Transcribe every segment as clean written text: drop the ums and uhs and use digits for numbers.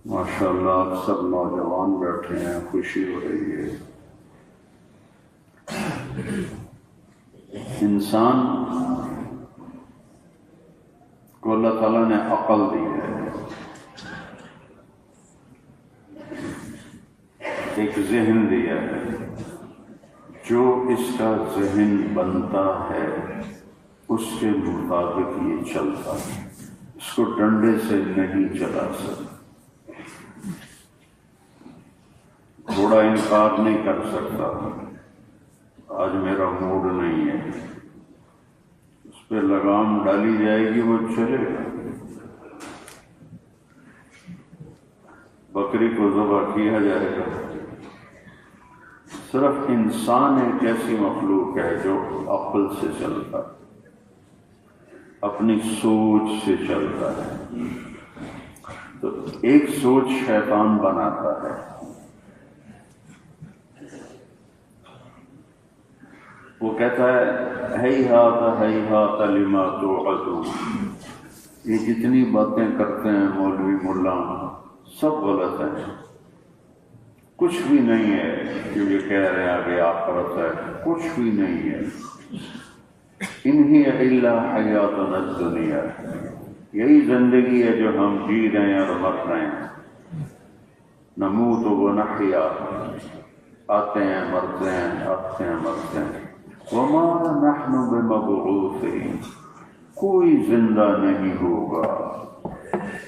ماشاءاللہ اکثر نوجوان بیٹھے ہیں، خوشی ہو رہی ہے۔ انسان کو اللہ تعالیٰ نے عقل دی ہے، ایک ذہن دیا ہے، جو اس کا ذہن بنتا ہے اس کے مطابق یہ چلتا ہے، اس کو ڈنڈے سے نہیں چلا سکتا۔ گھوڑا انکار نہیں کر سکتا آج میرا موڈ نہیں ہے، اس پہ لگام ڈالی جائے گی وہ چلے گا۔ بکری کو ذبح کیا جائے گا۔ صرف انسان ایک ایسی مخلوق ہے جو عقل سے چلتا ہے، اپنی سوچ سے چلتا ہے۔ تو ایک سوچ شیطان بناتا ہے، وہ کہتا ہے ہیہات ہیہات لما توعدون، یہ جتنی باتیں کرتے ہیں مولوی ملا سب غلط ہیں، کچھ بھی نہیں ہے جو یہ کہہ رہے ہیں کہ آخرت ہے، کچھ بھی نہیں ہے۔ ان ہی الا حیاتنا الدنیا، یہی زندگی ہے جو ہم جی رہے ہیں اور مر رہے ہیں۔ نموت و نحیا، آتے ہیں مرتے ہیں، آتے ہیں مرتے ہیں۔ وما نحن بمبعوثین، کوئی زندہ نہیں ہوگا۔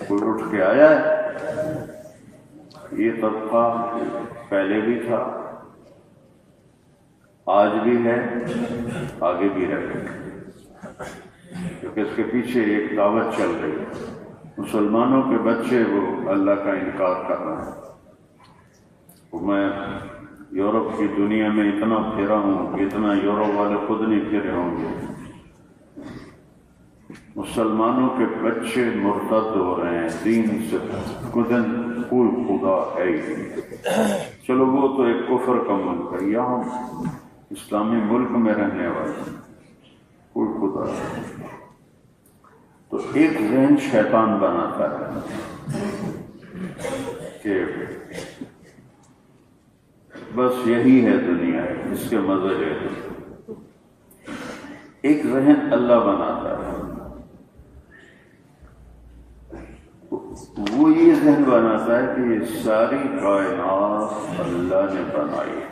کوئی اٹھ کے آیا ہے؟ یہ طبقہ پہلے بھی تھا، آج بھی ہے، آگے بھی رہے گا، کیونکہ اس کے پیچھے ایک دعوت چل رہی ہے۔ مسلمانوں کے بچے وہ اللہ کا انکار کر رہے ہیں۔ میں یورپ کی دنیا میں اتنا پھرا ہوں، اتنا یورپ والے خود نہیں پھرے ہوں گے۔ مسلمانوں کے بچے مرتد ہو رہے ہیں دین سے، کوئی خدا ہے ہی نہیں۔ چلو وہ تو ایک کفر کا ملک ہے، یہاں اسلامی ملک میں رہنے والے کوئی خدا ہے۔ تو ایک ذہن شیطان بناتا ہے کہ بس یہی ہے دنیا، اس کے مزے ہے۔ ایک ذہن اللہ بناتا ہے، وہ یہ ذہن بناتا ہے کہ یہ ساری کائنات اللہ نے بنائی ہے۔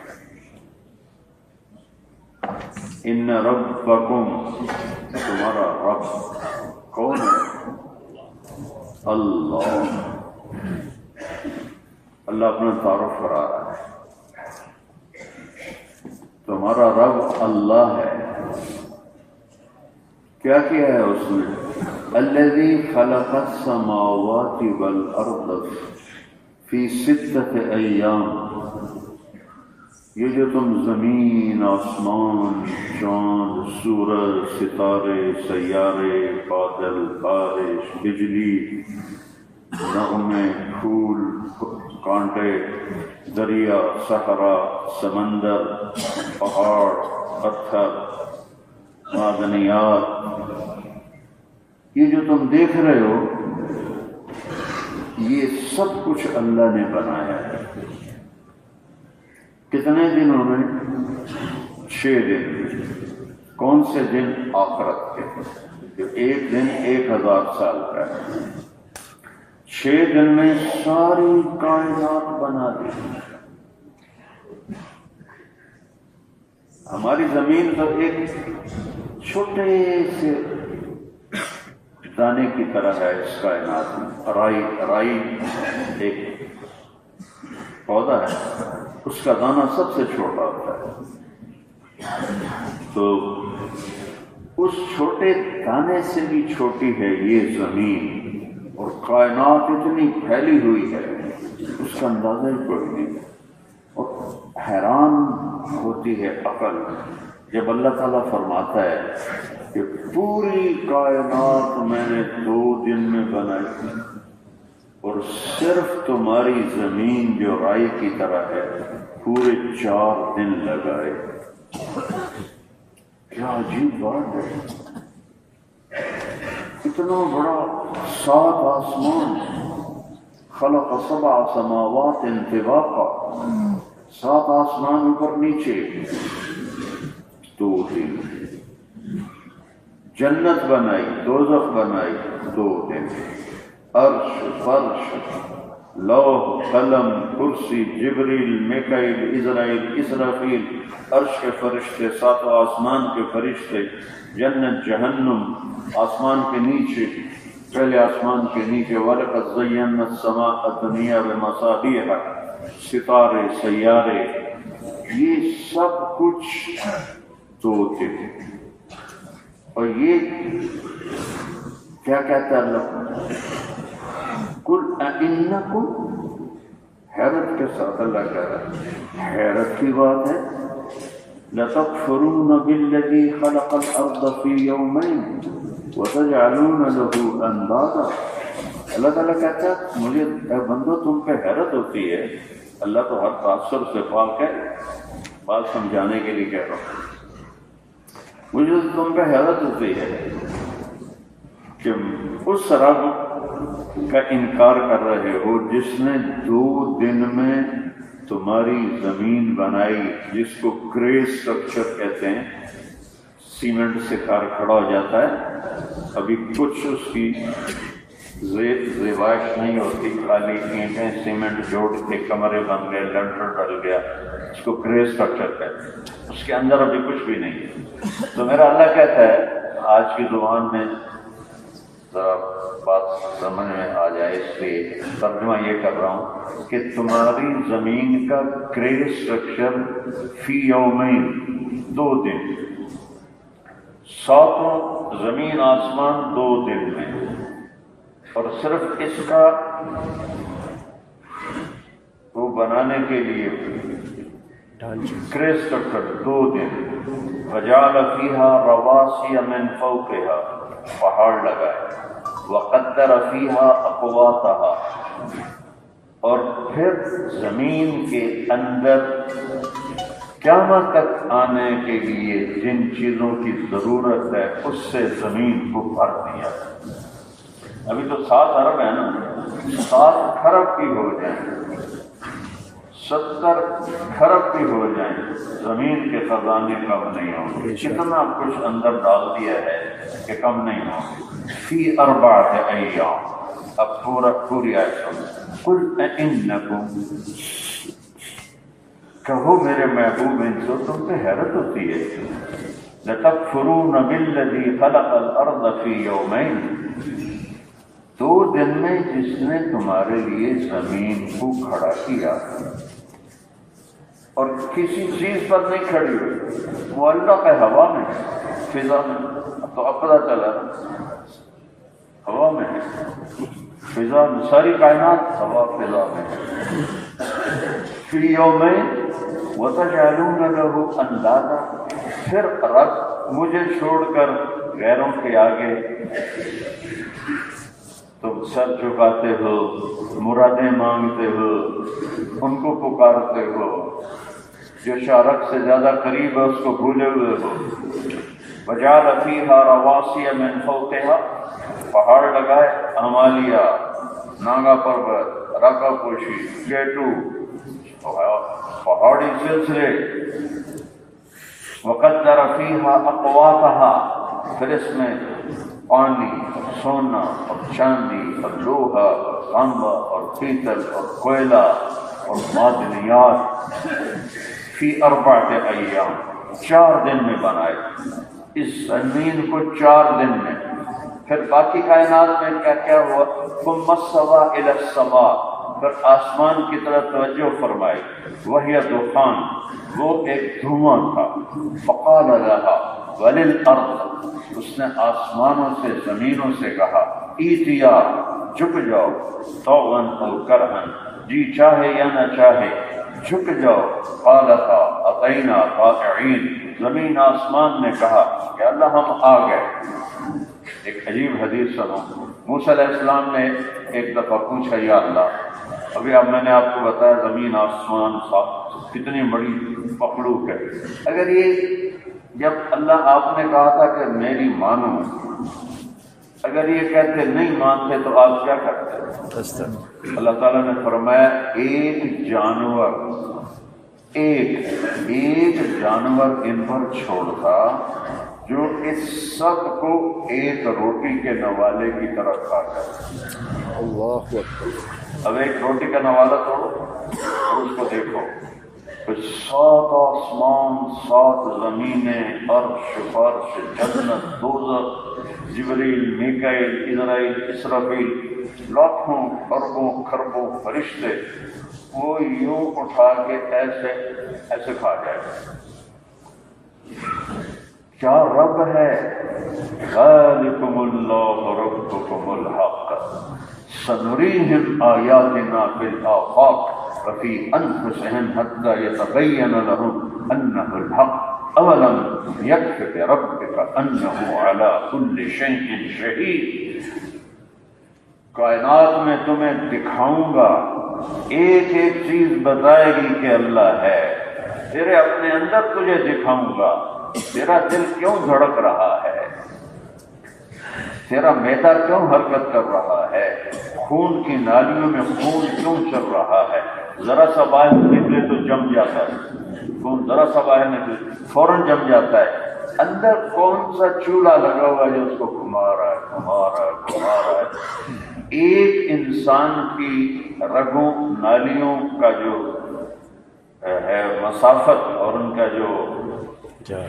ان ربکم، تمہارا رب کون ہے؟ اللہ۔ اللہ اپنا تعارف کرا رہا ہے، تمہارا رب اللہ ہے۔ کیا کیا ہے اس نے؟ الذی خلق السماوات والارض فی 6 ایام، یہ جو تم زمین، آسمان، چاند، سورج، ستارے، سیارے، بادل، بارش، بجلی، نغمے، پھول، کانٹے، دریا، صحرا، سمندر، پہاڑ، پتھر، معدنیات، یہ جو تم دیکھ رہے ہو یہ سب کچھ اللہ نے بنایا ہے۔ کتنے دنوں میں؟ 6 دن۔ کون سے دن؟ آخرت کے، جو ایک دن 1000 سال کا ہے۔ 6 دن میں ساری کائنات بنا دی۔ ہماری زمین تو ایک چھوٹے سے دانے کی طرح ہے اس کائنات میں۔ رائی ایک پودا ہے، اس کا دانہ سب سے چھوٹا ہوتا ہے۔ تو اس چھوٹے دانے سے بھی چھوٹی ہے یہ زمین، اور کائنات اتنی پھیلی ہوئی ہے اس کا اندازہ ہی کوئی نہیں۔ اور حیران ہوتی ہے عقل جب اللہ تعالیٰ فرماتا ہے کہ پوری کائنات میں نے 2 دن میں بنائی، اور صرف تمہاری زمین جو رائی کی طرح ہے پورے 4 دن لگائے۔ کیا عجیب بات ہے! اتنا بڑا 7 آسمان خلق 7 سماوات طباقا، 7 آسمان اوپر نیچے 2 دن، جنت بنائی، دوزخ بنائی 2 دن، عرش، فرش، لوح، قلم، کرسی، جبریل، میکائیل، عزرائیل، اسرافیل، عرش کے فرشتے، 7 آسمان کے فرشتے، جنت، جہنم، آسمان کے نیچے، پہلے آسمان کے نیچے، وَلَقَدْ زَيَّنَّا السَّمَاءَ الدُّنْيَا بِمَصَابِيحَ، ستارے، سیارے، یہ سب کچھ 2 دن۔ اور یہ کیا کہتا ہے اللہ؟ قُلْ أَإِنَّكُمْ، حیرت کے ساتھ اللہ کہہ رہا ہے، حیرت کی بات ہے، لَتَكْفُرُونَ بِالَّذِي خَلَقَ الْأَرْضَ فِي يَوْمَيْنِ وَتَجْعَلُونَ لَهُ أَنْدَادًا۔ اللہ تعالیٰ کہتا ہے مجھے اے بندو تم پہ حیرت ہوتی ہے، اللہ تو ہر تاثر سے پاک ہے، بات سمجھانے کے لیے کہہ رہا ہوں، مجھے تم پہ حیرت ہوتی ہے کہ اس رب کا انکار کر رہے ہو جس نے 2 دن میں تمہاری زمین بنائی، جس کو گرے اسٹرکچر کہتے ہیں، سیمنٹ سے کار کھڑا ہو جاتا ہے، ابھی کچھ اس کی زیبائش نہیں ہوتی، خالی اینٹیں سیمنٹ جوڑ کے کمرے بن گئے، لنٹر ڈل گیا، اس کو گرے اسٹرکچر کہتے ہیں، اس کے اندر ابھی کچھ بھی نہیں ہے۔ تو میرا اللہ کہتا ہے آج کی زبان میں ذرا بات سمجھ میں آ جائے اس لیے ترجمہ یہ کر رہا ہوں کہ تمہاری زمین کا گرے اسٹرکچر فی یومین 2 دن، 7 زمین آسمان 2 دن میں، اور صرف اس کا وہ بنانے کے لیے گرے اسٹرکچر 2 دن، وجعل فیہا رواسی من فوقہا، پہاڑ لگائے، وقدر فیہا اقواتہا، اور پھر زمین کے اندر قیامت تک آنے کے لیے جن چیزوں کی ضرورت ہے اس سے زمین کو بھر دیا۔ ابھی تو 7 ارب ہے نا، 7 کھرب کی ہو جائیں، 70 کھرب کی ہو جائیں، زمین کے خزانے کم نہیں ہوں گے، کتنا کچھ اندر ڈال دیا ہے کہ کم نہیں ہوں گے۔ فی 4 ایام، اب پوری آیت سنو، قُلْ أَإِنَّكُمْ، کہو میرے محبوب ان سے تم پہ حیرت ہوتی ہے، لَتَكْفُرُونَ بِالَّذِي خَلَقَ الْأَرْضَ فِي يَوْمَيْنِ، 2 دن میں جس نے تمہارے لیے زمین کو کھڑا کیا، اور کسی چیز پر نہیں کھڑی ہوئی، وہ اللہ کا ہوا میں ہے، فضا میں، تو اب پتہ چلا ہوا میں ہے، فضا میں، ساری کائنات ہوا فضا میں ہے۔ فی یومین وَتَجْعَلُونَ لَهُ أَنْدَادًا، پھر رب مجھے چھوڑ کر غیروں کے آگے تم سر جھکاتے ہو، مرادیں مانگتے ہو، ان کو پکارتے ہو، جو شارک سے زیادہ قریب ہے اس کو بھولے ہوئے ہو۔ وَجَعَلَ فِيهَا رَوَاسِيَ مِنْ فَوْقِهَا، پہاڑ لگائے، ہمالیہ، ناگا پروت، راکا پوشی، کیٹو، پہاڑی سلسلے۔ وَقَدَّرَ فِيهَا أَقْوَاتَهَا، پھر اس میں پانی اور سونا اور چاندی اور لوہا اور تانبا اور پیتل اور کوئلہ اور معدنیات، فی 4 ایام، 4 دن میں بنائے اس زمین کو، 4 دن میں۔ پھر باقی کائنات میں کیا کیا ہوا؟ ثم استوى الى السماء، پھر آسمان کی طرف توجہ فرمائی، وہی دخان، وہ ایک دھواں تھا، فقال لها وللارض، اس نے آسمانوں سے زمینوں سے کہا، ایتیا، جھک جاؤ، طوعا او کرہا، جی چاہے یا نہ چاہے جھک جاؤ، قالتا اطینا طائعین، زمین آسمان نے کہا کہ اللہ ہم آ گئے۔ ایک عجیب حدیث سنو، موسیٰ علیہ السلام نے ایک دفعہ پوچھا، یا اللہ، ابھی اب میں نے آپ کو بتایا زمین آسمان کتنی بڑی مخلوق ہے، اگر یہ جب اللہ آپ نے کہا تھا کہ میری مانو اگر یہ کہتے نہیں مانتے تو آپ کیا کرتے؟ اللہ تعالیٰ نے فرمایا ایک جانور ان پر چھوڑتا جو اس سب کو ایک روٹی کے نوالے کی طرح کھا کر۔ اللہ اکبر۔ اب ایک روٹی کا نوالا توڑو اور اس کو دیکھو، 7 آسمان، 7 زمینیں، عرش، فرش، جنت، دوزخ، جبریل، میکائیل، اسرائیل، اسرافیل، لاکھوں اربوں خربوں فرشتے، وہ یوں اٹھا کے ایسے کھا جائے۔ کیا رب ہے؟ ذالکم اللہ ربکم الحق سنریہم آیاتنا فی الآفاق وفی انفسہم حتی یتبین لہم انہ الحق اولم یکف بربک انہ علی کل شیء شہید۔ کائنات میں تمہیں دکھاؤں گا، ایک ایک چیز بتائے گی کہ اللہ ہے، تیرے اپنے اندر تجھے دکھاؤں گا، تیرا دل کیوں دھڑک رہا ہے، تیرا معدہ کیوں حرکت کر رہا ہے، خون کی نالیوں میں خون کیوں چل رہا ہے، ذرا سا باہر نکلے تو جم جاتا ہے خون، ذرا سا باہر نکلے فوراً جم جاتا ہے، اندر کون سا چولہا لگا ہوا ہے جو اس کو گھما رہا ہے۔ ایک انسان کی رگوں نالیوں کا جو ہے مسافت اور ان کا جو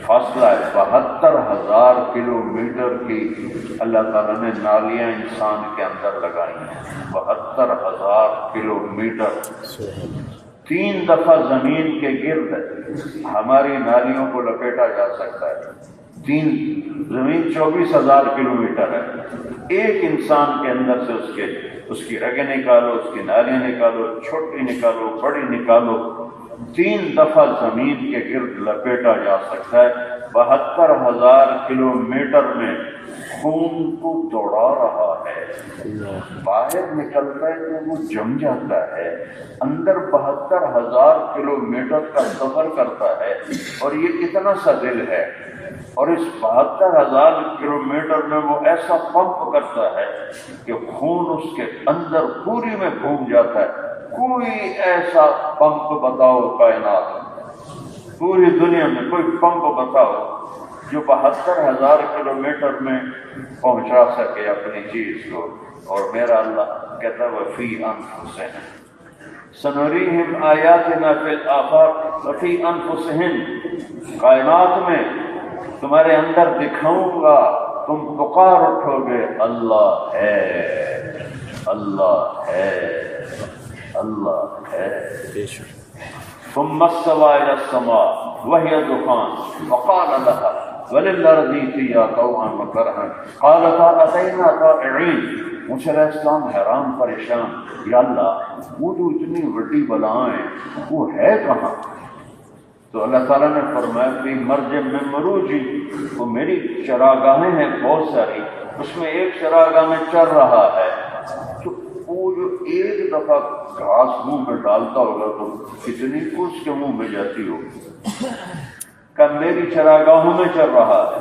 فاصلہ ہے 72,000 کلومیٹر کی اللہ تعالیٰ نے نالیاں انسان کے اندر لگائی ہیں، 72,000 کلومیٹر۔ 3 دفعہ زمین کے گرد ہماری نالیوں کو لپیٹا جا سکتا ہے۔ زمین 24,000 کلومیٹر ہے، ایک انسان کے اندر سے اس کی رگیں نکالو، اس کی نالیاں نکالو، چھوٹی نکالو، بڑی نکالو، 3 دفعہ زمین کے گرد لپیٹا جا سکتا ہے۔ 72,000 کلومیٹر میں خون کو دوڑا رہا ہے، باہر نکلتا ہے تو وہ جم جاتا ہے، اندر 72,000 کلومیٹر کا سفر کرتا ہے، اور یہ اتنا سا دل ہے، اور اس 72,000 کلومیٹر میں وہ ایسا پمپ کرتا ہے کہ خون اس کے اندر پوری میں گھوم جاتا ہے۔ کوئی ایسا پمپ بتاؤ کائنات میں، پوری دنیا میں کوئی پمپ بتاؤ جو 72,000 کلومیٹر میں پہنچا سکے اپنی چیز کو، اور میرا اللہ کہتا ہے وفی انفسہم سنریہم آیاتنا فی الآفاق وفی انفسہم، کائنات میں تمہارے اندر دکھاؤں گا، تم پکار اٹھو گے اللہ ہے، اللہ ہے، اللہ ہے۔ ثم استوى إلى السماء وهي دخان وقال لها وللأرض ائتيا طوعا وكرها قالتا أتينا طائعين۔ موسیٰ علیہ السلام حیران پریشان، یا اللہ وہ جو اتنی بڑی بلائیں وہ ہے کہاں؟ تو اللہ تعالیٰ نے فرمایا فی مرج من مروجی، وہ میری چراگاہیں ہیں بہت ساری، اس میں ایک چراگاہ میں چر رہا ہے، تو وہ جو ایک دفعہ گھاس منہ میں ڈالتا ہوگا تو کتنی اس کے منہ میں جاتی ہوگی، کہ میری چراگاہوں میں چل رہا ہے۔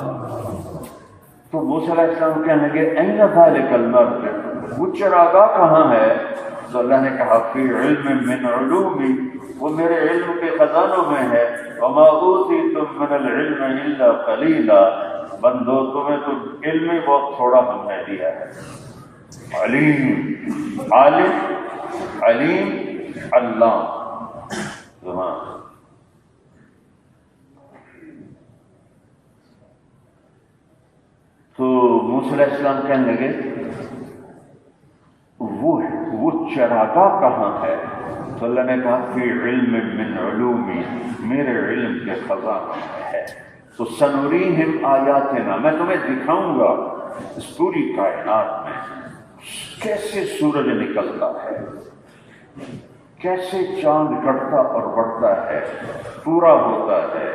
تو موسیٰ علیہ السلام کہنے لگے این ذالک المرج، وہ چراگاہ کہاں ہے؟ تو اللہ نے کہا فی علم من علومی، وہ میرے علم کے خزانوں میں ہے، وما اوتیتم من العلم الا قلیلا، بندو تمہیں تو علم ہی بہت تھوڑا ہم نے دیا ہے۔ علیم، عالم، علیم، علام، تو موسیٰ علیہ السلام کہنے لگے وہ چراگاہ کہاں ہے؟ تو اللہ نے کہا فی علم من علومی، میرے علم کے خزانوں میں ہے۔ تو سنریہم آیاتنا، میں تمہیں دکھاؤں گا اس پوری کائنات میں کیسے سورج نکلتا ہے، کیسے چاند گھٹتا اور بڑھتا ہے، پورا ہوتا ہے،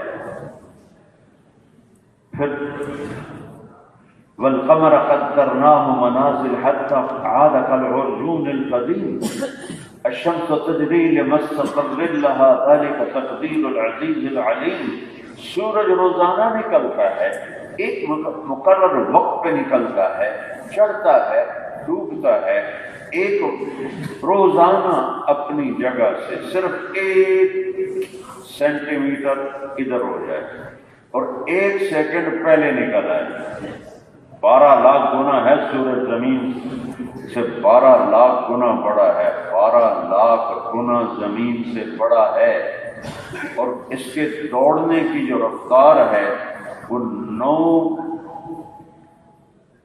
پھر والقمر قدرناه منازل حتى عاد كالعرجون القديم الشمس تجري لمستقر لها ذلك تقدير العزيز العليم۔ سورج روزانہ نکلتا ہے، ایک مقرر وقت پہ نکلتا ہے، چڑھتا ہے ڈوبتا ہے، ایک روزانہ اپنی جگہ سے صرف 1 سینٹی میٹر ادھر ہو جائے اور 1 سیکنڈ پہلے نکل آئے، 12 لاکھ گنا ہے سورج زمین سے، 12 لاکھ گنا بڑا ہے، 12 لاکھ گنا زمین سے بڑا ہے، اور اس کے دوڑنے کی جو رفتار ہے وہ 9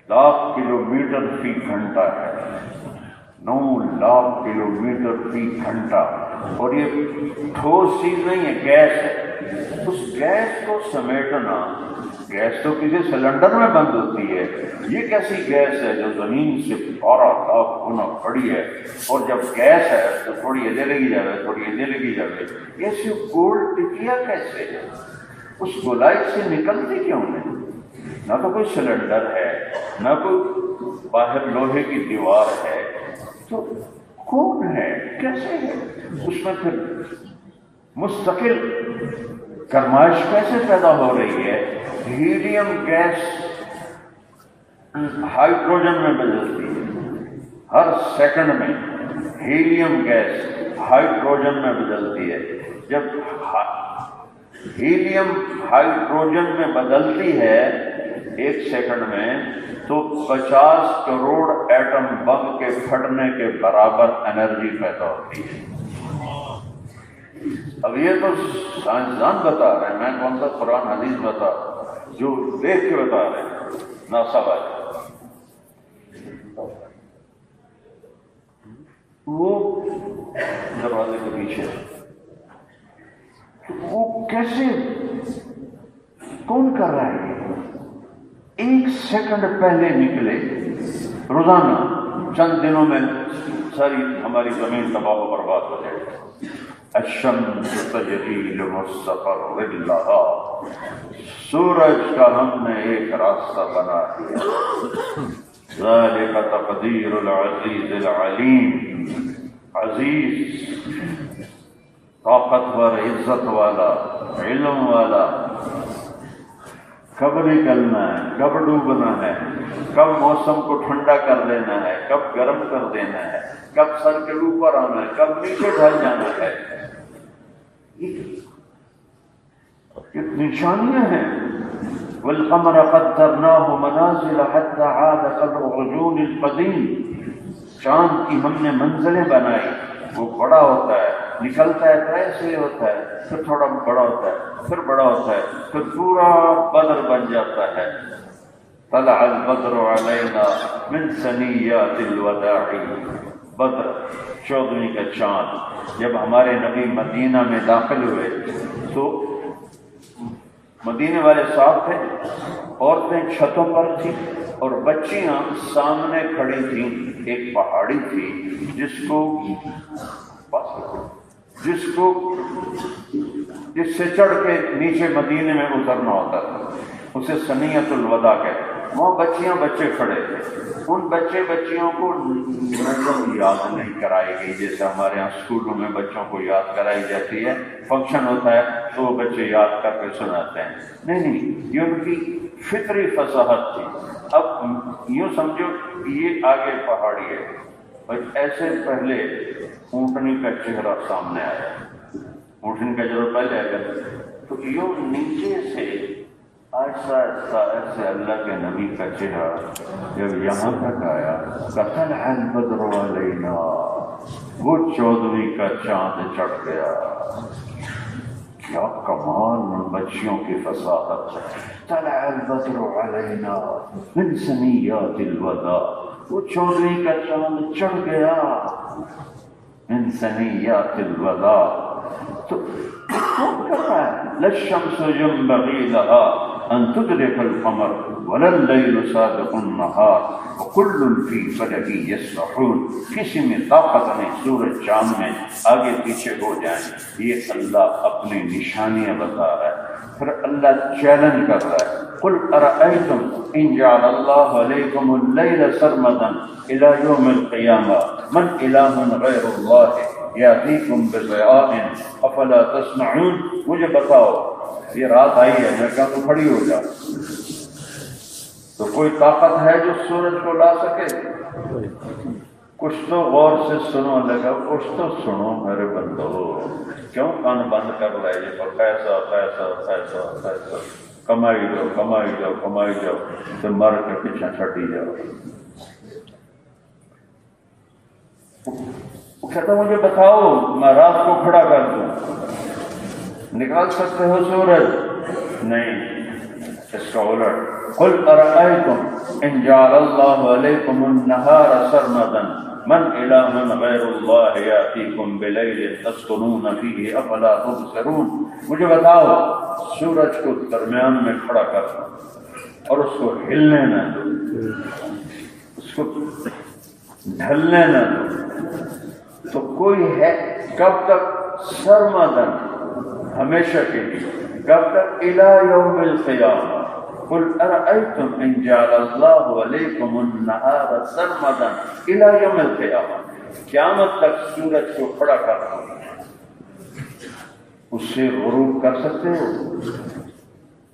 لاکھ کلومیٹر فی گھنٹہ ہے، 9 لاکھ کلومیٹر فی گھنٹہ، اور یہ ٹھوس چیز نہیں ہے، گیس ہے۔ اس گیس کو سمیٹنا، گیس تو کسی سلنڈر میں بند ہوتی ہے، یہ کیسی گیس ہے جو زمین سے 12 لاکھ گنا بڑی ہے، اور جب گیس ہے تو تھوڑی ادھر لگی جائے، تھوڑی ادھر لگی جائے، ایسے گول ٹکیا کیسے ہے؟ اس گولائی سے نکلتی کیوں نہیں؟ نہ تو کوئی سلنڈر ہے، نہ کوئی باہر لوہے کی دیوار ہے، تو کون ہے، کیسے ہے؟ اس میں پھر مستقل گرمائش کیسے پیدا ہو رہی ہے؟ ہیلیم گیس ہائیڈروجن میں بدلتی ہے، ہر سیکنڈ میں ہیلیم گیس ہائیڈروجن میں بدلتی ہے۔ جب ہیلیم ہائیڈروجن میں بدلتی ہے 1 سیکنڈ میں، تو 50 کروڑ ایٹم بم کے پھٹنے کے برابر انرجی پیدا ہوتی ہے۔ اب یہ تو سائنسدان بتا رہے ہیں، میں کون سا قرآن حدیث بتا رہا ہوں، جو دیکھ کے بتا رہے ہیں ناسا والے۔ وہ دروازے کے پیچھے وہ کیسے، کون کر رہا ہے؟ 1 سیکنڈ پہلے نکلے، روزانہ چند دنوں میں ساری ہماری زمین تباہ و برباد ہو جائے گی۔ الشمس تجری لمستقر لها، سورج کا ہم نے ایک راستہ بنا دیا۔ ذالک تقدیر العزیز العلیم، عزیز، طاقتور، عزت والا، علم والا، کب نکلنا ہے، کب ڈوبنا ہے، کب موسم کو ٹھنڈا کر دینا ہے، کب گرم کر دینا ہے، کب سر کے اوپر آنا ہے، کب نیچے ڈھل جانا ہے، یہ نشانیاں ہیں۔ والقمر قدرناه منازل حتى عاد كالعرجون القديم، چاند کی ہم نے منزلیں بنائی، وہ بڑا ہوتا ہے، نکلتا ہے تو ایسے ہوتا ہے، پھر تھوڑا بڑا ہوتا ہے، پھر بڑا ہوتا ہے، پھر پورا بدر بن جاتا ہے۔ طلع البدر علینا من ثنیات الوداع، بدر 14ویں کا چاند۔ جب ہمارے نبی مدینہ میں داخل ہوئے تو مدینے والے صاحب تھے، عورتیں چھتوں پر تھیں اور بچیاں سامنے کھڑی تھیں۔ ایک پہاڑی تھی جس سے چڑھ کے نیچے مدینے میں اترنا ہوتا تھا، اسے ثنیۃ الوداع کہتے ہیں۔ وہاں بچیاں بچے کھڑے تھے، ان بچیوں کو نظم یاد نہیں کرائی گئی جیسے ہمارے یہاں اسکولوں میں بچوں کو یاد کرائی جاتی ہے، فنکشن ہوتا ہے تو وہ بچے یاد کر کے سناتے ہیں۔ نہیں، یہ ان کی فطری فصاحت تھی۔ اب یوں سمجھو یہ آگے پہاڑی ہے اور ایسے پہلے اونٹنی کا چہرہ سامنے آیا، اونٹنی کا چہرہ پہلے آیا تو یوں نیچے سے آہستہ آہستہ ایسے اللہ کے نبی کا چہرہ جب یہاں تک آیا، طلع البدر علینا، وہ 14ویں کا چاند چڑھ گیا۔ کیا کمال ان بچیوں کی فصاحت ہے۔ طلع البدر علینا من ثنیات الوداع، وہ 14ویں کا چاند چڑھ گیا من ثنیات الوداع۔ تو کون کر رہا ہے؟ لا الشمس ينبغي لها ان تدرك القمر ولا الليل سابق النهار وكل في فلك يسبحون۔ کسی میں طاقت نہیں سورج چاند میں آگے پیچھے ہو جائیں، یہ اللہ اپنی نشانیاں بتا رہا ہے۔ پھر اللہ چیلنج کر رہا ہے، قل ارأيتم ان جعل الله عليكم الليل سرمدا الى يوم القيامة من اله غير الله يأتيكم بضياء افلا تسمعون۔ مجھے بتاؤ، یہ رات آئی ہے، میں کہوں تو کھڑی ہو جا، تو کوئی طاقت ہے جو سورج کو لا سکے؟ کچھ تو غور سے سنو لگا، کچھ تو سنو میرے بندو، کیوں کان بند کر رہے ہیں؟ پر پیسہ پیسہ پیسہ پیسہ، کمائی جاؤ کمائی جاؤ کمائی جاؤ، تو مر کے پیچھے چھٹی جاؤ۔ وہ کہتا مجھے بتاؤ، میں رات کو کھڑا کر دوں، نکال سکتے ہو سورج؟ نہیں، اس کا الٹ، قل ارأيتم ان جعل الله عليكم النهار سرمدا من اله غير الله ياتيكم بليل تسكنون فيه افلا تبصرون۔ مجھے بتاؤ، سورج کو درمیان میں کھڑا کر اور اس کو ہلنے نہ دو، اس کو ڈھلنے نہ دو، تو کوئی ہے کب تک؟ سرمدا، ہمیشہ کے لیے، کب تک؟ الى یوم القیامہ۔ قل ارأيتم ان جعل الله عليكم النهار سرمدا الى يوم القيامہ، قیامت تک سورج کو کھڑا کر دو، اس سے غروب کر سکتے ہو؟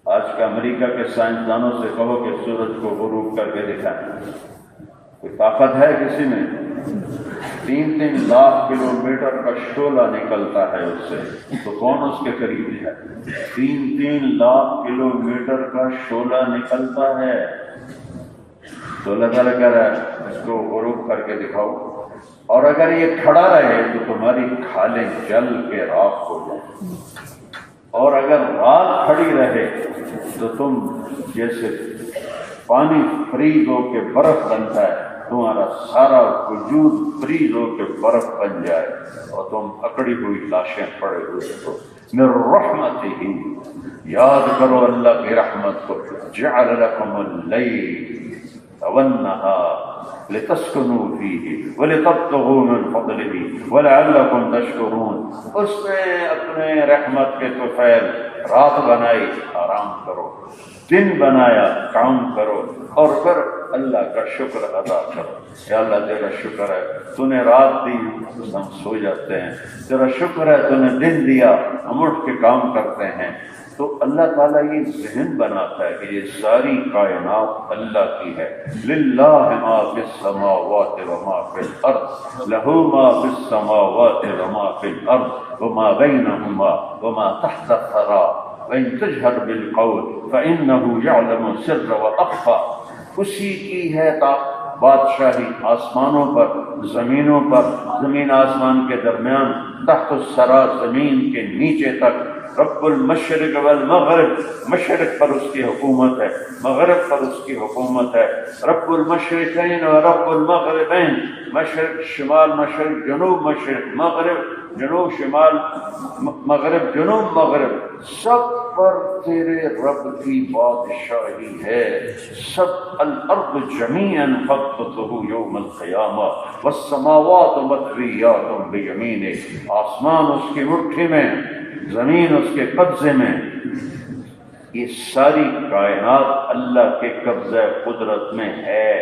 آج کا امریکہ کے سائنسدانوں سے کہو کہ سورج کو غروب کر کے دکھائیں، کوئی طاقت ہے کسی میں؟ 3 لاکھ کلومیٹر کا شعلہ نکلتا ہے اس سے، تو کون اس کے قریب ہے؟ 3 لاکھ کلومیٹر کا شعلہ نکلتا ہے، تو اللہ تعالیٰ کہہ رہا ہے اس کو غروب کر کے دکھاؤ، اور اگر یہ کھڑا رہے تو تمہاری کھالیں جل کے راکھ ہو جائیں، اور اگر رات کھڑی رہے تو تم جیسے پانی فریز ہو کے برف بنتا ہے، تمہارا سارا وجود فریز ہو کے برف بن جائے اور تم اکڑی ہوئی لاشیں پڑے ہوئے ہو۔ من رحمتہ، یاد کرو اللہ کی رحمت کو، جعل لکم اللیل والنہار لتسکنوا فیہ ولتبتغوا من فضلہ ولعلکم تشکرون۔ اس نے اپنے رحمت کے طفیل رات بنائی، آرام کرو، دن بنایا، کام کرو، اور پھر اللہ کا شکر ادا کرو۔ یا اللہ تیرا شکر ہے تو نے رات دی، ہم سو جاتے ہیں، تیرا شکر ہے تو نے دن دیا، ہم اٹھ کے کام کرتے ہیں۔ تو اللہ تعالیٰ یہ ذہن بناتا ہے کہ یہ ساری کائنات اللہ کی ہے۔ للہ ما فی السماوات وما فی الارض، لہ ما فی السماوات وما فی الارض وما بینہما وما تحت الثری وإن تجہر بالقول فإنہ یعلم السر وأخفی۔ اسی کی ہے بادشاہی آسمانوں پر، زمینوں پر، زمین آسمان کے درمیان، تحت الثری زمین کے نیچے تک، رب المشرق والمغرب، مشرق پر اس کی حکومت ہے، مغرب پر اس کی حکومت ہے، رب المشرقین و رب المغربین، مشرق شمال، مشرق جنوب، مشرق مغرب، جنوب شمال، مغرب جنوب، مغرب، سب پر تیرے رب کی بادشاہی ہے۔ سب الارض جمیعا قبضتہ یوم القیامہ والسماوات مطویات بیمینہ، آسمان اس کی مٹھی میں، زمین اس کے قبضے میں۔ یہ ساری کائنات اللہ کے قبضہ قدرت میں ہے،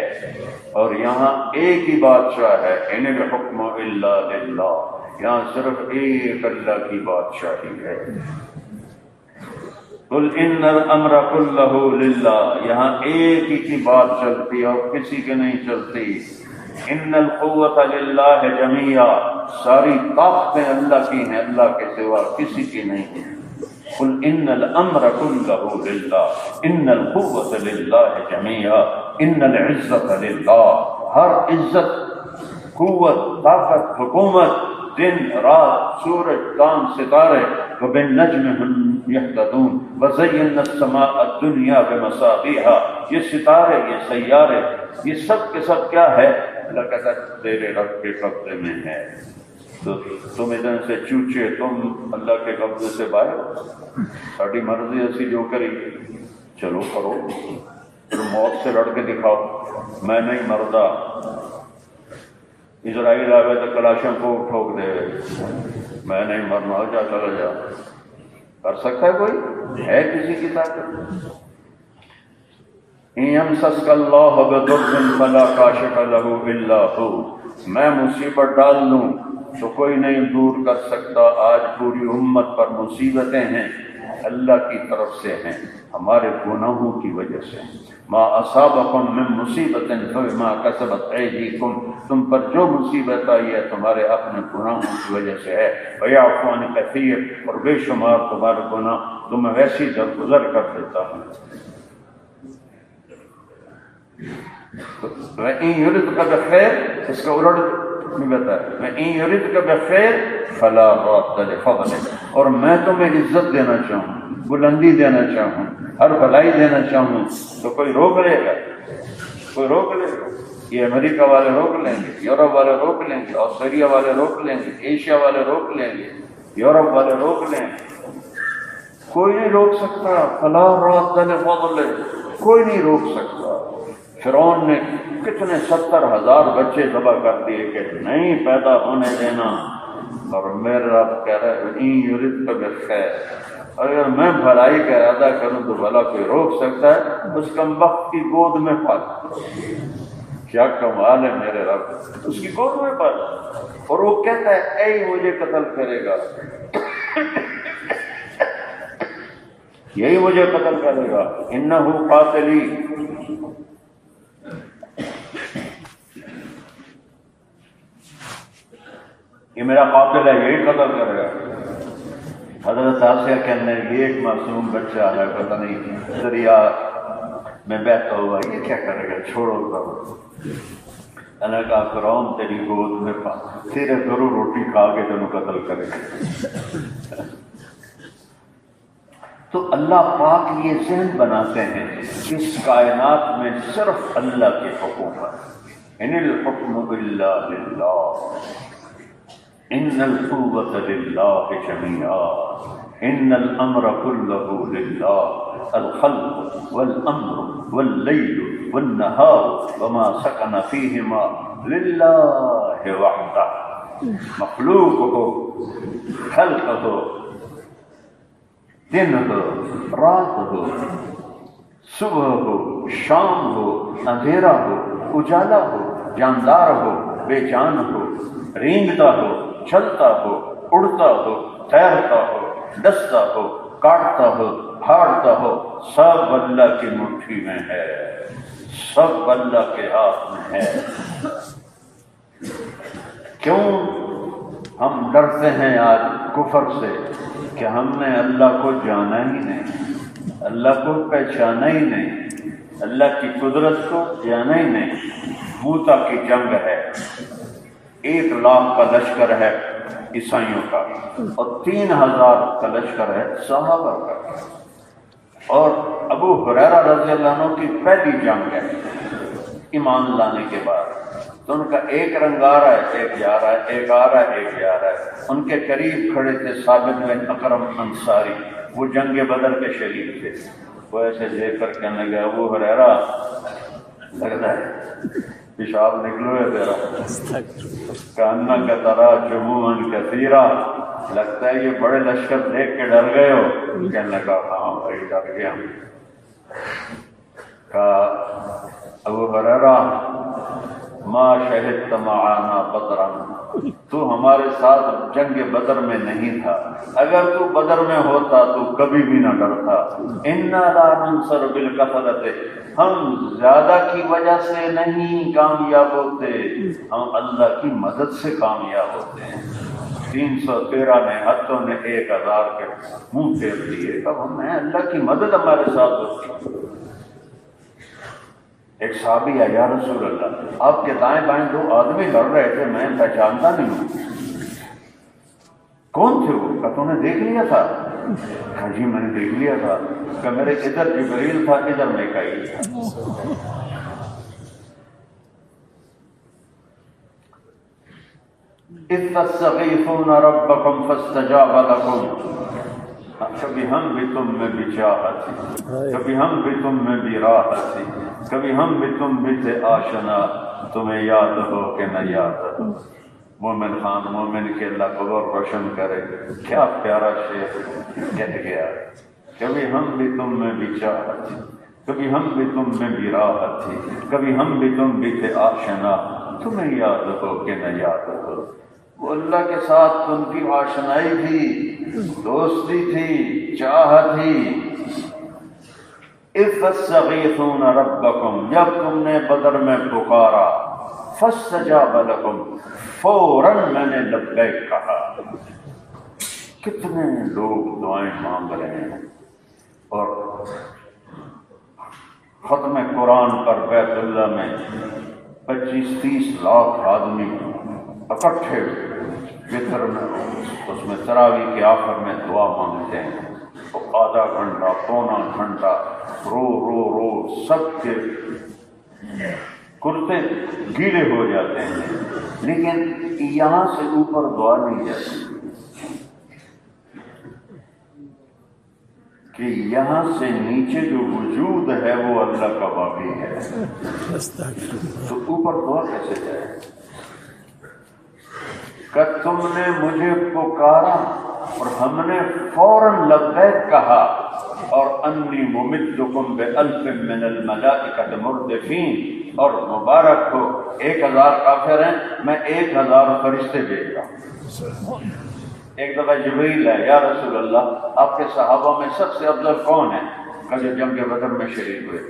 اور یہاں ایک ہی بادشاہ ہے، ان الحکم الا للہ، یہاں صرف ایک اللہ کی بادشاہی ہے۔ قل ان الامر کلہ للہ، یہاں ایک ہی کی بات چلتی اور کسی کے نہیں چلتی۔ ان القوۃ للہ جمیعا، ساری طاقتیں اللہ کی ہیں، اللہ کے سوا کسی کی نہیں ہیں۔ قل ان الامر کلہ للہ، ان القوۃ للہ جمیعا، ان العزت للہ، ہر عزت، قوت، طاقت، حکومت، دن رات، سورج، چاند، ستارے، وبالنجم هم يهتدون وزينا السماء الدنيا بمصابيح، یہ ستارے، یہ سیارے، یہ سب کے سب کیا ہے؟ اللہ کہتا ہے تیرے رب کے قبضے میں ہے۔ تو تم ادھر سے چوچے، تم اللہ کے قبضے سے باہر، ساری مرضی اسی جو کری، چلو کرو، پھر موت سے لڑ کے دکھاؤ، میں نہیں مردا، اسرائیل آ گئے تو کلاشن کو ٹھوک دے، میں نہیں مرنا، جا چلا جا، کر سکتا ہے کوئی؟ ہے کسی کی طاقت؟ ان یمسسک اللہ بضر فلا کاشف لہ الا ہو، میں مصیبت ڈال دوں تو کوئی نہیں دور کر سکتا۔ آج پوری امت پر مصیبتیں ہیں، اللہ کی طرف سے ہیں، ہمارے گناہوں کی وجہ سے۔ ما اصابکم من مصیبت فبما کسبت ایدیکم، تم پر جو مصیبت آئی ہے تمہارے اپنے گناہوں کی وجہ سے ہے۔ ویعفو عن کثیر، اور بے شمار تمہارے گناہ تمہیں ویسی درگزر کر دیتا ہوں۔ وَإِن يُرِدْكَ بِخَيْرٍ، اس کا الٹ نہیں بتایا، وَإِن يُرِدْكَ بِخَيْرٍ فَلَا رَادَّ لِفَضْلِهِ، اور میں تمہیں عزت دینا چاہوں، بلندی دینا چاہوں، ہر بھلائی دینا چاہوں تو کوئی روک لے گا؟ کوئی روک لے گا؟ یہ امریکہ والے روک لیں گے، یورپ والے روک لیں گے، آسٹریلیا والے روک لیں گے، ایشیا والے روک لیں گے، یورپ والے روک لیں گے، کوئی نہیں روک سکتا۔ فَلَا رَادَّ لِفَضْلِهِ، کوئی نہیں روک سکتا۔ فرعون نے کتنے 70,000 بچے ذبح کر دیے کہ نہیں پیدا ہونے دینا، اور میرا رب کہہ رہا ہے ان یردک بخیر، اگر میں بھلائی کا ارادہ کروں تو بھلا کوئی روک سکتا ہے؟ اس کمبخت کی گود میں پال، کیا کمال ہے میرے رب، اس کی گود میں پال، اور وہ کہتا ہے اے مجھے قتل کرے گا، یہی مجھے قتل کرے گا، انہ قاتلی، یہ میرا قاتل ہے، یہی قتل کرے گا۔ حضرت آسیہ کہنے یہ ایک معصوم بچہ ہے، پتہ نہیں دریا میں بہتا ہوا، یہ کیا کرے گا، چھوڑو تو۔ اللہ نے کہا فرعون تیری گود میں پا، تیرے ضرور روٹی کھا کے تینوں قتل کرے گا۔ تو اللہ پاک یہ ذہن بناتے ہیں کہ اس کائنات میں صرف اللہ کی حکومت، ان الحکم الا للہ، ان القوۃ للہ جميعا، ان الامر كله للہ، الخلق والامر واللیل والنہار وما سکن فیہما للہ وحدہ، مخلوق ہو، خلق ہو، دن ہو، رات ہو، صبح ہو، شام ہو، اندھیرا ہو، اجالا ہو، جاندار ہو، بے جان ہو، رینگتا ہو، چلتا ہو، اڑتا ہو، تیرتا ہو، ڈستا ہو، کاٹتا ہو، پھاڑتا ہو، سب اللہ کی مٹھی میں ہے، سب اللہ کے ہاتھ میں ہے۔ کیوں ہم ڈرتے ہیں آج کفر سے؟ کہ ہم نے اللہ کو جانا ہی نہیں، اللہ کو پہچانا ہی نہیں، اللہ کی قدرت کو جانا ہی نہیں۔ موتا کی جنگ ہے، 1,00,000 کا لشکر ہے عیسائیوں کا، اور 3,000 کا لشکر ہے صحابہ کا، اور ابو ہریرہ رضی اللہ عنہ کی پہلی جنگ ہے ایمان لانے کے بعد، تو ان کا ایک رنگ آ رہا ہے، ایک جا رہا ہے، ایک آ رہا ہے، ایک جا رہا ہے۔ ان کے قریب کھڑے تھے ثابت بن اکرم انصاری، وہ جنگ بدر کے شہید تھے، وہ ایسے دیکھ کر کہنے لگا ابو ہریرہ لگتا ہے پیشاب نکلو ہے تیرا، کاننا کا ترا جموعاً کثیرا، لگتا ہے یہ بڑے لشکر دیکھ کے ڈر گئے ہو۔ کہنے لگا ہاں بھائی ڈر گیا۔ کہا ابو ہریرہ ما شہدت معانا بدرا، تو ہمارے ساتھ جنگ بدر میں نہیں تھا، اگر تو بدر میں ہوتا تو کبھی بھی نہ ڈرتا۔ انا لا ننصر بالکثرۃ، ہم زیادہ کی وجہ سے نہیں کامیاب ہوتے، ہم اللہ کی مدد سے کامیاب ہوتے ہیں۔ 313 نے ہتھوں نے 1,000 کے منہ پھیر دیے، اب ہم ہیں اللہ کی مدد ہمارے ساتھ ہوتی۔ ایک صحابی ہے یا رسول اللہ آپ کے دائیں بائیں 2 آدمی لڑ رہے تھے، میں پہچانتا نہیں ہوں، کون تھے وہ؟ کہا تو نے دیکھ لیا تھا؟ کہا جی میں نے دیکھ لیا تھا۔ کہ میرے ادھر جبریل تھا، ادھر میکائیل تھا۔ اذ تستغیثون ربکم فاستجاب لکم، کبھی ہم بھی تم میں بھی چاہت، کبھی ہم بھی تم میں بھی راحت، کبھی ہم بھی تم بھی تھے آشنا، تمہیں یاد ہو کہ نہ یاد ہو۔ مومن خان مومن کے اللہ قبر روشن کرے، کیا پیارا شعر کہہ گیا، کبھی ہم بھی تم میں بھی چاہت، کبھی ہم بھی تم میں بھی راحت تھی، کبھی ہم بھی تم بھی تھے آشنا، تمہیں یاد ہو کہ نہ یاد ہو۔ وہ اللہ کے ساتھ ان کی آشنائی تھی، دوستی تھی، چاہت تھی۔ اذ تستغیثون ربکم، جب تم نے بدر میں پکارا، فاستجاب لکم، فوراً میں نے لبیک کہا۔ کتنے لوگ دعائیں مانگ رہے ہیں، اور ختم قرآن پر بیت اللہ میں 25-30 لاکھ آدمی اکٹھے وطر میں، اس میں تراویح کے آخر میں دعا مانگتے ہیں، تو آدھا گھنٹہ، پونا گھنٹہ رو رو رو سب کے کرتے گیلے ہو جاتے ہیں، لیکن یہاں سے اوپر دعا نہیں جاتی کہ یہاں سے نیچے جو وجود ہے وہ اللہ کا باقی ہے، تو اوپر دعا کیسے جائے؟ کہ تم نے مجھے پکارا اور ہم نے فوراً لبیک کہا، اور انی ممدکم بألف من الملائکۃ مردفین، اور مبارک ہو 1000 کافر ہیں، میں 1000 فرشتے بھیج رہا ہوں۔ ایک دفعہ جبریل ہے، یا رسول اللہ آپ کے صحابہ میں سب سے افضل کون ہے؟ کہ جو جنگ بدر میں شریک ہوئے۔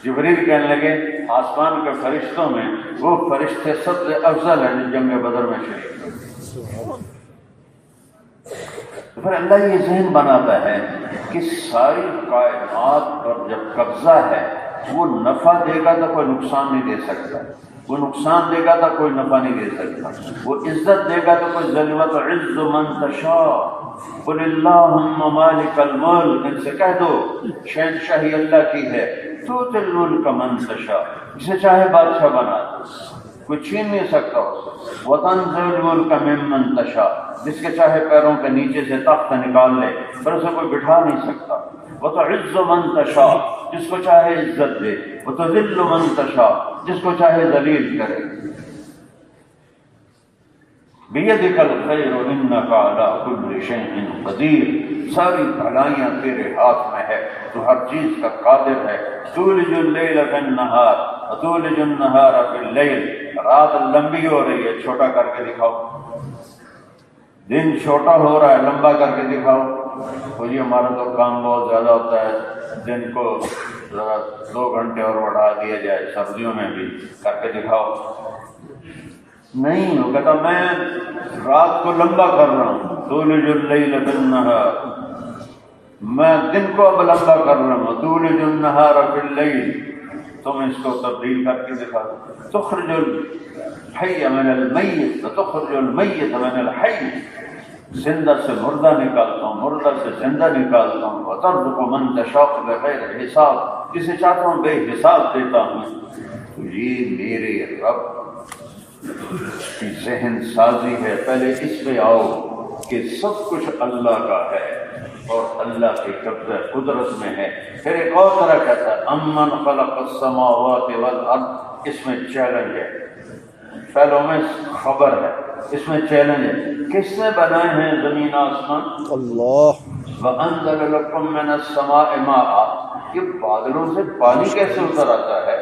جبریل کہنے لگے آسمان کے فرشتوں میں وہ فرشتے سب سے افضل ہیں جو جنگ بدر میں شریک ہوئے۔ تو پھر اللہ یہ ذہن بناتا ہے کہ ساری کائنات پر جب قبضہ ہے، وہ نفع دے گا تو کوئی نقصان نہیں دے سکتا، وہ نقصان دے گا تو کوئی نفع نہیں دے سکتا، وہ عزت دے گا تو کوئی ذل وتعز من تشاء قل اللہم مالک الملک، ان سے کہہ دو شہنشاہی اللہ کی ہے، تؤتی الملک من تشاء، جسے چاہے بادشاہ بنا دو، کوئی چھین نہیں سکتا اسے، وتنزع الملک ممن تشاء، جس کے چاہے پیروں کے نیچے سے تخت نکال لے پھر اسے کوئی بٹھا نہیں سکتا، وتعز من تشاء، جس کو چاہے عزت دے، وتذل من تشاء، جس کو چاہے ذلیل کرے۔ بیدک الخیر انک علی کل شیء قدیر، ساری بھلائیاں تیرے ہاتھ میں ہے، تو ہر چیز کا قادر ہے۔ تولج اللیل فی النہار وتولج النہار فی اللیل، رات لمبی ہو رہی ہے، چھوٹا کر کے دکھاؤ، دن چھوٹا ہو رہا ہے، لمبا کر کے دکھاؤ۔ تو یہ ہمارا تو کام بہت زیادہ ہوتا ہے، دن کو ذرا 2 گھنٹے اور بڑھا دیا جائے، سردیوں میں بھی کر کے دکھاؤ۔ نہیں، وہ کہتا میں رات کو لمبا کر رہا ہوں، تولج اللیل فی النہار، میں دن کو اب لمبا کر رہا ہوں، تولج النہار فی اللیل، تم اس کو تبدیل کر کے دکھا دو۔ تخرج الحی من المیت وتخرج المیت من الحی، زندہ سے مردہ نکالتا ہوں، مردہ سے زندہ نکالتا ہوں، وترزق من تشاء بغیر حساب، جسے چاہتا ہوں بے حساب دیتا ہوں۔ تو یہ میرے رب کی ذہن سازی ہے۔ پہلے اس پہ آؤ کہ سب کچھ اللہ کا ہے اور اللہ کے قبضہ قدرت میں ہے۔ پھر ایک اور طرح کہتا ہے امن خلق السماوات والارض، اس میں چیلنج ہے، پہلوں میں خبر ہے، اس میں چیلنج ہے، کس نے بنائے ہیں زمین آسمان؟ اللہ۔ وَأَنزَلَ لَكُم مِّنَ السَّمَاءِ مَاءً، یہ بادلوں سے پانی کیسے اتر آتا ہے؟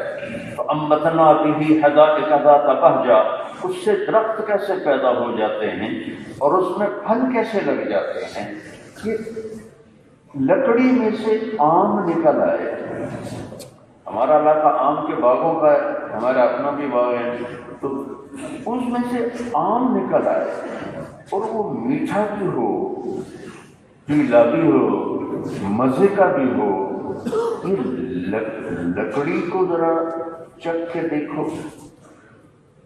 فَأَنبَتْنَا بِهِ حَدَائِقَ ذَاتَ بَهْجَةٍ، اس سے درخت کیسے پیدا ہو جاتے ہیں اور اس میں پھل کیسے لگ جاتے ہیں؟ یہ لکڑی میں سے آم نکل آئے۔ ہمارا علاقہ آم کے باغوں کا ہے، ہمارا اپنا بھی باغ ہے، تو اس میں سے آم نکل آئے اور وہ میٹھا بھی ہو، پیلا بھی ہو، مزے کا بھی ہو۔ یہ لکڑی کو ذرا چکھ کے دیکھو،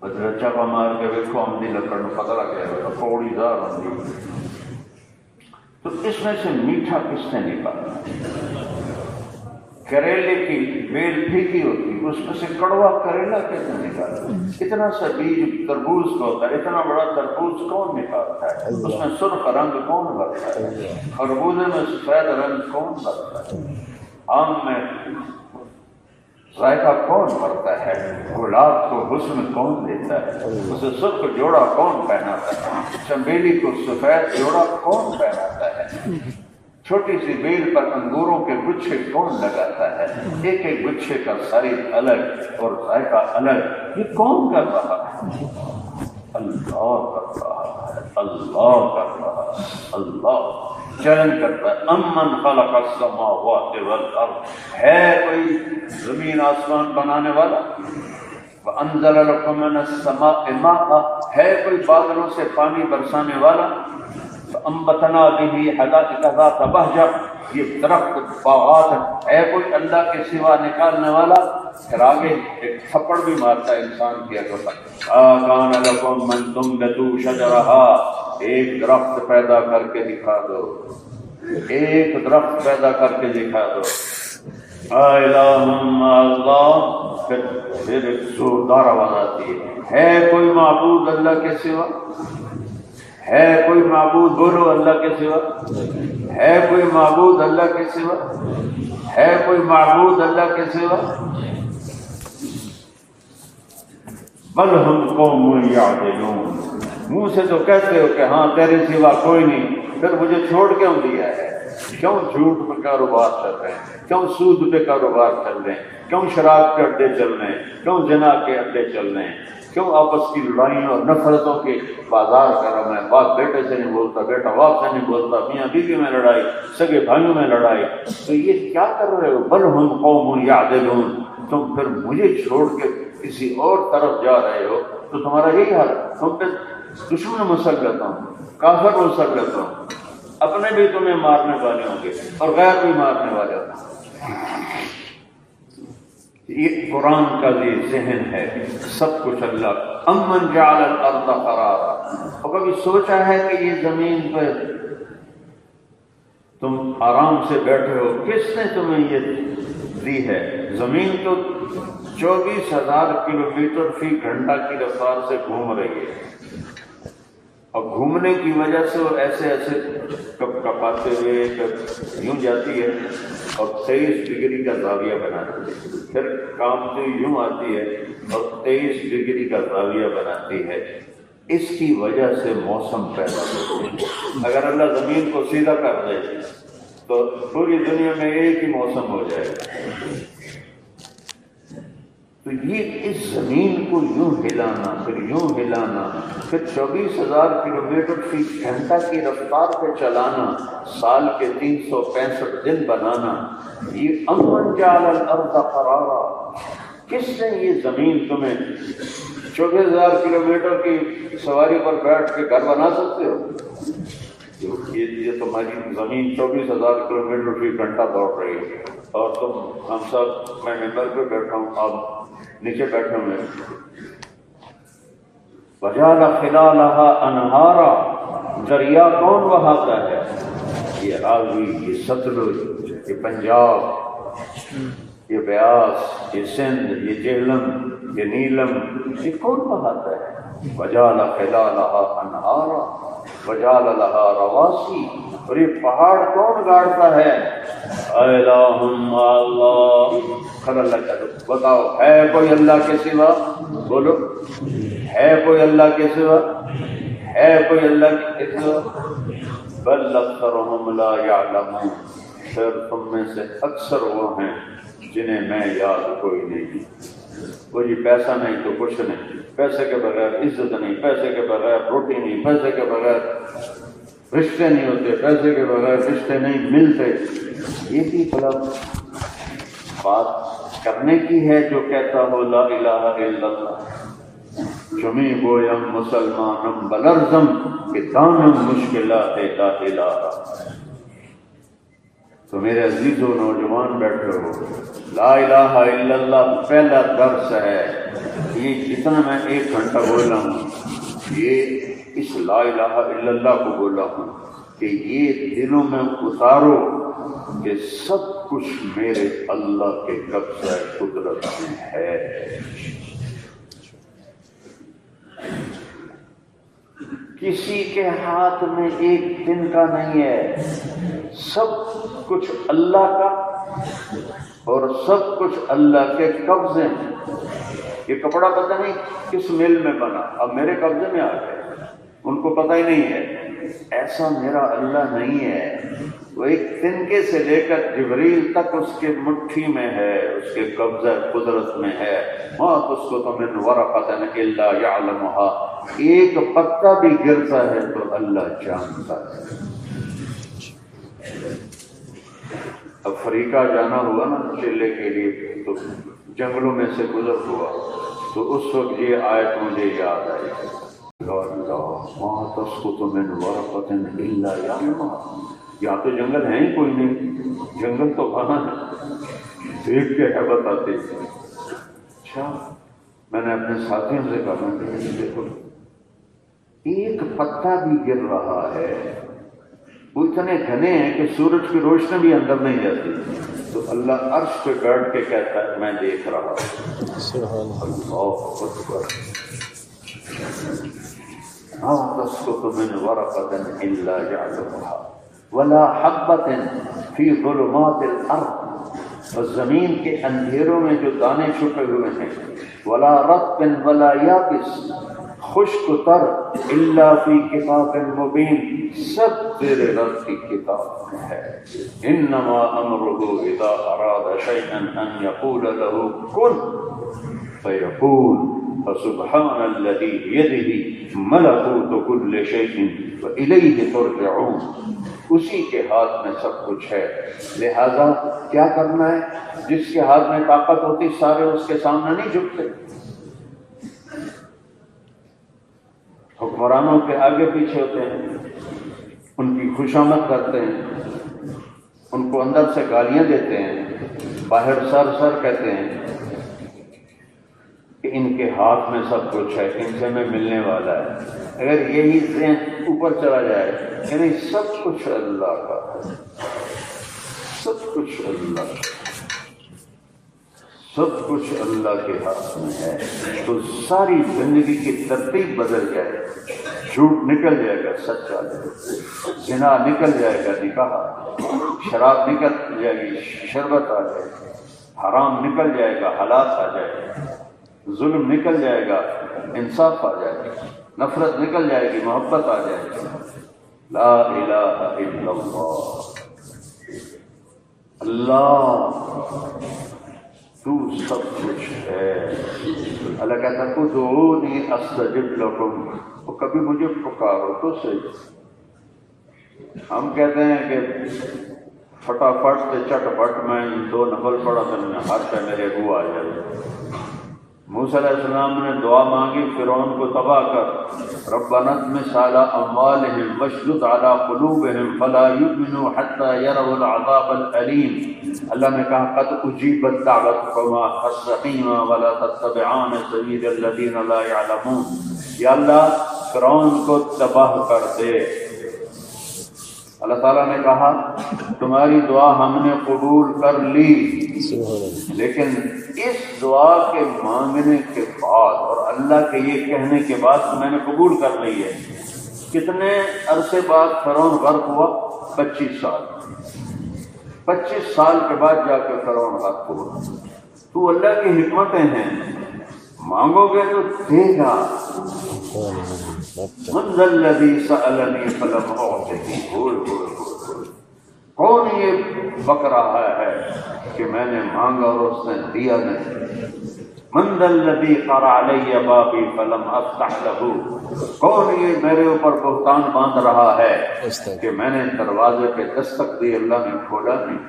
ذرا چاپا مار کے دیکھو، آمدی لکڑ میں پتہ لگ جائے گا، کوڑی دار آمدی۔ تو اس میں سے میٹھا کس نے نکالا؟ کریلے کی بیل پھیکی ہوتی، اس میں سے کڑوا کریلا کیسے نکالا؟ اتنا سا بیج تربوز کا ہوتا ہے، اتنا بڑا تربوز کون نکالتا ہے؟ اس میں سرخ رنگ کون بھرتا ہے؟ خربوزے میں سفید رنگ کون بھرتا ہے؟ آم میں ذائقہ کون بھرتا ہے؟ گلاب کو حسن کون دیتا ہے؟ اسے سرخ جوڑا کون پہناتا ہے؟ چمیلی کو سفید جوڑا کون پہناتا ہے؟ چھوٹی سی بیل پر انگوروں کے گچھے کون لگاتا ہے؟ ایک ایک گچھے کا سائز الگ اور ذائقہ الگ، یہ کون کر رہا ہے؟ اللہ کر رہا ہے۔ اللہ کر رہا ہے، اللہ چیلنج کرتا ہے، امن خلق السماوات والارض، ہے کوئی زمین آسمان بنانے والا؟ وانزل لكم من السماء ماء، ہے کوئی بادلوں سے پانی برسانے والا؟ فانبتنا به حدائق ذات بہجہ، یہ درخت باغات ہے کوئی اللہ کے سوا نکالنے والا؟ پھر آگے ایک تھپڑ بھی مارتا ہے انسان کی عقل پر، کان لکم من تنبتوا شجرہا، ایک درخت پیدا کر کے دکھا دو، ایک درخت پیدا کر کے دکھا دو، الہ مع اللہ، پھر ایک زوردار آواز آتی ہے کوئی معبود اللہ کے سوا؟ ہے کوئی معبود؟ بولو اللہ کے سوا ہے کوئی معبود اللہ کے سوا؟ ہے کوئی معبود اللہ کے سوا؟ بل ہم قوم یعدلون، منہ سے تو کہتے ہو کہ ہاں تیرے سوا کوئی نہیں، پھر مجھے چھوڑ کیوں دیا ہے؟ کیوں جھوٹ پہ کاروبار چل رہے ہیں؟ کیوں سود پہ کاروبار چل رہے ہیں؟ کیوں شراب کے اڈے چل رہے ہیں؟ کیوں زنا کے اڈے چل رہے ہیں؟ کیوں آپس کی لڑائیوں اور نفرتوں کے بازار کر رہا میں؟ باپ بیٹے سے نہیں بولتا، بیٹا باپ سے نہیں بولتا، میاں بیوی میں لڑائی، سگے بھائیوں میں لڑائی، تو یہ کیا کر رہے ہو؟ بل ہم قوم یعدلون، تم پھر مجھے چھوڑ کے کسی اور طرف جا رہے ہو، تو تمہارا یہی حال، تم پہ دشمن مسلط ہوں، کافر مسلط ہوں، اپنے بھی تمہیں مارنے والے ہوں گے اور غیر بھی مارنے والے ہوں گے۔ یہ قرآن کا یہ ذہن ہے، سب کچھ اللہ۔ امن جعل الارض قرارا، اور کبھی سوچا ہے کہ یہ زمین پہ تم آرام سے بیٹھے ہو، کس نے تمہیں یہ دی ہے؟ زمین تو 24,000 کلومیٹر فی گھنٹہ کی رفتار سے گھوم رہی ہے، اور گھومنے کی وجہ سے وہ ایسے ایسے کپ کپاتے ہوئے یوں جاتی ہے اور 23 ڈگری کا زاویہ بناتی ہے، پھر کامتی یوں آتی ہے اور 23 ڈگری کا زاویہ بناتی ہے۔ اس کی وجہ سے موسم پیدا ہوتے ہیں۔ اگر اللہ زمین کو سیدھا کر دے تو پوری دنیا میں ایک ہی موسم ہو جائے گا۔ تو یہ اس زمین کو یوں ہلانا، پھر یوں ہلانا، پھر 24,000 کلومیٹر فی گھنٹہ کی رفتار پہ چلانا، سال کے 365 دن بنانا، یہ امن جعل الارض قرارا، کس نے یہ زمین تمہیں 24,000 کلومیٹر کی سواری پر بیٹھ کے گھر بنا سکتے ہو؟ یہ تمہاری زمین 24,000 کلومیٹر فی گھنٹہ دوڑ رہی ہے، اور تم ہم سب، میں ممبر پہ بیٹھا ہوں، آپ نیچے بیٹھے ہوئے، وجعل خلالها انہارا، دریا کون بہاتا ہے؟ یہ راوی، یہ ستلج، یہ پنجاب، یہ بیاس، یہ سندھ، یہ جہلم، یہ نیلم، یہ کون بہاتا ہے؟ وجعل خلالها انہارا وجعل لها رواسی، اور یہ پہاڑ کون گاڑتا ہے؟ الہ مع اللہ، اللہ کا بتاؤ، ہے کوئی اللہ کے سوا؟ بولو، ہے کوئی اللہ کے سوا؟ ہے کوئی اللہ کے سوا؟ بل اکثرهم لا یعلمون، پھر تم میں سے اکثر وہ ہیں جنہیں میں یاد کوئی نہیں۔ وہ جی پیسہ نہیں تو کچھ نہیں، پیسے کے بغیر عزت نہیں، پیسے کے بغیر روٹی نہیں، پیسے کے بغیر رشتے نہیں ہوتے، پیسے کے بغیر رشتے نہیں ملتے۔ یہ بھی بلا بات کرنے کی ہے جو کہتا ہو لا الہ الا اللہ، چمی گویم مسلمانم بلرزم کہ دانم مشکلات لا الہ۔ تو میرے عزیزو نوجوان بیٹھے ہو، لا الہ الا اللہ پہلا درس ہے۔ یہ جتنا میں 1 گھنٹہ بولا ہوں، یہ اس لا الہ الا اللہ کو بولا ہوں کہ یہ دلوں میں اتارو کہ سب کچھ میرے اللہ کے قبضہ قدرت میں ہے۔ کسی کے ہاتھ میں ایک دن کا نہیں ہے، سب کچھ اللہ کا اور سب کچھ اللہ کے قبضے میں۔ یہ کپڑا پتہ نہیں کس مل میں بنا، اب میرے قبضے میں آ گیا، ان کو پتہ ہی نہیں ہے ایسا میرا اللہ نہیں ہے، وہ ایک تنکے سے لے کر جبریل تک اس کے مٹھی میں ہے، اس کے قبضہ قدرت میں ہے۔ ما تسقط من ورقۃ الا یعلمها، ایک پتا بھی گرتا ہے تو اللہ جانتا ہے۔ افریقہ جانا ہوا نا چلے کے لیے، تو جنگلوں میں سے گزر ہوا تو اس وقت یہ آیت مجھے یاد آئی، یا اللہ ما تسقط من ورقۃ الا یعلمها، یہاں تو جنگل ہے ہی کوئی نہیں، جنگل تو کہاں ہے، دیکھ کے حیبت آتی۔ اچھا میں نے اپنے ساتھیوں سے کہا کہ دیکھو ایک پتا بھی گر رہا ہے، وہ اتنے گھنے ہیں کہ سورج کی روشنی بھی اندر نہیں جاتی، تو اللہ عرش پہ بیٹھ کے کہتا ہے میں دیکھ رہا ہوں۔ سبحان اللہ اکبر۔ ما تسقط من ورقۃ الا یعلمها ولا حبۃ فی ظلمات الارض، اور زمین کے اندھیروں میں جو دانے چھپے ہوئے ہیں، ولا رطب ولا یابس، خشک تر، الا فی کتاب مبین، سب تیرے رب کی کتاب میں ہے۔ انما امرہ اذا اراد شیئا ان یقول له کن فیکون، فسبحان الذی بیدہ ملکوت کل شیء والیہ ترجعون، اسی کے ہاتھ میں سب کچھ ہے، لہذا کیا کرنا ہے؟ جس کے ہاتھ میں طاقت ہوتی سارے اس کے سامنے نہیں جھکتے، حکمرانوں کے آگے پیچھے ہوتے ہیں، ان کی خوشامد کرتے ہیں، ان کو اندر سے گالیاں دیتے ہیں، باہر سر سر کہتے ہیں کہ ان کے ہاتھ میں سب کچھ ہے، ان سے میں ملنے والا ہے۔ اگر یہی ذہن اوپر چلا جائے یعنی سب کچھ اللہ کا ہے، سب کچھ اللہ کا، سب کچھ اللہ کے ہاتھ میں ہے، تو ساری زندگی کی ترتیب بدل جائے، جھوٹ نکل جائے گا سچ آ جائے گا، زنا نکل جائے گا نکاح، شراب نکل جائے گی شربت آ جائے گی، حرام نکل جائے گا حلال آ جائے گا، ظلم نکل جائے گا انصاف آ جائے گا، نفرت نکل جائے گی محبت آ جائے گی۔ لا الہ الا اللہ، اللہ تو سب کچھ ہے۔ اللہ کہتا ہے ادعونی استجب لکم، وہ کبھی مجھے پکارو تو صحیح۔ ہم کہتے ہیں کہ فٹافٹ سے چٹ پٹ میں 2 نفل پڑھا تو ہاتھ پہ میرے روح آ جائے۔ موسیٰ علیہ السلام نے دعا مانگی فرعون کو تباہ کر، ربنا اطمس علی اموالہم واشدد علی قلوبہم فلا یؤمنوا حتی یروا العذاب الالیم۔ اللہ نے کہا قد اجیبت دعوتکما فاستقیما ولا تتبعان سبیل الذین لا یعلمون، یا اللہ فرعون کو تباہ کر دے۔ اللہ تعالیٰ نے کہا تمہاری دعا ہم نے قبول کر لی، لیکن اس دعا کے مانگنے کے بعد اور اللہ کے یہ کہنے کے بعد میں نے قبول کر لی ہے، کتنے عرصے بعد فرعون غرق ہوا؟ 25 سال۔ 25 سال کے بعد جا کے فرعون غرق ہوا۔ تو اللہ کی حکمتیں ہیں، مانگو گے تو دے گا۔ من ذا الذی سألنی فلم اعطہ، کون یہ بک رہا ہے کہ میں نے مانگا اور اس نے دیا نہیں۔ من ذا الذی قرع علی بابی فلم افتح لہ، کون یہ میرے اوپر بہتان باندھ رہا ہے کہ میں نے دروازے پہ دستک دی اللہ نے کھولا نہیں۔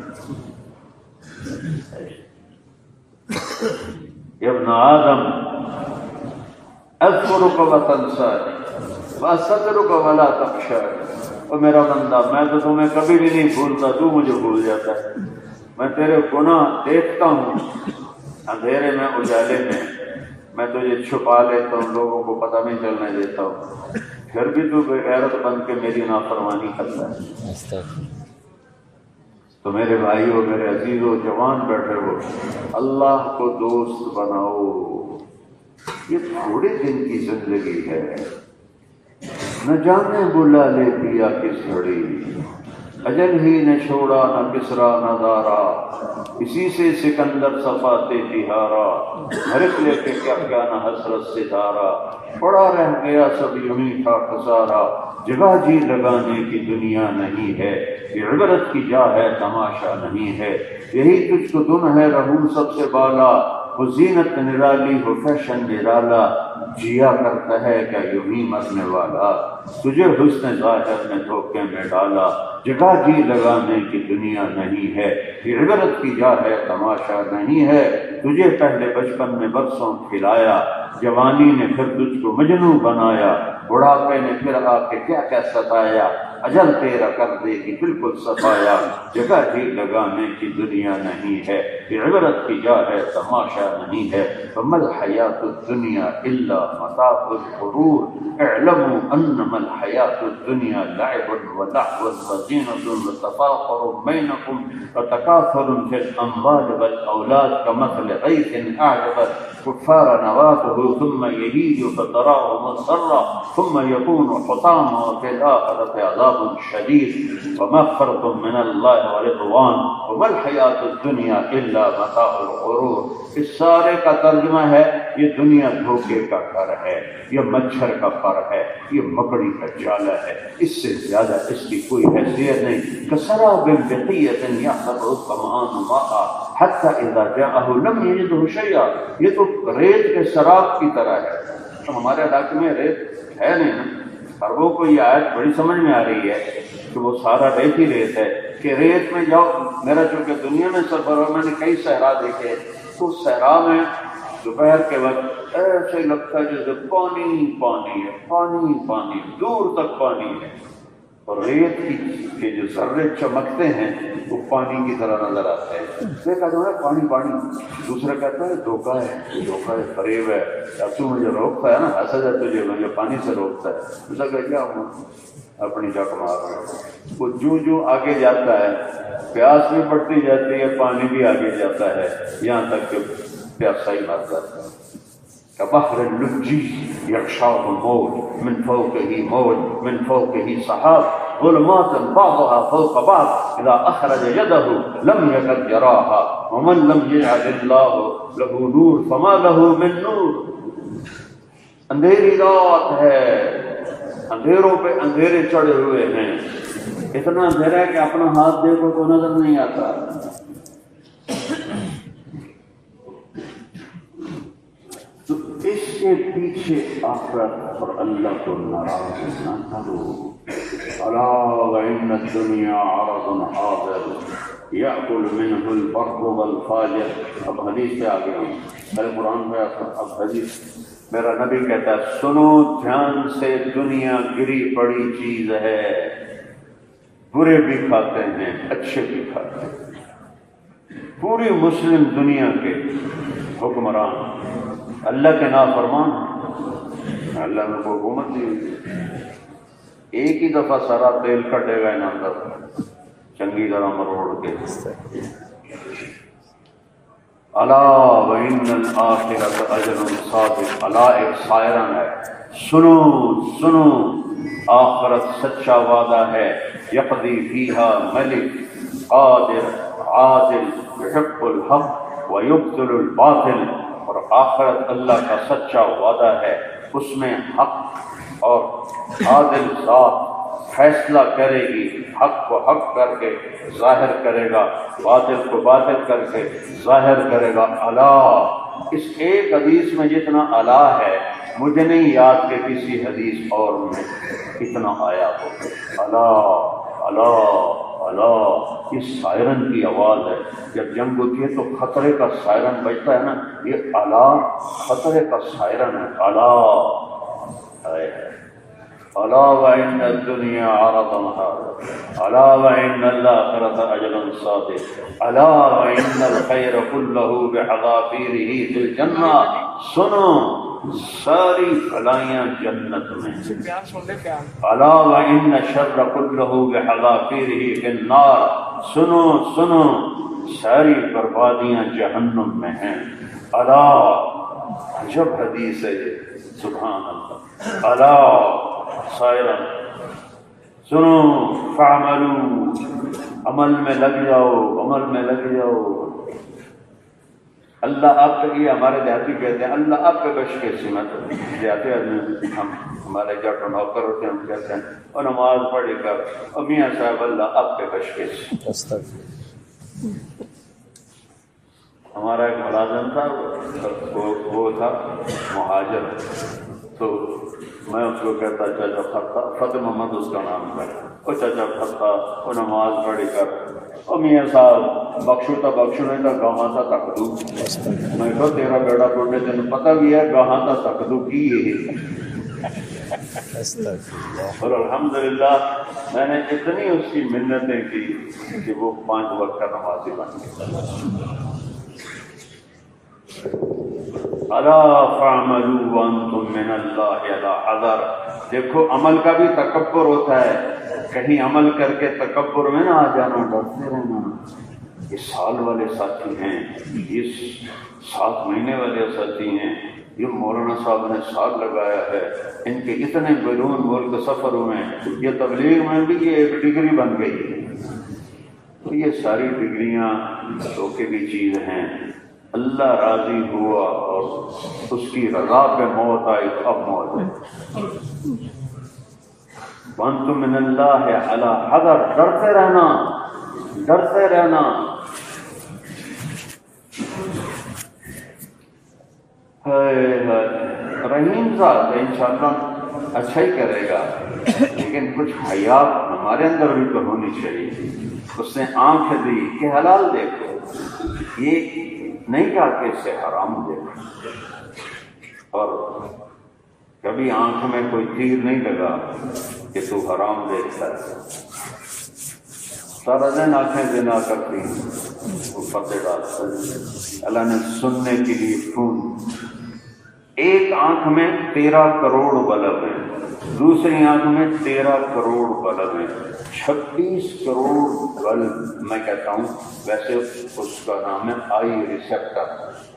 ابن آدم اذکرک وتنسانی واستترک ولا تخشانی، اور میرا بندہ میں تو تمہیں کبھی بھی نہیں بھولتا، تو مجھے بھول جاتا ہے۔ میں تیرے گناہ دیکھتا ہوں اندھیرے میں اجالے میں تجھے چھپا لیتا ہوں، لوگوں کو پتہ نہیں چلنے دیتا ہوں، پھر بھی تو بے غیرت بن کے میری نافرمانی کرتا ہے۔ تو میرے بھائیو، میرے عزیزو، جوان بیٹھے ہو، اللہ کو دوست بناؤ۔ یہ تھوڑے دن کی زندگی ہے، نہ جانے بلا لے پیا کس گھڑی، اجل ہی نے چھوڑا نہ کسرا نہ دارا، اسی سے سکندر صفاتے تہارا، ہرک لے کے کیا کیا نہ حسرت ستارہ، پڑا رہ گیا سب یوں ہی تھا خسارہ، جگہ جی لگانے کی دنیا نہیں ہے، یہ عبرت کی جا ہے تماشا نہیں ہے، یہی تجھ کو دن ہے رہوں سب سے بالا، وہ زینت نرالی ہو فیشن نرالا، جیا کرتا ہے کیا یوں ہی مرنے والا، تجھے حسن ظاہر نے دھوکے میں ڈالا، جگہ جی لگانے کی دنیا نہیں ہے، یہ عبرت کی جا ہے تماشا نہیں ہے، تجھے پہلے بچپن میں برسوں کھلایا، جوانی نے پھر تجھ کو مجنوں بنایا، بڑھاپے نے پھر آ کے کیا کیا ستایا، اجل تیرا کر دے گی بالکل صفایا، جگہ جی لگانے کی دنیا نہیں ہے، یہ عبرت کی جا ہے تماشا نہیں ہے، فما الحیات الدنیا الا متاع الغرور، اعلموا انما الحیات الدنیا لعب ولهو وزینة وتفاخر بینکم وتکاثر فی الاموال والاولاد کمثل غیث اعجب الکفار نباته ثم یہیج فتراه مصفرا ثم یکون حطاما وفی الآخرة عذاب شدید ومغفرة من اللہ ورضوان وما الحیات الدنیا الا متاع الغرور۔ اس سارے کا ترجمہ ہے یہ دنیا دھوکے کا گھر ہے، یہ مچھر کا پر ہے، یہ مکڑی کا جالا ہے، اس سے زیادہ اس کی کوئی حیثیت نہیں۔ کسراب بقیۃ یحسبہ الظمآن ماء حتی اذا جاءہ لم یجدہ شیئا، یہ تو ریت کے سراب کی طرح ہے۔ تو ہمارے علاقے میں ریت ہے نہیں نا، عربوں کو یہ آیت بڑی سمجھ میں آ رہی ہے کہ وہ سارا ریت ہی ریت ہے، کہ ریت میں جاؤ، میرا چونکہ دنیا میں سفر ہو، میں نے کئی صحرا دیکھے، تو صحرا میں دوپہر کے وقت ایسے لگتا ہے جیسے پانی پانی ہے، پانی پانی، دور تک پانی ہے، اور ریت کے جو ذرے چمکتے ہیں وہ پانی کی طرح نظر آتے ہیں۔ یہ کہتا ہے پانی پانی، دوسرا کہتا ہے دھوکہ ہے، دھوکہ ہے، فریب ہے، اب تو مجھے روکتا ہے نا، حسد ہے تجھے، مجھے پانی سے روکتا ہے، اس کا کیا ہوں اپنی جا مار رہا ہے۔ وہ جو آگے جاتا ہے پیاس بھی بڑھتی جاتی ہے، پانی بھی آگے جاتا ہے، یہاں تک کہ پیاسا ہی مر جاتا ہے۔ كبحر اللجي يغشاه الموج من فوقه موج من فوقه سحاب ظلمات بعضها فوق بعض إذا أخرج يده لم يكد يراها ومن لم يجعل الله له نور فما له من نور۔ اندھیری رات ہے، اندھیروں پہ اندھیرے چڑھے ہوئے ہیں، اتنا اندھیرا ہے کہ اپنا ہاتھ دیکھو تو نظر نہیں آتا۔ تو اس کے پیچھے آخرت اور اللہ کو ناراض نہ کرو۔ الا وان الدنیا عرض حاضر یاکل منه البر والفاجر۔ اب حدیث پہ آ گیا ہوں، پہلے قرآن پہ اب حدیث۔ میرا نبی کہتا ہے سنو دھیان سے، دنیا گری پڑی چیز ہے، برے بھی کھاتے ہیں اچھے بھی کھاتے ہیں۔ پوری مسلم دنیا کے حکمران اللہ کے نافرمان ہیں، اللہ نے کو حکومت دی ہوئی، ایک ہی دفعہ سارا تیل کٹے گا انہوں اندر چنگی طرح مروڑ کے۔ الا وان الآخرۃ اجر صادق، الا ایک سائرن ہے، سنو سنو، آخرت سچا وعدہ ہے، یقضی فیہا ملک قادر عادل یحق الحق ویبطل الباطل۔ اور آخرت اللہ کا سچا وعدہ ہے، اس میں حق اور عادل ذات فیصلہ کرے گی، حق کو حق کر کے ظاہر کرے گا، باطل کو باطل کر کے ظاہر کرے گا۔ الا، اس ایک حدیث میں جتنا الا ہے مجھے نہیں یاد کہ کسی حدیث اور میں اتنا آیا ہو۔ الا الا الا، یہ سائرن کی آواز ہے۔ جب جنگ ہوتی ہے تو خطرے کا سائرن بجتا ہے نا، یہ الا خطرے کا سائرن ہے۔ الا الا وان الدنیا عرض حاضر الا وان الآخرۃ اجر صادق الا وان الخیر کلہ بحذافیرہ فی الجنہ۔ سنو ساری بھلائیاں جنت میں، الا وان الشر کلہ بحذافیرہ فی النار۔ سنو سنو ساری بربادیاں جہنم میں ہیں۔ الا، عجب حدیث ہے یہ، سبحان اللہ۔ الا سائرن سنو فعملو، عمل میں لگ جاؤ، عمل میں لگ جاؤ۔ اللہ آپ کے لیے، ہمارے دیہاتی کہتے ہیں اللہ آپ کے بش کے سمت، دیہاتی آدمی ہم ہمارے جٹ نوکر ہوتے ہیں، ہم کہتے ہیں اور نماز پڑھ کر اور میاں صاحب اللہ آپ کے بش کے سمت۔ ہمارا ایک ملازم تھا، وہ تھا مہاجر، تو میں اس کو کہتا چاچا فتح، فتح محمد اس کا نام تھا، اور چاچا فتح اور نماز پڑھ کر اور میاں صاحب بخشو تا بخشو نہیں تھا گاہاں تا تک دو۔ میں کہا تیرا بیڑا ٹوٹے تین پتہ بھی ہے گاہاں تا تک دو کی ہے۔ اور الحمدللہ میں نے اتنی اس کی منتیں کی کہ وہ 5 وقت کا نمازی بن گیا۔ الا فاعملوا وانتم من اللہ علی حذر۔ دیکھو عمل کا بھی تکبر ہوتا ہے، کہیں عمل کر کے تکبر میں نہ آ جانا، ڈرتے رہنا۔ یہ سال والے ساتھی ہیں، یہ 7 مہینے والے ساتھی ہیں، یہ مولانا صاحب نے سال لگایا ہے، ان کے اتنے بیرون ملک سفر ہوئے ہیں، یہ تبلیغ میں بھی یہ ایک ڈگری بن گئی۔ تو یہ ساری ڈگریاں دھوکے کی چیز ہیں۔ اللہ راضی ہوا اور اس کی رضا پہ موت آئی تو اب موت ہے۔ وانتم من اللہ علی حذر، ڈرتے رہنا، ڈرتے رہنا۔ رحیم ذات انشاءاللہ اچھا ہی کرے گا، لیکن کچھ حیا ہمارے اندر بھی تو ہونی چاہیے۔ اس نے آنکھ دی کہ حلال دیکھو، یہ نہیں کہا کہ اس سے حرام دیکھو، اور کبھی آنکھ میں کوئی تیر نہیں لگا کہ تو حرام دیکھتا ہے۔ سارا دن آنکھیں زنا کرتی ہیں، وہ فتح ڈالتا ہے۔ اللہ نے سننے کے لیے خون، ایک آنکھ میں 13 کروڑ بلب ہیں، دوسری آنکھ میں 13 کروڑ بلب ہیں، 26 کروڑ بلب میں کہتا ہوں، ویسے اس کا نام ہے آئی ریسیپٹر۔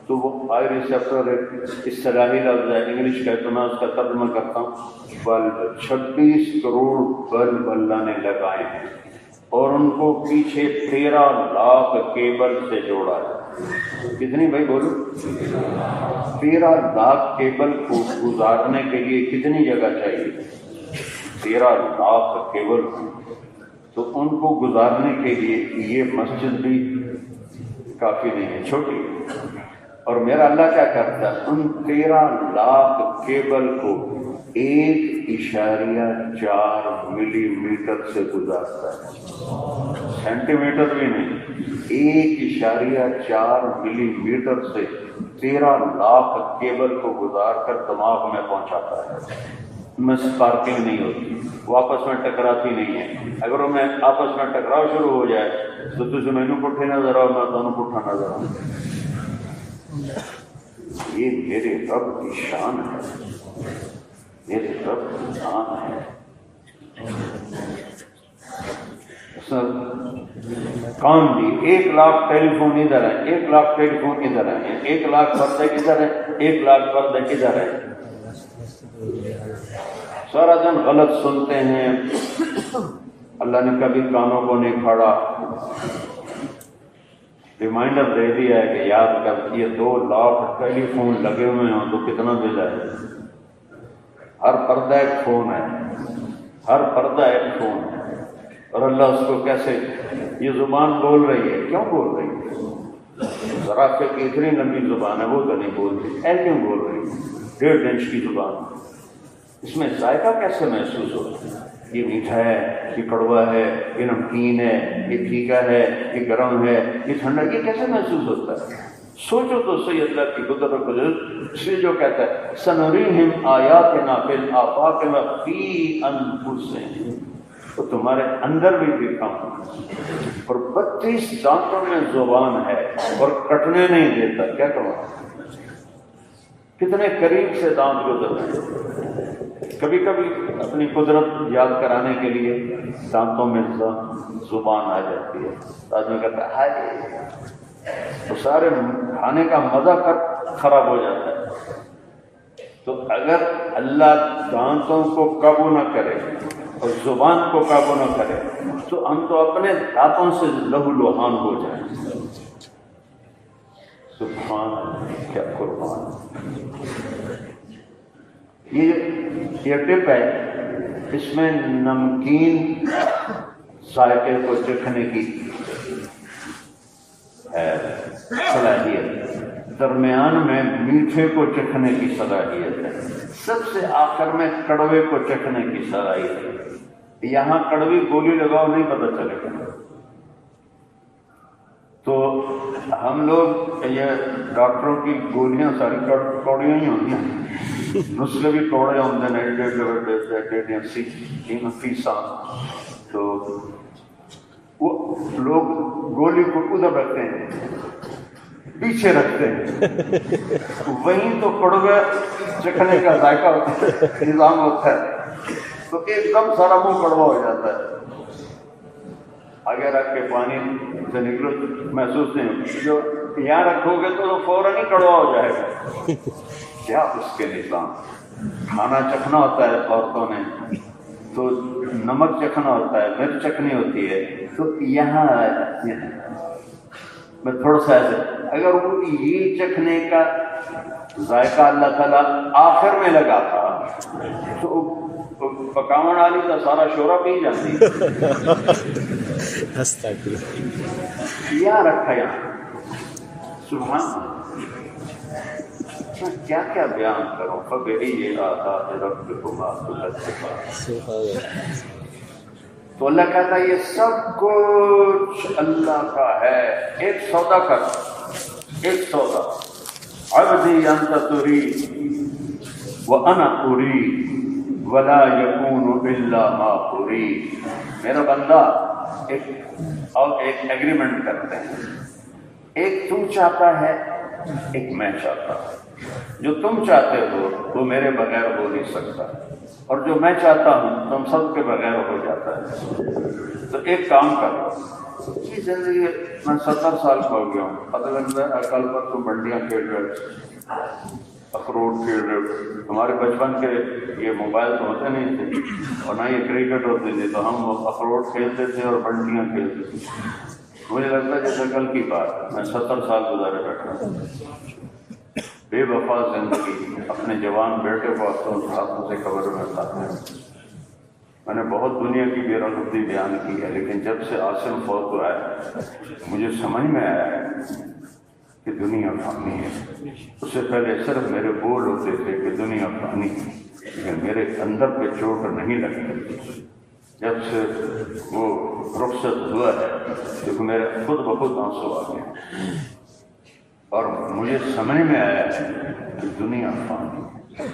تو وہ آئی ریسیپٹر ایک اصطلاحی لفظ ہے، انگلش کا، تو میں اس کا ترجمہ کرتا ہوں بلب۔ 26 کروڑ بلب اللہ نے لگائے ہیں اور ان کو پیچھے 13 لاکھ کیبل سے جوڑا ہے۔ کتنی بھائی بولو؟ 13 لاکھ کیبل کو گزارنے کے لیے کتنی جگہ چاہیے؟ 13 لاکھ کیبل، تو ان کو گزارنے کے لیے یہ مسجد بھی کافی نہیں ہے، چھوٹی ہے۔ اور میرا اللہ کیا کرتا ہے، ان 13 لاکھ کیبل کو 1.4 ملی میٹر سے گزارتا ہے، سینٹی میٹر بھی نہیں، 1.4 ملی میٹر سے 13 لاکھ کیبل کو گزار کر دماغ میں پہنچاتا ہے۔ میں سپارکنگ نہیں ہوتی، وہ آپس میں ٹکراتی نہیں ہے۔ اگر وہ میں آپس میں ٹکراؤ شروع ہو جائے تو تجھے مینو پٹھے نظر آؤ، میں دونوں پٹھا نظر آؤں۔ یہ میرے رب کی شان ہے، میرے رب کی شان ہے۔ کون جی 1 لاکھ ٹیلی فون ادھر ہے، 1 لاکھ ٹیلی فون ادھر ہے، 1 لاکھ پردے ادھر ہے، 1 لاکھ پردے ادھر ہے۔ سارا دن غلط سنتے ہیں، اللہ نے کبھی کانوں کو نہیں کھاڑا، ریمائنڈر دے دیا ہے کہ یاد کر، یہ 2 لاکھ ٹیلی فون لگے ہوئے ہوں تو کتنا بل ہے؟ ہر پردہ ایک فون ہے، ہر پردہ ایک فون ہے۔ اور اللہ اس کو کیسے، یہ زبان بول رہی ہے، کیوں بول رہی ہے؟ ذرافے کی اتنی لمبی زبان ہے، وہ تو نہیں بولتی، کیوں بول رہی ہے؟ 1.5 انچ کی زبان، اس میں ذائقہ کیسے محسوس ہوتا ہے؟ یہ میٹھا ہے، یہ کڑوا ہے، یہ نمکین ہے، یہ پھیکا ہے، یہ گرم ہے، یہ ٹھنڈا، یہ کیسے محسوس ہوتا ہے؟ سوچو تو صحیح اللہ کی قدرت و قدرت۔ اس لیے جو کہتا ہے سنریہم آیاتنا فی الآفاق وفی انفسہم، تو تمہارے اندر بھی دکھاؤں۔ اور 32 دانتوں میں زبان ہے اور کٹنے نہیں دیتا، کیا کہوں؟ کتنے قریب سے دانت گزر رہے ہیں۔ کبھی کبھی اپنی قدرت یاد کرانے کے لیے دانتوں میں زبان آ جاتی ہے، تو آدمی کہتا ہے ہائے، تو سارے کھانے کا مزہ خراب ہو جاتا ہے۔ تو اگر اللہ دانتوں کو قابو نہ کرے اور زبان کو قابو نہ کرے تو ہم تو اپنے دانتوں سے لہو لوہان ہو جائیں. سبحان اللہ، کیا قربان. یہ ٹپ ہے، اس میں نمکین ذائقے کو چکھنے کی صلاحیت، درمیان میں میٹھے کو چکھنے کی صلاحیت ہے، سب سے آخر میں کڑوے کو چکھنے کی صلاحیت ہے. یہاا کڑوی گولی لگاؤ نہیں پتہ چلے گا. تو ہم لوگ یہ ڈاکٹروں کی گولیاں ساری کوڑیاں ہی ہوتی ہیں، نسخے بھی کوڑے ہوتے ہیں فیصا. تو وہ لوگ گولی کو ادھر رکھتے ہیں، پیچھے رکھتے ہیں، وہیں تو کڑوے چکھنے کا ذائقہ نظام ہوتا ہے. تو ایک دم سارا منہ کڑوا ہو جاتا ہے. آگے رکھ کے پانی سے نکلو محسوس نہیں ہوتا، جو یہاں رکھو گے تو فوراً ہی کڑوا ہو جائے گا. کیا اس کے نظام. کھانا چکھنا ہوتا ہے عورتوں نے تو نمک چکھنا ہوتا ہے، مرچ چکھنی ہوتی ہے. تو یہاں میں تھوڑا سا ایسے اگر وہ یہ چکھنے کا ذائقہ اللہ تعالیٰ آخر میں لگا تھا تو پکاون والی کا سارا شورا پی جاتی. کیا رکھا یہاں. سبحان کیا کیا بیان کروں. فبأي آلاء ربكما تكذبان. تو اللہ کہتا ہے یہ سب کچھ اللہ کا ہے. ایک سودا کر، ایک سودا. عبدی انت تريد وانا اريد ولا يكون الا ما اريد. میرا بندہ ایک ایگریمنٹ کرتے ہیں، ایک تم چاہتا ہے، ایک میں چاہتا ہوں. جو تم چاہتے ہو وہ میرے بغیر ہو نہیں سکتا، اور جو میں چاہتا ہوں تم سب کے بغیر ہو جاتا ہے. تو ایک کام کرو. یہ زندگی میں 70 سال کا ہو گیا ہوں، کل پر تم بنڈیاں کھیل رہے ہو، اخروٹ کھیل رہے ہو. ہمارے بچپن کے یہ موبائل تو ہوتے نہیں تھے اور نہ یہ کرکٹ ہوتی تھی، تو ہم اخروٹ کھیلتے تھے اور بنڈیاں کھیلتے تھے. مجھے لگتا ہے جیسے کل کی بات، میں 70 سال گزارے بیٹھا ہوں. بے وفا زندگی. اپنے جوان بیٹے کو ہاتھوں سے قبر میں اٹھاتے ہیں. میں نے بہت دنیا کی بے رغبتی بیان کی ہے، لیکن جب سے عاصم فوت ہوا ہے مجھے سمجھ میں آیا ہے کہ دنیا فانی ہے. اس سے پہلے صرف میرے بول ہوتے تھے کہ دنیا فانی ہے، لیکن میرے اندر پہ چوٹ نہیں لگی. جب سے وہ رخصت ہوا ہے تو میرے خود بخود آنسو آ گئے اور مجھے سمجھ میں آیا ہے کہ دنیا فانی ہے.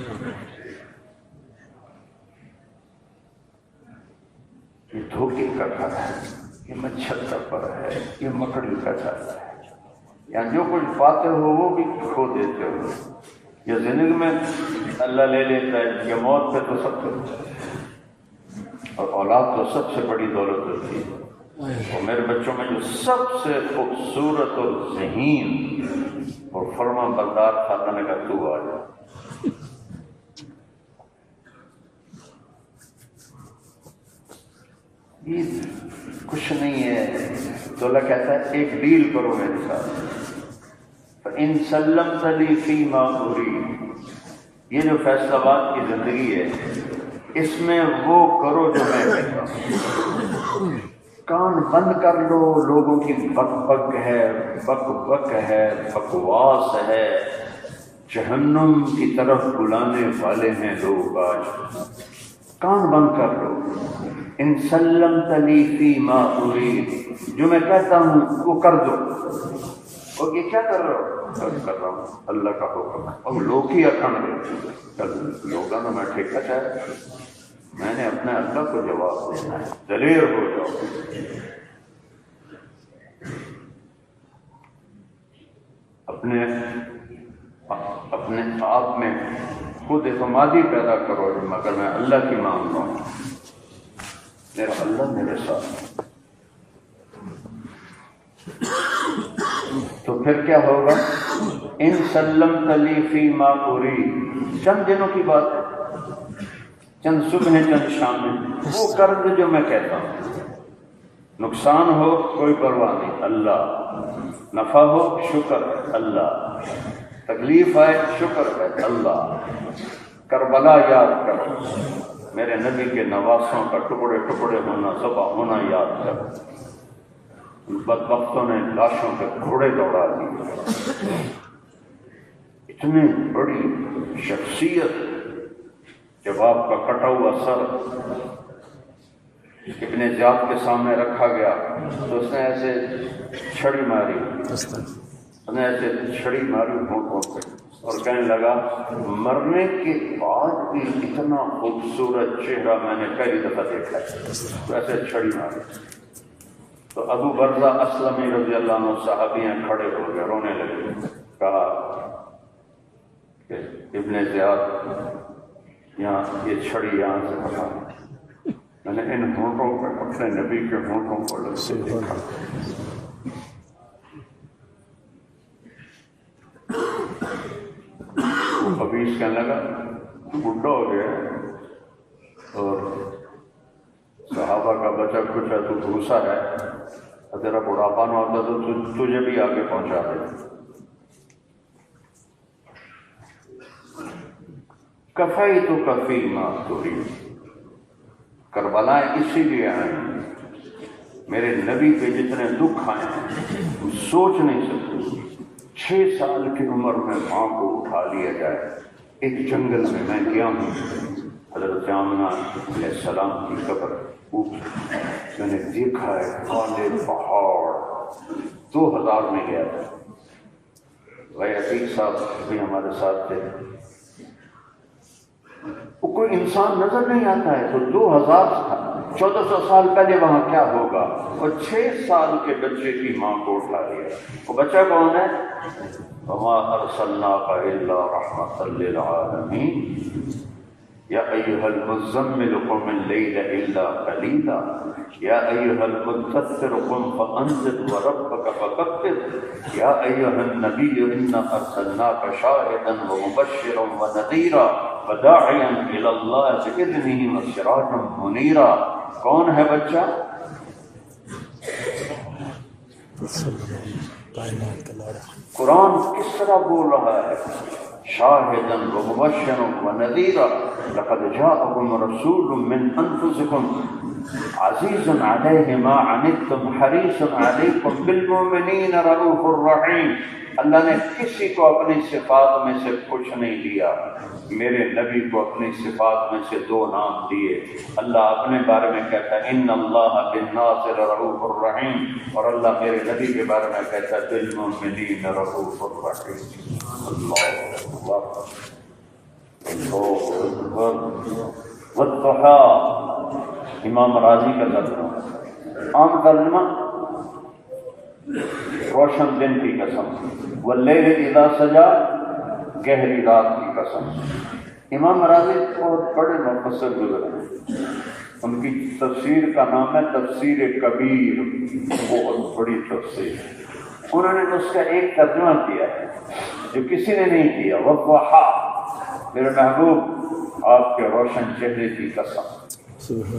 یہ دھوکے کا گھر ہے، یہ مچھر کا پر ہے، یہ مکڑی کا گھر ہے. یا جو کچھ پاتے ہو وہ بھی کھو دیتے ہو. یا زندگی میں اللہ لے لیتا ہے، یا موت پہ تو سب کچھ، اور اولاد تو سب سے بڑی دولت ہوتی ہے. اور میرے بچوں میں جو سب سے خوبصورت اور ذہین اور فرما بردار تھا، میں نے کہا تو آ جا. کچھ نہیں ہے. تو اللہ کہتا ہے ایک ڈیل کرو میرے ساتھ. فَإِن سَلَّمْتَ لِي فِيمَا أُرِيدُ. یہ جو فیصلہ باد کی زندگی ہے اس میں وہ کرو جو میں کہتا ہوں. کان بند کر لو. لوگوں کی بک بک ہے، بک بک ہے، بکواس ہے، جہنم کی طرف بلانے والے ہیں لوگ آج. کان بند کر لو. ان سلمت لی فیما ارید. جو میں کہتا ہوں وہ کر دو. اور یہ کیا کر رہا ہو؟ کر رہا ہوں اللہ کا حکم. اب لوگ ہی اکھڑ گئے. لوگوں میں ٹھیکہ چاہے، میں نے اپنے اللہ کو جواب دینا ہے. دلیر ہو جاؤ. اپنے آپ میں خود اعتمادی پیدا کرو. مگر میں اللہ کی مانگتا ہوں، میرا اللہ میرے ساتھ. تو پھر کیا ہوگا؟ ان سلمت لی فیما ارید. چند دنوں کی بات ہے. چند صبح چند شامیں، وہ کر دے جو میں کہتا ہوں، نقصان ہو کوئی پرواہ نہیں اللہ، نفع ہو شکر ہے اللہ، تکلیف ہے شکر ہے اللہ، کربلا یاد کرو، میرے نبی کے نواسوں کا ٹکڑے ٹکڑے ہونا ذبح ہونا یاد کرو، بدبختوں نے لاشوں کے گھوڑے دوڑا دیے، اتنی بڑی شخصیت، جب آپ کا کٹا ہوا سر ابن زیاد کے سامنے رکھا گیا تو اس نے ایسے چھڑی ماری، اس نے ایسے چھڑی ماری ہونٹوں پہ اور کہنے لگا مرنے کے بعد بھی اتنا خوبصورت چہرہ میں نے پہلی دفعہ دیکھا ہے، تو ایسے چھڑی ماری۔ تو ابو برزہ اسلمی رضی اللہ عنہ صحابی ہیں کھڑے ہو گئے، رونے لگے، کہا کہ ابن زیاد یہاں یہ چھڑی یہاں سے ہٹا، میں نے ان ہونٹوں پہ اپنے نبی کے ہونٹوں کو لگتے دیکھا۔ حبیث کہنے لگا بڈھا ہو گیا اور صحابہ کا بچہ کچھ ہے، تو بھوسا ہے، تیرا بڑھاپا نہ ہوتا تو تجھے بھی آگے پہنچا دے۔ کفی تو کفی ما ترید، کربلائیں اسی لیے آئیں، میرے نبی پہ جتنے دکھ آئے ہیں وہ سوچ نہیں سکتے۔ 6 سال کی عمر میں ماں کو اٹھا لیا جائے، ایک جنگل میں گیا ہوں، حضرت آمنہ علیہ السلام کی قبر اوپر میں نے دیکھا ہے کالے پہاڑ، 2000 میں گیا تھا، بھائی عتیق صاحب بھی ہمارے ساتھ تھے، وہ کوئی انسان نظر نہیں آتا ہے، تو 1400 سال پہلے وہاں کیا ہوگا، اور 6 سال کے بچے کی ماں کو اٹھا لیا۔ وہ بچہ کون ہے؟ وما ارسلناک الا رحمۃ للعالمین، یا ایھا المزمل قم اللیل الا قلیلا، یا ایھا المدثر قم فانذر وربک فکبر، یا ایھا النبی انا ارسلناک شاہدا ومبشرا ونذیرا وداعیا الی اللہ باذنہ وسراجا منیرا۔ کون ہے بچہ؟ قرآن کس طرح بول رہا ہے؟ شاہدا ومبشرا ونذیرا لقد جاءکم رسول من انفسکم عزیز علیہ ما عنتم حریص علیکم بالمؤمنین رؤوف الرحیم۔ اللہ نے کسی کو اپنی صفات میں سے کچھ نہیں دیا، میرے نبی کو اپنی صفات میں سے 2 نام دیے۔ اللہ اپنے بارے میں کہتا ہے ان اللہ بالناس رؤوف الرحیم، اور اللہ میرے نبی کے بارے میں کہتا ہے بالمؤمنین رؤوف الرحیم۔ اللہ اکبر، اللہ اکبر۔ والضحیٰ، امام راضی کا ترجمہ، عام ترجمہ روشن دن کی قسم، واللیل اذا سجا، گہری رات کی قسم۔ امام راضی بہت بڑے مفسر گزرے ہیں، ان کی تفسیر کا نام ہے تفسیر کبیر، بہت بڑی تفسیر۔ انہوں نے اس کا ایک ترجمہ کیا ہے جو کسی نے نہیں کیا، والضحیٰ، میرے محبوب آپ کے روشن چہرے کی قسم،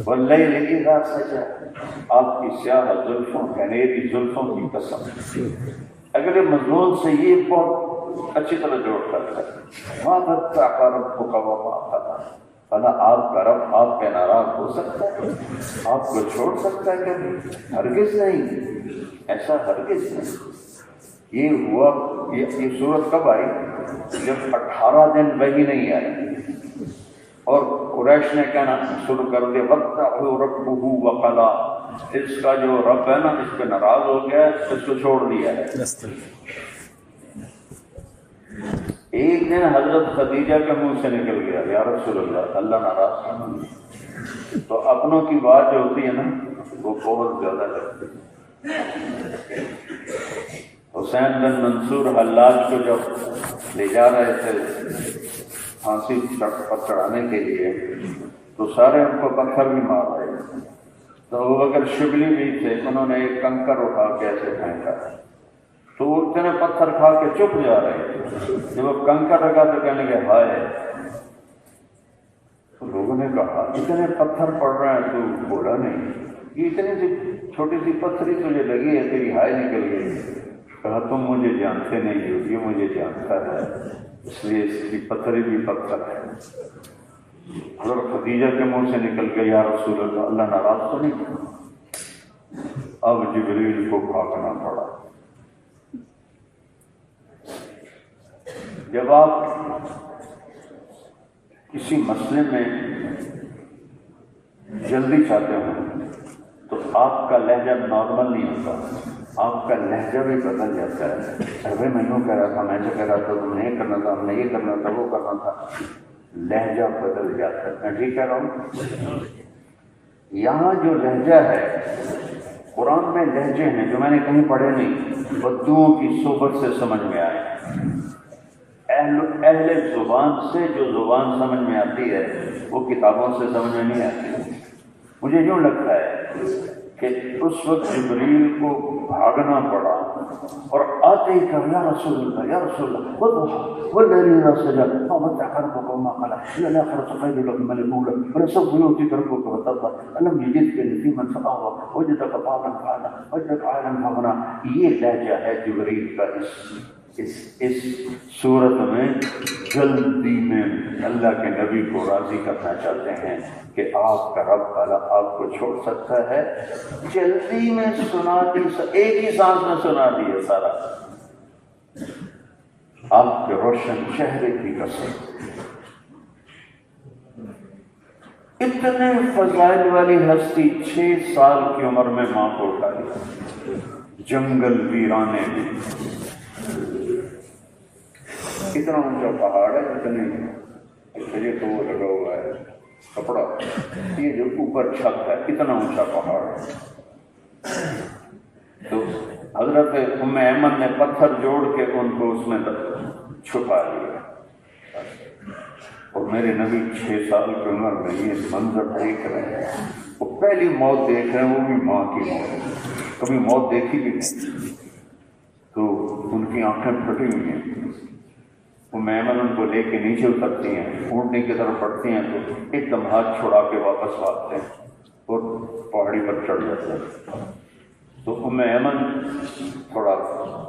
واللیل اذا سجا، آپ کی سیاہ زلفوں، گھنیری زلفوں کی قسم۔ اگلے مضمون سے یہ بہت اچھی طرح جوڑ کرتا ہے، ما ودعک ربک وما قلی، بھلا آپ کا رب آپ پہ ناراض ہو سکتا ہے؟ آپ کو چھوڑ سکتا ہے کبھی؟ ہرگز نہیں، ایسا ہرگز نہیں۔ یہ ہوا، یہ صورت کب آئی؟ جب 18 دن وحی نہیں آئی اور قریش نے کہنا شروع کر دیا وَدَّعَهُ رَبُّهُ وَقَلَا، اس کا جو رب ہے نا اس پہ ناراض ہو گیا ہے، اس کو چھوڑ دیا ہے۔ ایک دن حضرت خدیجہ کے منہ سے نکل گیا یا رسول اللہ، اللہ ناراض ہے، تو اپنوں کی بات جو ہوتی ہے نا وہ بہت زیادہ لگتی ہے۔ حسین بن منصور حلاج کو جب لے جا رہے تھے پھانسی پر چڑھانے کے لیے تو سارے ان کو پتھر بھی مار رہے تھے، تو وہ اگر شبلی بھی تھے، انہوں نے ایک کنکر اٹھا کے ایسے پھینکا تو وہ اتنے پتھر کھا کے چپ جا رہے تھے، جب وہ کنکر رکھا تو کہنے لگے ہائے تو لوگوں نے کہا اتنے پتھر پڑ رہے ہیں تو بولا نہیں، یہ اتنی سی چھوٹی سی پتھری تجھے لگی ہے، تیری ہائے نکل گئی۔ کہا تم مجھے جانتے نہیں ہو، یہ مجھے جانتا ہے، اس لیے اس کی پتھری بھی پتھر ہے۔ حضرت خدیجہ کے منہ سے نکل گیا یا رسول اللہ، اللہ ناراض تو نہیں؟ اب جبریل کو بھاگنا پڑا۔ جب آپ کسی مسئلے میں جلدی چاہتے ہو تو آپ کا لہجہ نارمل نہیں ہوتا، آپ کا لہجہ بھی بدل جاتا ہے۔ ارے میں یوں کہہ رہا تھا، میں ایسا کہہ رہا تھا، تم نہیں کرنا تھا، ہم نے یہ کرنا تھا، وہ کرنا تھا، لہجہ بدل جاتا ہے۔ میں ٹھیک کہہ رہا ہوں؟ یہاں جو لہجہ ہے، قرآن میں لہجے ہیں جو میں نے کہیں پڑھے نہیں، بدوؤں کی صحبت سے سمجھ میں آئے، اہل زبان سے جو زبان سمجھ میں آتی ہے وہ کتابوں سے سمجھ میں نہیں آتی۔ مجھے یوں لگتا ہے کہ اس وقت جبریل کو بھاگنا پڑا اور آتے ہی کہا یا رسول اللہ، یا رسول اللہ، واللیل اذا سجى ما ودعك ربك وما قلى الآخرة خير لك من الأولى ولسوف يؤتيك ربك وترضى ألم يجدك يتيما فآوى وجدك ضالا فهدى وجدك عائلا فأغنى۔ یہ لہجہ ہے جبریل کا اس صورت میں جلدی میں اللہ کے نبی کو راضی کرنا چاہتے ہیں کہ آپ کا رب تعالیٰ آپ کو چھوڑ سکتا ہے۔ جلدی میں سنا دی، ایک ہی سانس میں سنا دیا سارا، آپ کے روشن چہرے کی قسم۔ اتنے فضائل والی ہستی 6 سال کی عمر میں ماں کو اٹھا لیا، جنگل ویرانے میں، اتنا اونچا پہاڑ ہے، اتنے یہ تو وہ لگا ہوا ہے کپڑا، یہ جو اوپر چھت ہے اتنا اونچا پہاڑ ہے۔ تو حضرت ام ایمن نے پتھر جوڑ کے ان کو اس میں چھپا لیا، اور میرے نبی 6 سال کی عمر میں یہ منظر دیکھ رہے ہیں، وہ پہلی موت دیکھ رہے ہیں، وہ بھی ماں کی موت، کبھی موت دیکھی بھی نہیں، تو ان کی آنکھیں پھٹی ہوئی ہیں۔ وہ ایمن ان کو لے کے نیچے اترتی ہیں، اونٹنے کی طرف بڑھتی ہیں تو ایک دم ہاتھ چھڑا کے واپس بھاگتے ہیں اور پہاڑی پر چڑھ جاتے ہیں۔ تو ایمن تھوڑا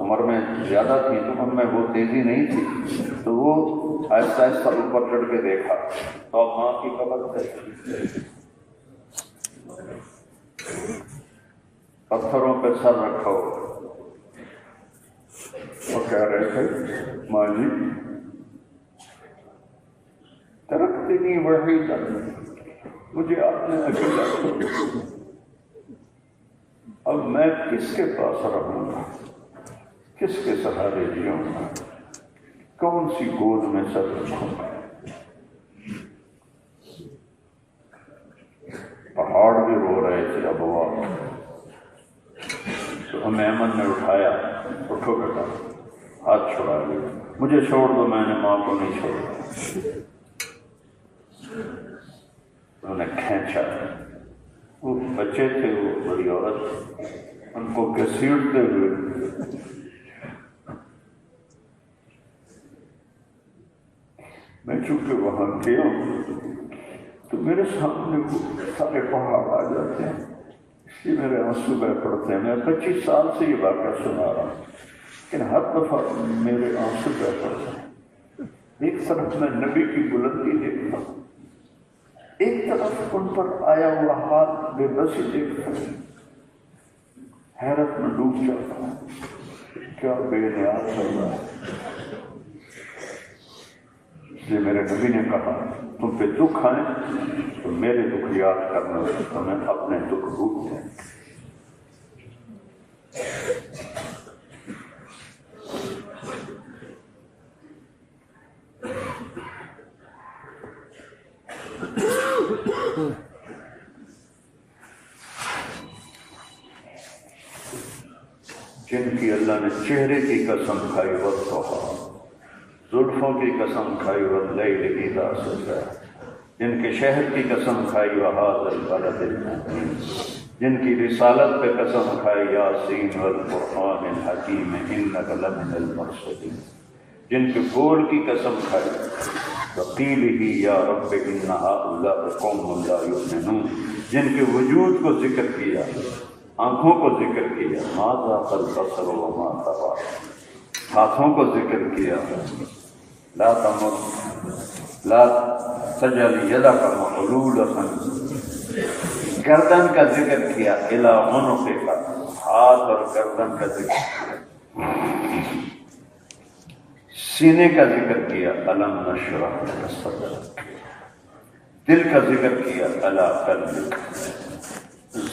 عمر میں زیادہ تھی تو ان میں وہ تیزی نہیں تھی، تو وہ آہستہ آہستہ اوپر چڑھ کے دیکھا تو اب ماں کی قبر تھی، پتھروں پہ سر رکھا ہو، وہ کہہ رہے تھے ماں جی ترکتنی وحیدا، مجھے آپ نے اکیلا چھوڑا، اب میں کس کے پاس رہوں گا، کس کے سہارے جیوں گا، کون سی گود میں سر رکھوں گا۔ پہاڑ بھی رو رہے تھے ابوا، تو ایمن نے اٹھایا، اٹھو بیٹا، ہاتھ چھوڑا لیا، مجھے چھوڑ دو، میں نے ماں کو نہیں چھوڑا۔ انہوں نے کھینچا، وہ بچے تھے، وہ بڑی عورت، ان کو گھسیٹتے ہوئے میں چونکہ وہاں گیا تو میرے سامنے وہ سارے پہاڑ آ جاتے ہیں، اس لیے میرے آنسو بہ پڑتے ہیں۔ میں 25 سال سے یہ واقعہ سنا رہا ہوں، لیکن ہر دفعہ میرے آنسو بہ پڑتے ہیں۔ ایک طرف میں نبی کی بلندی دیکھتا ہوں، ایک طرف ان پر آیا ہوا ہاتھ بے بسی دیکھتا ہوں، حیرت میں ڈوب جاتا ہوں، کیا بے نیاز کر رہا ہے۔ اس لیے میرے نبی نے کہا تم پہ دکھ آئے تو میرے دکھ یاد کرنا، تمہیں اپنے دکھ بھول جائیں۔ جن کی اللہ نے چہرے کی قسم کھائی والضحیٰ، زلفوں کی قسم کھائی واللیل اذا سجی، جن کے شہر کی قسم کھائی وہذا البلد الامین، جن کی رسالت پہ قسم کھائی یاسین والقرآن الحکیم انک لمن المرسلین، جن کے بول کی قسم کھائی، وقیل ہی یا رب ان ہؤلاء قوم لا یؤمنون، جن کے وجود کو ذکر کیا، آنکھوں کو ذکر کیا، ماذا البصر وما طغى، ہاتھوں کو ذکر کیا، لا تمد لا تجعل یدک مغلولۃ، گردن کا ذکر کیا، الی عنقک، ہاتھ اور گردن کا ذکر کیا، سینے کا ذکر کیا، الم نشرح لک صدرک، دل کا ذکر کیا، علی قلبک،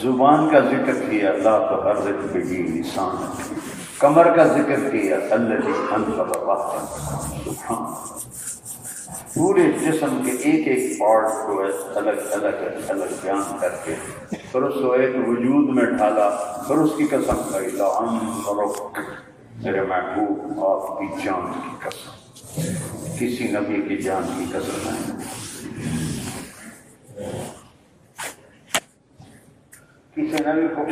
زبان کا ذکر کیا، لا تحرک بہ لسانک، کمر کا ذکر کیا، الذی انقض ظہرک، سبحان، پورے جسم کے ایک ایک پارٹ کو الگ بیان کر کے پھر اس کو ایک وجود میں ڈھالا، پھر اس کی قسم کھائی، لعنرک، میرے محبوب آپ کی جان کی قسم، کسی نبی کی جان کی قسم نہیں، کسی نبی کو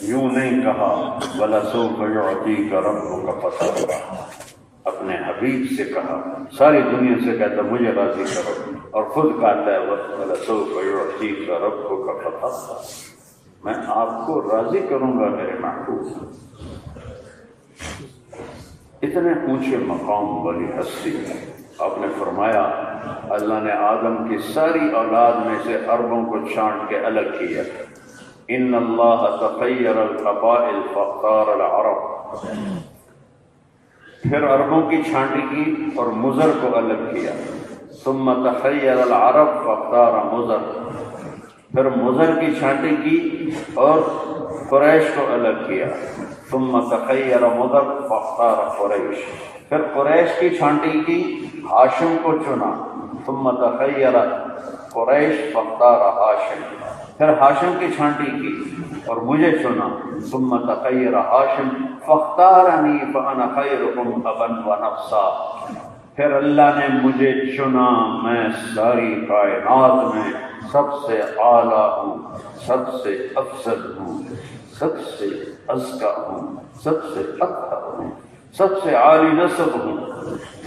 یوں نہیں کہا، وَلَسَوْفَ يُعْطِيكَ رَبُّكَ فَتَرْضَىٰ، اپنے حبیب سے کہا، ساری دنیا سے کہتا مجھے راضی کرو، اور خود کہتا ہے وَلَسَوْفَ يُعْطِيكَ رَبُّكَ فَتَرْضَىٰ، میں آپ کو راضی کروں گا میرے محبوب۔ اتنے اونچے مقام والی ہستی، آپ نے فرمایا اللہ نے آدم کی ساری اولاد میں سے عربوں کو چھانٹ کے الگ کیا، ان اللہ تخیر القبائل فاختار العرب، پھر عربوں کی چھانٹی کی اور مضر کو الگ کیا، ثم تخیر العرب فاختار مضر، پھر مضر کی چھانٹی کی اور قریش کو الگ کیا، ثم تخیر مضر فاختار قریش، پھر قریش کی چھانٹی کی، ہاشم کو چنا، ثم تخیر قریش فاختار ہاشم، پھر ہاشم کی چھانٹی کی اور مجھے چنا، ثم تخیر ہاشم فاختارنی فانا خیرکم ابا ونفسا، پھر اللہ نے مجھے چنا، میں ساری کائنات میں سب سے اعلیٰ ہوں، سب سے افضل ہوں، سب سے ازکیٰ ہوں، سب سے اطہر ہوں، سب سے عالی نسب ہوں،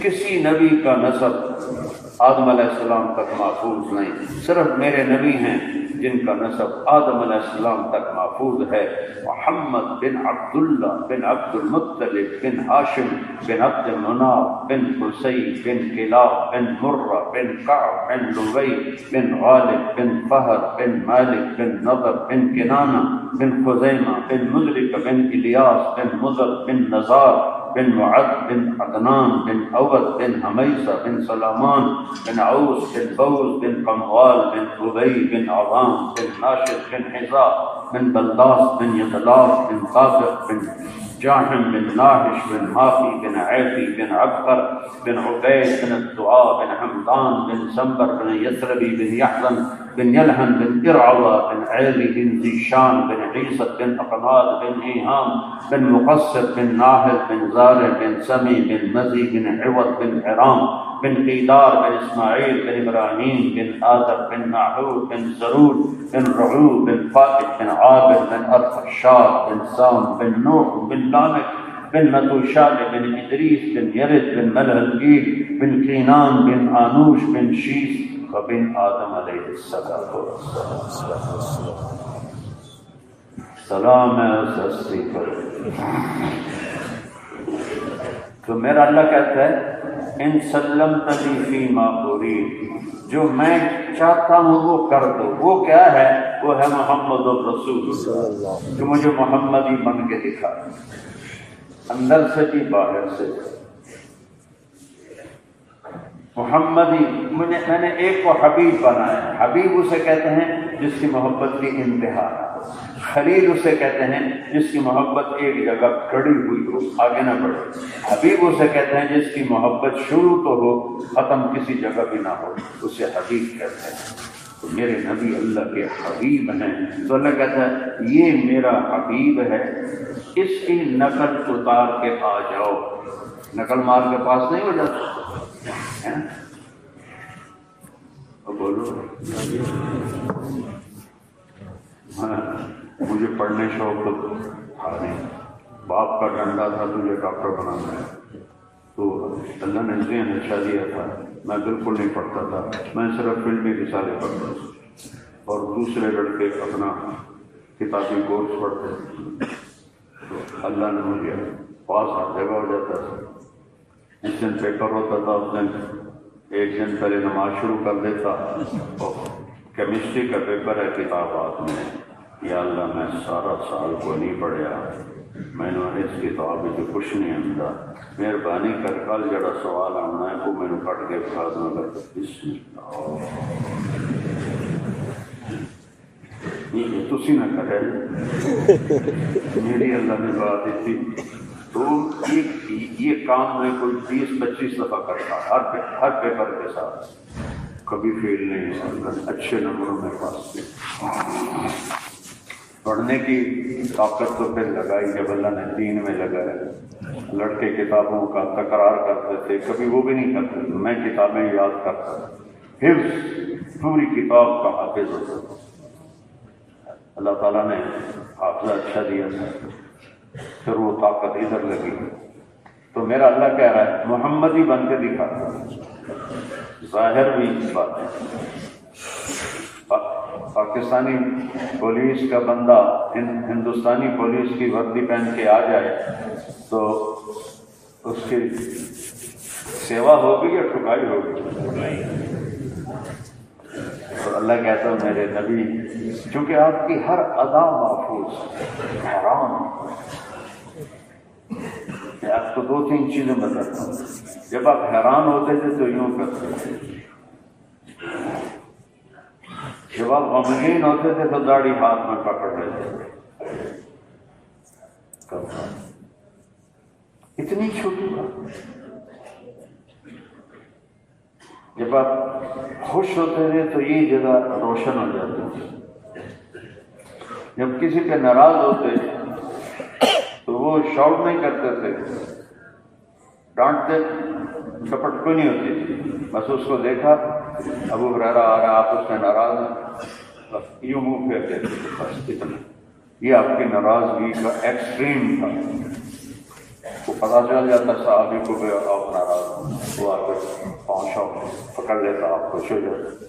کسی نبی کا نسب آدم علیہ السلام تک محفوظ نہیں، صرف میرے نبی ہیں جن کا نسب آدم علیہ السلام تک محفوظ ہے، محمد بن عبداللہ بن عبد المطلب بن ہاشم بن عبد مناف بن قصی بن کلاب بن مرہ بن کعب بن لبی بن غالب بن فہر بن مالک بن نضر بن کنانہ بن خزیمہ بن مدرک بن الیاس بن مضر بن نزار بن معد بن عدنان بن عود بن حمیصہ بن سلامان بن عوس بن بوز بن قموال بن ابی بن عظام بن ناشد بن حذاء بن بلداس بن یدلاس بن طابق بن جاحم بن ناحش بن ماخی بن عیفی بن عبقر بن عبید بن الدعاء بن حمدان بن سنبر بن یثربی بن یحزن بن یلحن بن ارعوى بن عیلی بن ذیشان بن عیسد بن اقناد بن ایہام بن مقصد بن ناہل بن زارع بن سمی بن مزی بن عوض بن حرام بن قیدار بن اسماعیل بن ابراہیم بن آدم بن ناحور بن زرور بن رعو بن فائد بن عابر بن ارفشاد بن سام بن نوح بن لامک بن نتوشاد بن ادریس بن یرد بن ملہلگیر بن قینان بن آنوش بن شیس وبن آدم علیہ السلام، سلام ہے اس ہستی پر۔ تو میرا اللہ کہتا ہے ان سلمتنی فیما ارید، جو میں چاہتا ہوں وہ کر دو، وہ کیا ہے؟ وہ ہے محمد الرسول اللہ، جو مجھے محمدی بن کے دکھا، اندر سے بھی باہر سے محمدی۔ میں نے ایک کو حبیب بنایا، حبیب اسے کہتے ہیں جس کی محبت کی انتہا، خلیل اسے کہتے ہیں جس کی محبت ایک جگہ کھڑی ہوئی ہو، آگے نہ بڑھے، حبیب اسے کہتے ہیں جس کی محبت شروع تو ہو ختم کسی جگہ بھی نہ ہو، اسے حبیب کہتے ہیں۔ تو میرے نبی اللہ کے حبیب ہیں، تو اللہ کہتا ہے یہ میرا حبیب ہے، اس کی نقل اتار کے آ جاؤ۔ نقل مار کے پاس نہیں ہو جاتا، بولو مجھے پڑھنے شوق تو تھا نہیں، باپ کا ڈنڈا تھا تجھے ڈاکٹر بنانا ہے، تو اللہ نے ذہن اچھا دیا تھا، میں بالکل نہیں پڑھتا تھا، میں صرف فلمی رسالے پڑھتا تھا، اور دوسرے لڑکے اپنا کتابی کورس پڑھتے تھے، تو اللہ نے مجھے پاس ہر جگہ ہو جاتا تھا۔ جس دن پیپر ہوتا تھا اس دن ایک دن پہلے نماز شروع کر دیتا، اور کیمسٹری کا پیپر ہے کتاب ہاتھ میں، یا اللہ میں سارا سال کو نہیں پڑھیا، میں نے اس کتاب جو کچھ نہیں آتا، مہربانی کر کل جڑا سوال آنا ہے وہ مینو کٹ کے بتا دوں گا۔ بسم اللہ تسی نہ کرے، میری اللہ نے بات تھی، تو یہ کام میں کوئی 20-25 دفعہ کرتا ہر پیپر کے ساتھ، کبھی فیل نہیں ہوتا، اچھے نمبروں میں پاس کیا۔ پڑھنے کی طاقت تو پھر لگائی جب اللہ نے دین میں لگایا۔ لڑکے کتابوں کا تکرار کرتے تھے، کبھی وہ بھی نہیں کرتے تھے، میں کتابیں یاد کرتا تھا، حفظ پوری کتاب کا حافظ ہوتا تھا۔ اللہ تعالیٰ نے حافظہ اچھا دیا تھا، پھر وہ طاقت ادھر لگی، تو میرا اللہ کہہ رہا ہے محمد ہی بن کے دکھا، ظاہر بھی بات ہے۔ پاکستانی پولیس کا بندہ ہندوستانی پولیس کی وردی پہن کے آ جائے تو اس کی سیوا ہوگی یا ٹھکائی ہوگی؟ اور اللہ کہتا ہے میرے نبی چونکہ آپ کی ہر ادا محفوظ، حیران میں آپ کو 2-3 چیزیں بتاتا ہوں۔ جب آپ حیران ہوتے تھے تو یوں کرتے تھے، جب آپ غمگین ہوتے تھے تو داڑھی ہاتھ میں پکڑ لیتے تھے۔ اتنی چھوٹی بات۔ جب آپ خوش ہوتے تھے تو یہ جگہ روشن ہو جاتی تھی، جب کسی پہ ناراض ہوتے تو وہ شاؤٹ نہیں کرتے تھے، ڈانٹتے ڈپٹ کوئی نہیں ہوتی تھی، بس اس کو دیکھا ابو ہریرہ آ رہا، آپ اس سے ناراض ہیں، بس یوں منہ پھیرتے تھے، بس اتنا۔ یہ آپ کی ناراضگی کا ایکسٹریم تھا، وہ پتہ چل جاتا صحابی کو کہ آپ ناراض ہیں، وہ آ کر پاؤں پکڑ لیتا، آپ خوش ہو جاتے،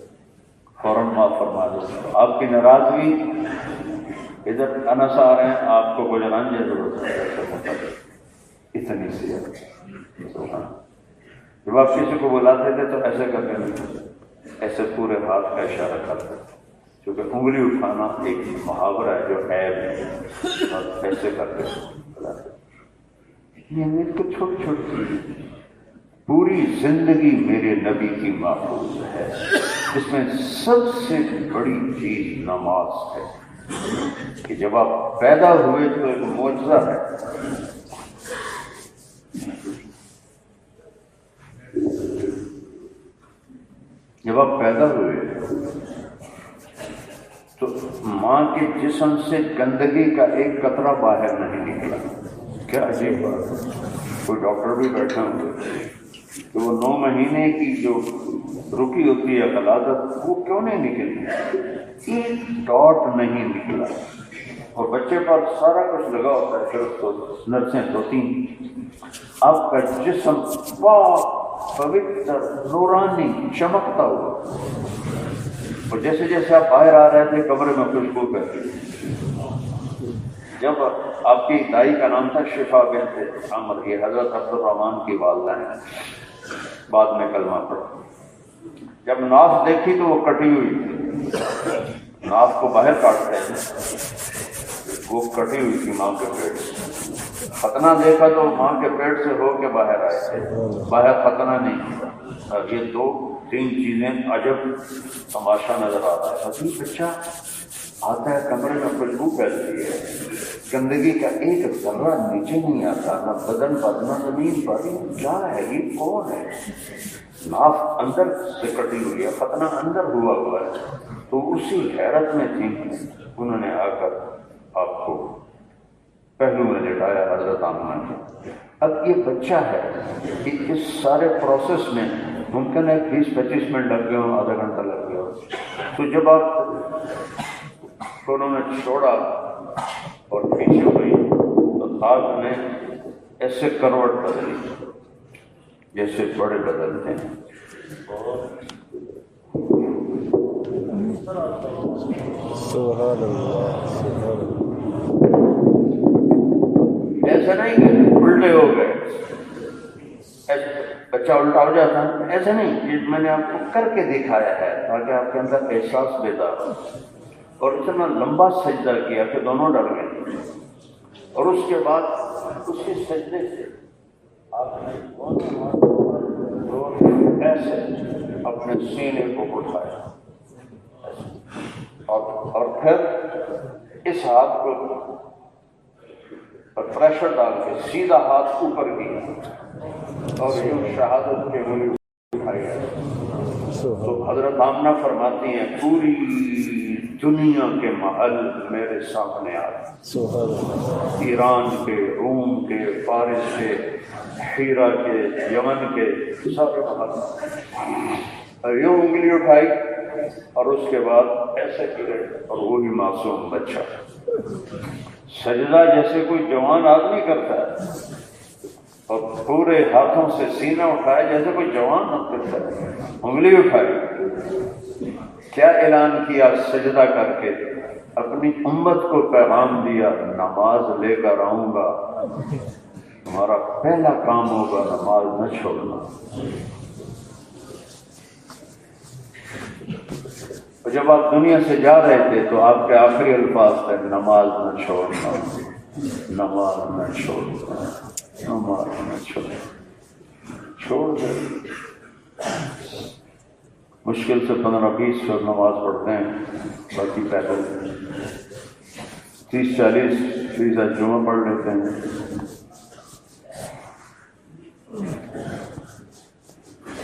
فوراً معاف فرما دیتا۔ آپ کی ناراضگی ادھر انس آ رہے ہیں، آپ کو کچھ رنج ضرورت ہے، اتنی سی ہے۔ جب آپ کسی کو بلاتے تھے تو ایسے کرتے نہیں، ایسے پورے ہاتھ کا اشارہ کرتے، کیونکہ انگلی اٹھانا ایک محاورہ ہے جو عیب ہے، اور ایسے کرتے بلاتے۔ یہ تو چھوٹی چھوٹی پوری زندگی میرے نبی کی محفوظ ہے، اس میں سب سے بڑی چیز نماز ہے، کہ جب آپ پیدا ہوئے تو ایک معجزہ ہے۔ جب آپ پیدا ہوئے تو ماں کے جسم سے گندگی کا ایک قطرہ باہر نہیں نکلا۔ کیا عجیب بات ہے، کوئی ڈاکٹر بھی بیٹھے ہوں گے کہ وہ 9 مہینے کی جو رکی ہوتی ہے غلاظت وہ کیوں نہیں نکلی، ایک ڈاٹ نہیں نکلا، اور بچے پر سارا کچھ لگا ہوتا ہے، پھر اس کو نرسیں دھوتی، آپ کا جسم پاک پوتر نورانی چمکتا ہوا، اور جیسے جیسے آپ باہر آ رہے تھے کمرے میں خوشبو کرتی۔ جب آپ کی دائی کا نام تھا شفا بنت عمر، یہ حضرت عبد الرحمن کی والدہ ہیں، بعد میں کلمہ پڑھا۔ جب ناف دیکھی تو وہ کٹی ہوئی تھی، ناف کو باہر کاٹتے ہیں، وہ کٹی ہوئی تھی ماں کے پیٹ سے۔ ختنہ دیکھا تو ماں کے پیٹ سے ہو کے باہر آئے تھے، باہر ختنہ نہیں تھا۔ یہ 2-3 چیزیں عجب تماشا نظر آتا ہے۔ ابھی بچہ آتا ہے کمرے میں خوشبو پھیلتی ہے، گندگی کا ایک ذرہ نیچے نہیں آتا، نہ بدن پر نہ زمین پر، کیا ہے یہ، کون ہے؟ ناف اندر سے کٹی ہوئی ہے، ختنہ اندر ہوا ہے۔ تو اسی حیرت میں تھی، انہوں نے آ کر آپ کو پہلو میں لٹایا حضرت آمنہ نے۔ اب یہ بچہ ہے کہ اس سارے پروسیس میں ممکن ہے 20-25 منٹ لگ گئے ہوں، آدھا گھنٹہ لگ گیا ہو۔ تو جب آپ انہوں نے چھوڑا اور پیچھے ہوئی تو خواب نے ایسے کروٹ بدلی جیسے بڑے بدلتے ہیں. سبحان اللہ سبحان اللہ. ایسا نہیں کہ الٹے ہو گئے، ایسے بچہ الٹا ہو جاتا ہے، ایسا نہیں. یہ میں نے آپ کو کر کے دکھایا ہے تاکہ آپ کے اندر احساس بیدار ہو. اور اتنا لمبا سجدہ کیا کہ دونوں ڈر گئے. اور اس کے بعد اسی سجدے سے آپ نے ایسے اپنے سینے کو اٹھایا اور پھر اس ہاتھ کو اور پریشر ڈال کے سیدھا ہاتھ اوپر کیا اور یوں شہادت کے منہ اٹھائی ہے. تو حضرت آمنہ فرماتی ہیں پوری دنیا کے محل میرے سامنے آ گئے، ایران کے، روم کے، فارس کے، حیرہ کے، یمن کے، سارے محل. یوں انگلی اٹھائی اور اس کے بعد ایسے گرے اور وہی معصوم بچہ. سجدہ جیسے کوئی جوان آدمی کرتا ہے اور پورے ہاتھوں سے سینہ اٹھایا جیسے کوئی جوان کرتا ہے. انگلی اٹھائی، کیا اعلان کیا سجدہ کر کے؟ اپنی امت کو پیغام دیا نماز لے کر آؤں گا، تمہارا پہلا کام ہوگا نماز نہ چھوڑنا. جب آپ دنیا سے جا رہے تھے تو آپ کے آخری الفاظ تھے نماز نہ چھوڑنا، نماز نہ چھوڑنا، نماز نہ چھوڑنا. چھوڑ دے. مشکل سے 15-20 سو نماز پڑھتے ہیں، باقی پیدل 30-40% جمعہ پڑھ لیتے ہیں.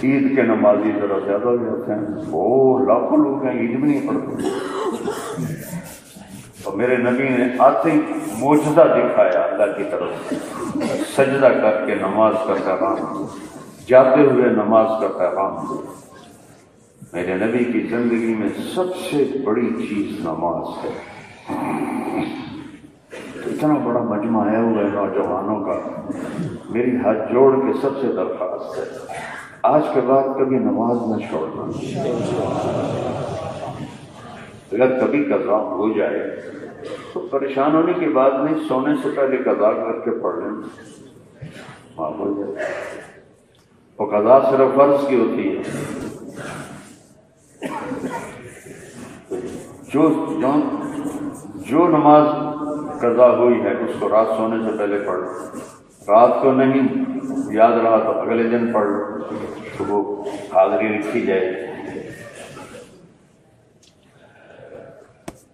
عید کے نمازی ذرا زیادہ ہو جاتے ہیں، وہ لاکھوں لوگ ہیں عید بھی نہیں پڑھتے. اور میرے نبی نے آتے ہی معجزہ دکھایا اللہ کی طرف سے، سجدہ کر کے نماز کا پیغام، جاتے ہوئے نماز کا پیغام. میرے نبی کی زندگی میں سب سے بڑی چیز نماز ہے. تو اتنا بڑا مجمع آیا ہوا ہے نوجوانوں کا، میری ہاتھ جوڑ کے سب سے درخواست ہے آج کے بعد کبھی نماز نہ چھوڑنا. اگر کبھی قضا ہو جائے تو پریشان ہونے کی بات نہیں، سونے سے پہلے قضا کر کے پڑھ لیں، معاف ہو جائے. وہ قضا صرف فرض کی ہوتی ہے. جو نماز قضا ہوئی ہے اس کو رات سونے سے پہلے پڑھ لو. رات کو نہیں یاد رہا تو اگلے دن پڑھ لو، تو وہ حاضری لکھی جائے.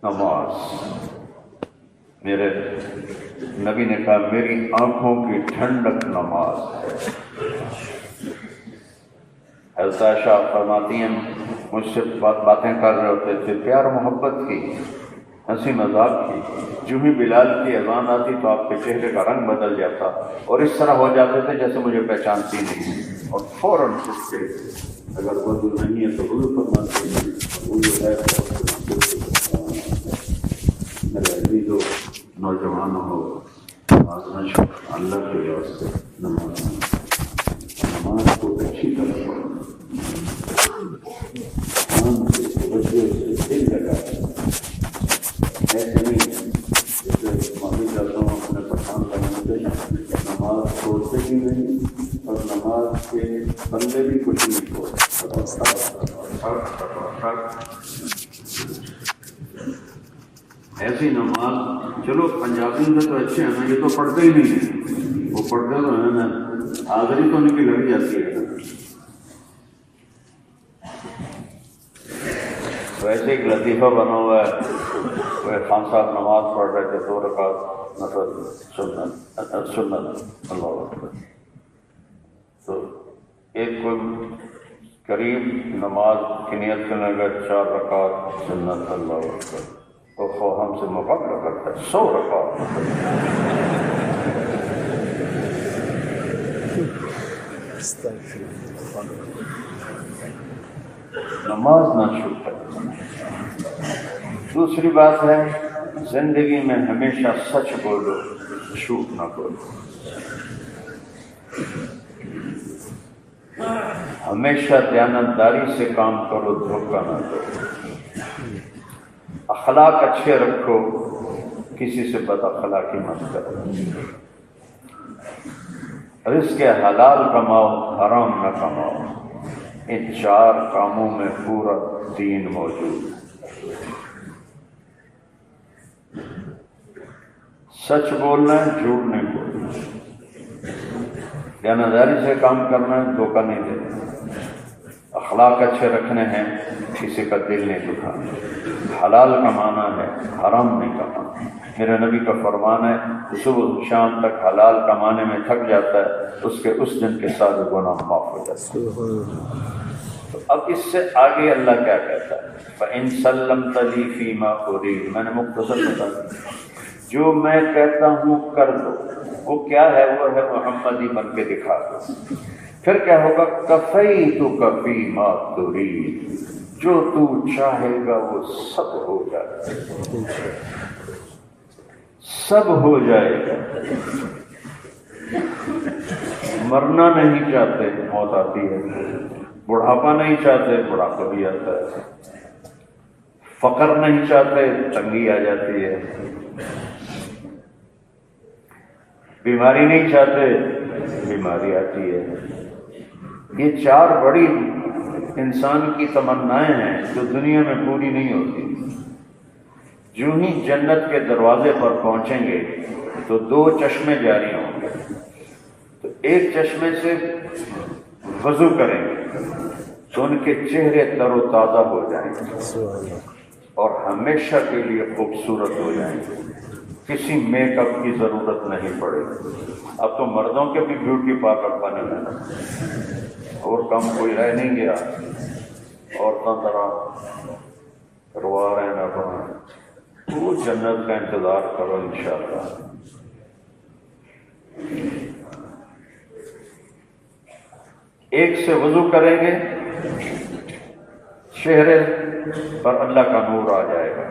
نماز میرے نبی نے کہا میری آنکھوں کی ٹھنڈک نماز ہے. حضرت عائشہ فرماتی ہیں مجھ سے باتیں کر رہے ہوتے تھے، پیار محبت کی، ہنسی مذاق کی. جو ہی بلال کی اذان آتی تو آپ کے چہرے کا رنگ بدل جاتا اور اس طرح ہو جاتے تھے جیسے مجھے پہچانتی نہیں، اور فوراً اٹھ کے اگر وضو نہیں ہے تو وضو فرماتے ہیں. وضو ہے میرے عزیزو نوجوانوں ہو، اللہ کے واسطے نماز کو اچھی طرح پڑھو، توجہ سے دل لگا. ایسے نہیں جیسے معافی چاہتا ہوں اپنے پٹھان کرنے سے نماز چھوڑتے بھی نہیں اور نماز کے بندے بھی کچھ نہیں چھوڑتے. ایسی نماز چلو پنجابی میں تو اچھے ہیں، یہ تو پڑھتے ہی نہیں ہیں، وہ پڑھتے تو ہیں نا، حاضری تو ان کی لگ جاتی ہے. ویسے ایک لطیفہ بنا ہوا ہے، وہ خان صاحب نماز پڑھ رہے تھے 2 رکعت نفل سنت اللہ اکبر. تو ایک کوئی قریب نماز کی نیت کرنے لگا 4 رکعت سنت اللہ اکبر، تو خواہ ہم سے مقابلہ کرتا ہے 100 رکعت. نماز نہ چھوٹے. دوسری بات ہے زندگی میں ہمیشہ سچ بولو، جھوٹ نہ بولو، ہمیشہ دیانتداری سے کام کرو، دھوکہ نہ کرو، اخلاق اچھے رکھو، کسی سے بد اخلاقی مت کرو، رزق حلال کماؤ، حرام نہ کماؤ۔ ان 4 کاموں میں پورا دین موجود ہے۔ سچ بولنا ہے، جھوٹ نہیں بولنا، دیانتداری سے کام کرنا ہے، دھوکہ نہیں دینا، اخلاق اچھے رکھنے ہیں، کسی کا دل نہیں دکھانا، حلال کمانا ہے، حرام نہیں کمانا۔ میرے نبی کا فرمان ہے کہ صبح شام تک حلال کمانے میں تھک جاتا ہے، اس دن کے سارے گناہ معاف ہو جاتے ہیں۔ تو اب اس سے آگے اللہ کیا کہتا ہے؟ فَإِن سَلَّمْتَ لِي فِيمَا أُرِيدُ، میں نے مختصر بتا دیا، جو میں کہتا ہوں کر دو، وہ کیا ہے؟ وہ ہے محمدی بن کے دکھا دو۔ پھر کیا ہوگا؟ کفیتک فیما ترید، جو تو چاہے گا وہ سب ہو جائے گا، سب ہو جائے گا۔ مرنا نہیں چاہتے، موت آتی ہے، بڑھاپا نہیں چاہتے، بڑھاپا بھی آتا ہے، فقر نہیں چاہتے، تنگی آ جاتی ہے، بیماری نہیں چاہتے، بیماری آتی ہے۔ یہ 4 بڑی انسان کی تمنائیں ہیں جو دنیا میں پوری نہیں ہوتی۔ جو ہی جنت کے دروازے پر پہنچیں گے تو 2 چشمے جاری ہوں گے، تو ایک چشمے سے وضو کریں گے تو ان کے چہرے تر و تازہ ہو جائیں گے اور ہمیشہ کے لیے خوبصورت ہو جائیں گے، کسی میک اپ کی ضرورت نہیں پڑے گی۔ اب تو مردوں کے بھی بیوٹی پارلر بنے ہیں، اور کم کوئی رہ نہیں گیا، عورتوں طرح کروا رہے ہیں اپنا۔ وہ جنت کا انتظار کرو انشاءاللہ۔ ایک سے وضو کریں گے، چہرے پر اللہ کا نور آ جائے گا،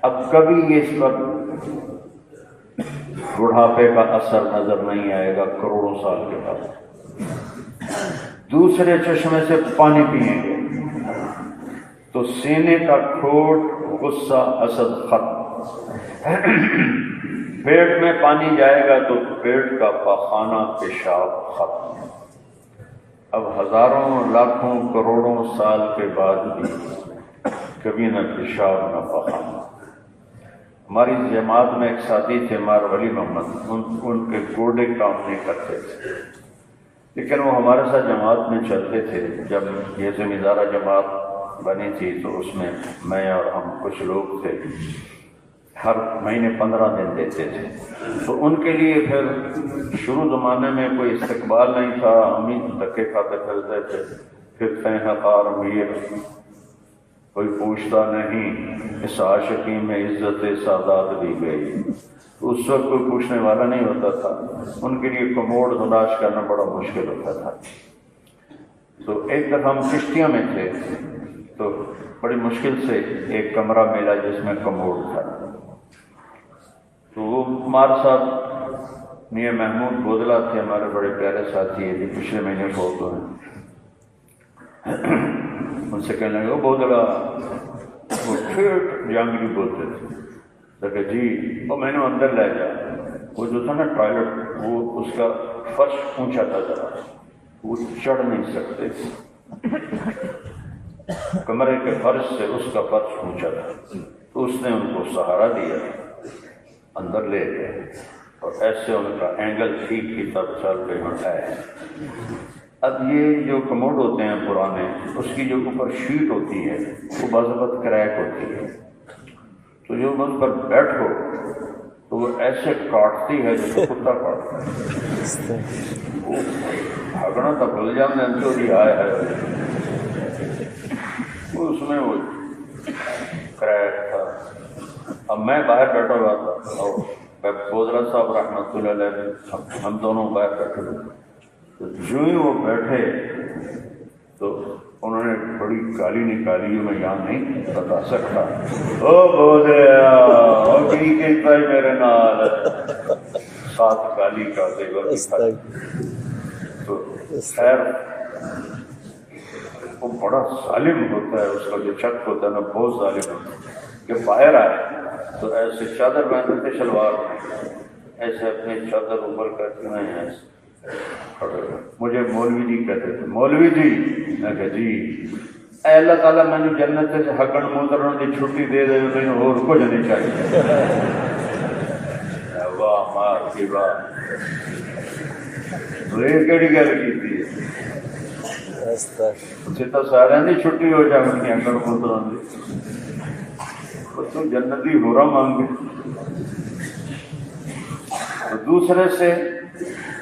اب کبھی اس پر بڑھاپے کا اثر نظر نہیں آئے گا کروڑوں سال کے بعد۔ دوسرے چشمے سے پانی پئیں گے تو سینے کا کھوٹ، غصہ، حسد ختم، پیٹ میں پانی جائے گا تو پیٹ کا پاخانہ، پیشاب ختم۔ اب ہزاروں، لاکھوں، کروڑوں سال کے بعد بھی کبھی نہ پیشاب نہ پاخانہ۔ ہماری جماعت میں ایک ساتھی تھے مار ولی محمد، ان کے گوڈے کام نہیں کرتے تھے، لیکن وہ ہمارے ساتھ جماعت میں چلتے تھے۔ جب یہ زمیندارہ جماعت بنی تھی تو اس میں میں اور ہم کچھ لوگ تھے، ہر مہینے 15 دن دیتے تھے۔ تو ان کے لیے پھر شروع زمانے میں کوئی استقبال نہیں تھا، ہم ہی دھکے کھاتے پھرتے تھے، پھر فہقار میر، کوئی پوچھتا نہیں، اس عاشقی میں عزت سادات دی گئی۔ اس وقت کوئی پوچھنے والا نہیں ہوتا تھا، ان کے لیے کموڈ تلاش کرنا بڑا مشکل ہوتا تھا۔ تو ایک دفعہ ہم کشتیاں میں تھے تو بڑی مشکل سے ایک کمرہ ملا جس میں کموڈ تھا۔ تو وہ ہمارے ساتھ میاں محمود بودلہ تھے، ہمارے بڑے پیارے ساتھی ہیں، جو پچھلے مہینے فوت ہوئے ہیں۔ ان سے کہنے لگے، وہ بودلہ، وہ ٹھیک جانگری بولتے تھے، تو کہ جی وہ میں نے اندر لے جا۔ وہ جو تھا نا ٹوائلٹ، وہ اس کا فرش اونچا تھا ذرا، وہ چڑھ نہیں سکتے تھے، کمرے کے فرش سے اس کا فرش اونچا تھا، تو اس نے ان کو سہارا دیا، اندر لے گئے اور ایسے ان کا اینگل ٹھیک کی طرف چل کے ہٹائے۔ اب یہ جو کموڈ ہوتے ہیں پرانے، اس کی جو اوپر شیٹ ہوتی ہے وہ بعض وقت کریک ہوتی ہے، تو جو اس پر بیٹھو تو وہ ایسے کاٹتی ہے جیسے کتا کاٹتا ہے، وہ بھاگنا تھا بھول جانا چوری آیا ہے، اس میں وہ کریک تھا۔ اب میں باہر بیٹھا ہوا تھا اور بودلہ صاحب رحمۃ اللہ علیہ، ہم دونوں باہر بیٹھے ہوئے، تو جو ہی وہ بیٹھے تو انہوں نے بڑی گالی نکالی، میں یہاں نہیں بتا سکتا، او بودلیا او کی کہتا ہے میرے نال، ساتھ گالی کا زیور بھی تھا۔ تو خیر وہ بڑا ظالم ہوتا ہے، اس کا جو چک ہوتا ہے نا بہت ظالم ہوتا ہے کہ باہر آئے تو ایسے چادر باندھتے تھے شلوار میں، ایسے اپنے چادر اوپر کرتے ہیں ایسے کھڑے ہوئے۔ مجھے مولوی جی کہتے تھے، مولوی جی، میں کہا جی اے اللہ تعالیٰ میں نے جنت سے ہکن موتروں کی چھٹی دے دے میں اور کچھ نہیں چاہیے۔ واہ مار کی واہ، یہ کہڑی گل کی تھی؟ تو سارے کی چھٹی ہو جائے ان کی ہکن موتروں کی، تو جنتی ہو رہا مانگے۔ تو دوسرے سے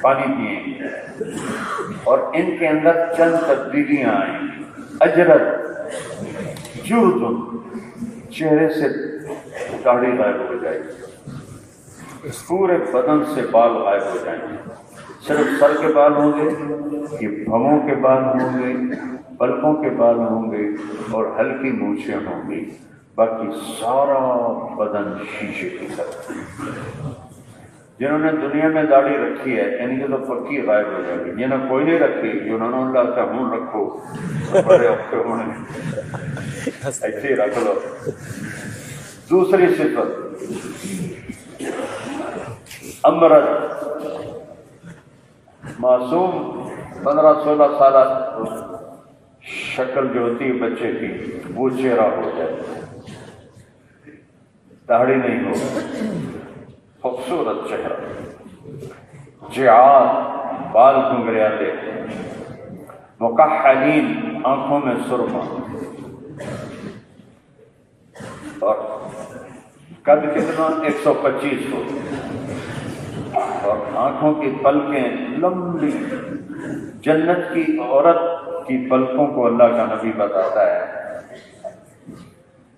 پانی پئیں گے اور ان کے اندر چند تبدیلیاں آئیں گی۔ اجرت جرد، چہرے سے داڑھی غائب ہو جائے گی، پورے بدن سے بال غائب ہو جائیں گے، صرف سر کے بال ہوں گے، یہ بھووں کے بال ہوں گے، پلکوں کے بال ہوں گے اور ہلکی مونچھیں ہوں گی، باقی سارا بدن شیشے کی طرح۔ جنہوں نے دنیا میں داڑھی رکھی ہے ان کی تو پکی غائب ہو جائے گی، جنہوں نے کوئی نہیں رکھی، جنہوں نے اللہ کا ہوں رکھو بڑے اوکھے ہونے، ایسے ہی رکھ لو۔ دوسری صفت امرت، معصوم 15-16 سالہ شکل جو ہوتی ہے بچے کی وہ چہرہ ہو جائے، داڑھی نہیں ہو، خوبصورت چہرہ، جعاد، بال گھنگریالے، مکحلین، آنکھوں میں سرما، اور قد کتنا 125 فٹ، اور آنکھوں کی پلکیں لمبی۔ جنت کی عورت کی پلکوں کو اللہ کا نبی بتاتا ہے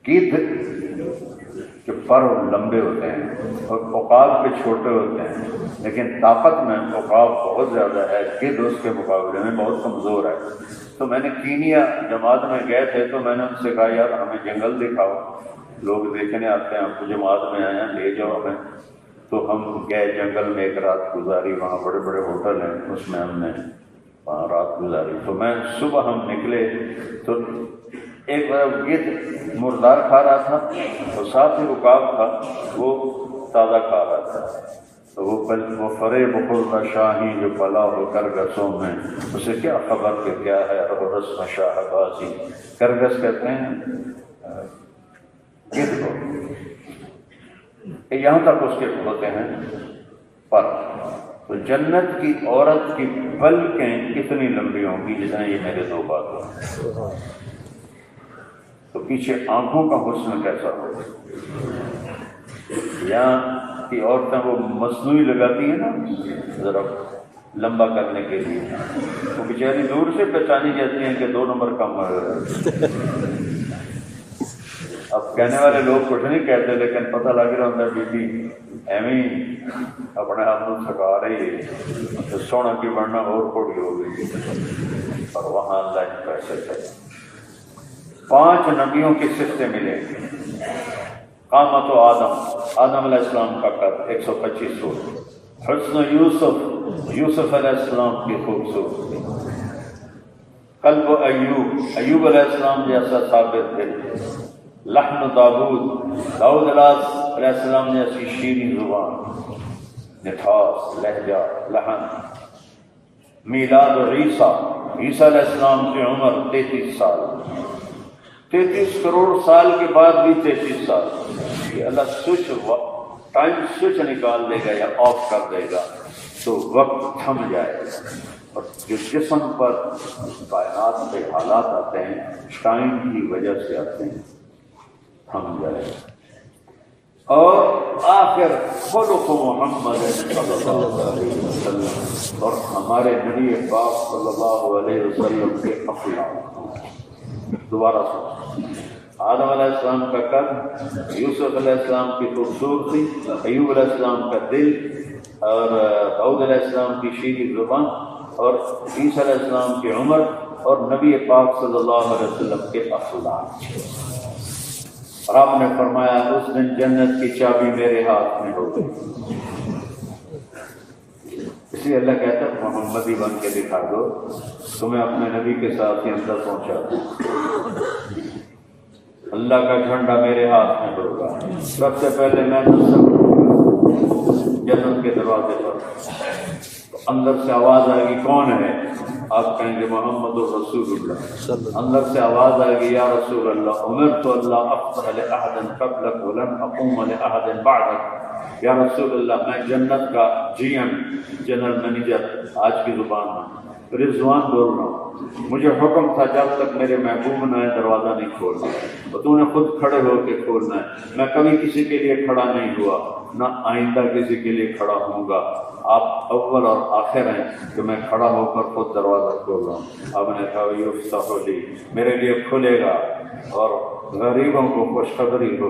کہ پر لمبے ہوتے ہیں اور عقاب پہ چھوٹے ہوتے ہیں، لیکن طاقت میں عقاب بہت زیادہ ہے، گدھ اس کے مقابلے میں بہت کمزور ہے۔ تو میں نے کینیا جماعت میں گئے تھے تو میں نے ان سے کہا یار ہمیں جنگل دکھاؤ، لوگ دیکھنے آتے ہیں، ہم کو جماعت میں آئے ہیں لے جاؤ ہمیں۔ تو ہم گئے جنگل میں، ایک رات گزاری، وہاں بڑے بڑے ہوٹل ہیں، اس میں ہم نے وہاں رات گزاری۔ تو میں صبح ہم نکلے تو ایک گدھ مردار کھا رہا تھا اور ساتھ ہی عقاب تھا وہ تازہ کھا رہا تھا۔ تو وہ فرے بخور شاہی جو پلا ہو کرگسوں میں، اسے کیا خبر کہ کیا ہے رسم شاہ بازی۔ کرگس کہتے ہیں گدھ کو، یہاں تک اس کے ہوتے ہیں پر۔ تو جنت کی عورت کی پلکیں کتنی لمبی ہوں گی جتنے یہ میرے دو بات ہوں، تو پیچھے آنکھوں کا حسن کیسا ہوگا۔ یہاں کی عورتیں وہ مصنوعی لگاتی ہیں نا ذرا لمبا کرنے کے لیے، وہ بیچاری دور سے پہچانی جاتی ہیں کہ 2 نمبر کم ہے۔ اب کہنے والے لوگ کچھ نہیں کہتے لیکن پتہ لگ رہا ہوتا ہے بی بی ایویں اپنے آپ کو تھکا رہی ہے، سونا کی بڑھنا اور تھوڑی ہو گئی، اور وہاں اللہ نے پیسے تھے۔ 5 نبیوں کی صفتیں ملیں گی۔ قامت و آدم علیہ السلام کا قد 125 فٹ، حسن یوسف علیہ السلام کی خوبصورتی، قلب ایوب علیہ السلام جیسا ثابت دل، لحن داؤد علیہ السلام جیسی شیریں زبان، مٹھاس، لہجہ، لحن۔ میلاد عیسیٰ علیہ السلام کی عمر 33 سال، 33 کروڑ سال کے بعد بھی 33 سال، یہ اللہ ٹائم سوئچ نکال دے گا یا آف کر دے گا تو وقت تھم جائے گا، اور جو جسم پر کائنات کے حالات آتے ہیں ٹائم کی وجہ سے آتے ہیں، تھم جائے گا۔ اور آخر خلق محمد صلی اللہ علیہ وسلم، اور ہمارے نبی پاک صلی اللہ علیہ وسلم کے اخلاق۔ دوبارہ سن، آدم علیہ السلام کا قد، یوسف علیہ السلام کی خوبصورتی، ایوب علیہ السلام کا دل، اور داؤد علیہ السلام کی شیریں زبان، اور عیسیٰ علیہ السلام کی عمر، اور نبی پاک صلی اللہ علیہ وسلم کے اخلاق۔ اور آپ نے فرمایا اس دن جنت کی چابی میرے ہاتھ میں ہوگی۔ اس لیے اللہ کہتا ہے محمدی بن کے دکھا دو، تمہیں اپنے نبی کے ساتھ ہی اندر پہنچا دو۔ اللہ کا جھنڈا میرے ہاتھ میں ہوگا، سب سے پہلے میں جنت کے دروازے پر، تو اندر سے آواز آئے گی کون ہے؟ آپ کہیں گے محمد رسول اللہ۔ اندر سے آواز آئے گی یا رسول اللہ امرت اللہ افتح لأحد قبلک ولن اقوم لأحد بعدک، یا رسول اللہ میں جنت کا جی ایم جنرل مینیجر آج کی زبان میں رضوان بول رہا ہوں، مجھے حکم تھا جب تک میرے محبوب نہ دروازہ نہیں کھولنا، اور تو نے خود کھڑے ہو کے کھولنا ہے۔ میں کبھی کسی کے لیے کھڑا نہیں ہوا، نہ آئندہ کسی کے لیے کھڑا ہوں گا۔ آپ اول اور آخر ہیں کہ میں کھڑا ہو کر خود دروازہ کھول رہا ہوں۔ آپ نے کہا یفتح لی، میرے لیے کھلے گا، اور غریبوں کو خوشخبری ہو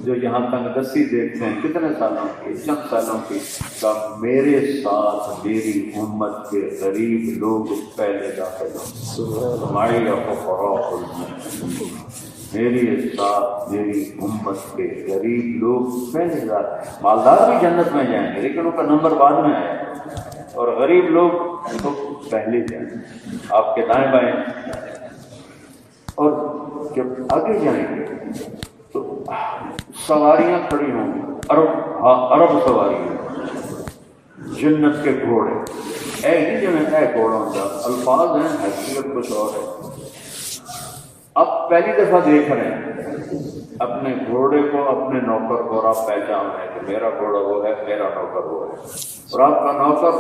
جو یہاں تنگ دستی دیکھتے ہیں کتنے سالوں کی، چند سالوں کی، کہ میرے ساتھ میری امت کے غریب لوگ پہلے داخل ہوں، معی فقراء المسلمین، میرے ساتھ میری امت کے غریب لوگ پہلے داخل۔ مالدار بھی جنت میں جائیں گے لیکن ان کا نمبر بعد میں آئے گا، اور غریب لوگ تو پہلے جائیں گے آپ کے دائیں بائیں۔ اور جب آگے جائیں گے تو سواریاں کھڑی ہوں گی، عرب سواریاں، جنت کے گھوڑے، اے نہیں جو اے گھوڑوں کا الفاظ ہیں، حقیقت کچھ اور ہے۔ اب پہلی دفعہ دیکھ رہے ہیں اپنے گھوڑے کو، اپنے نوکر کو، اور آپ پہچان رہے ہیں کہ میرا گھوڑا وہ ہے، میرا نوکر وہ ہے، اور آپ کا نوکر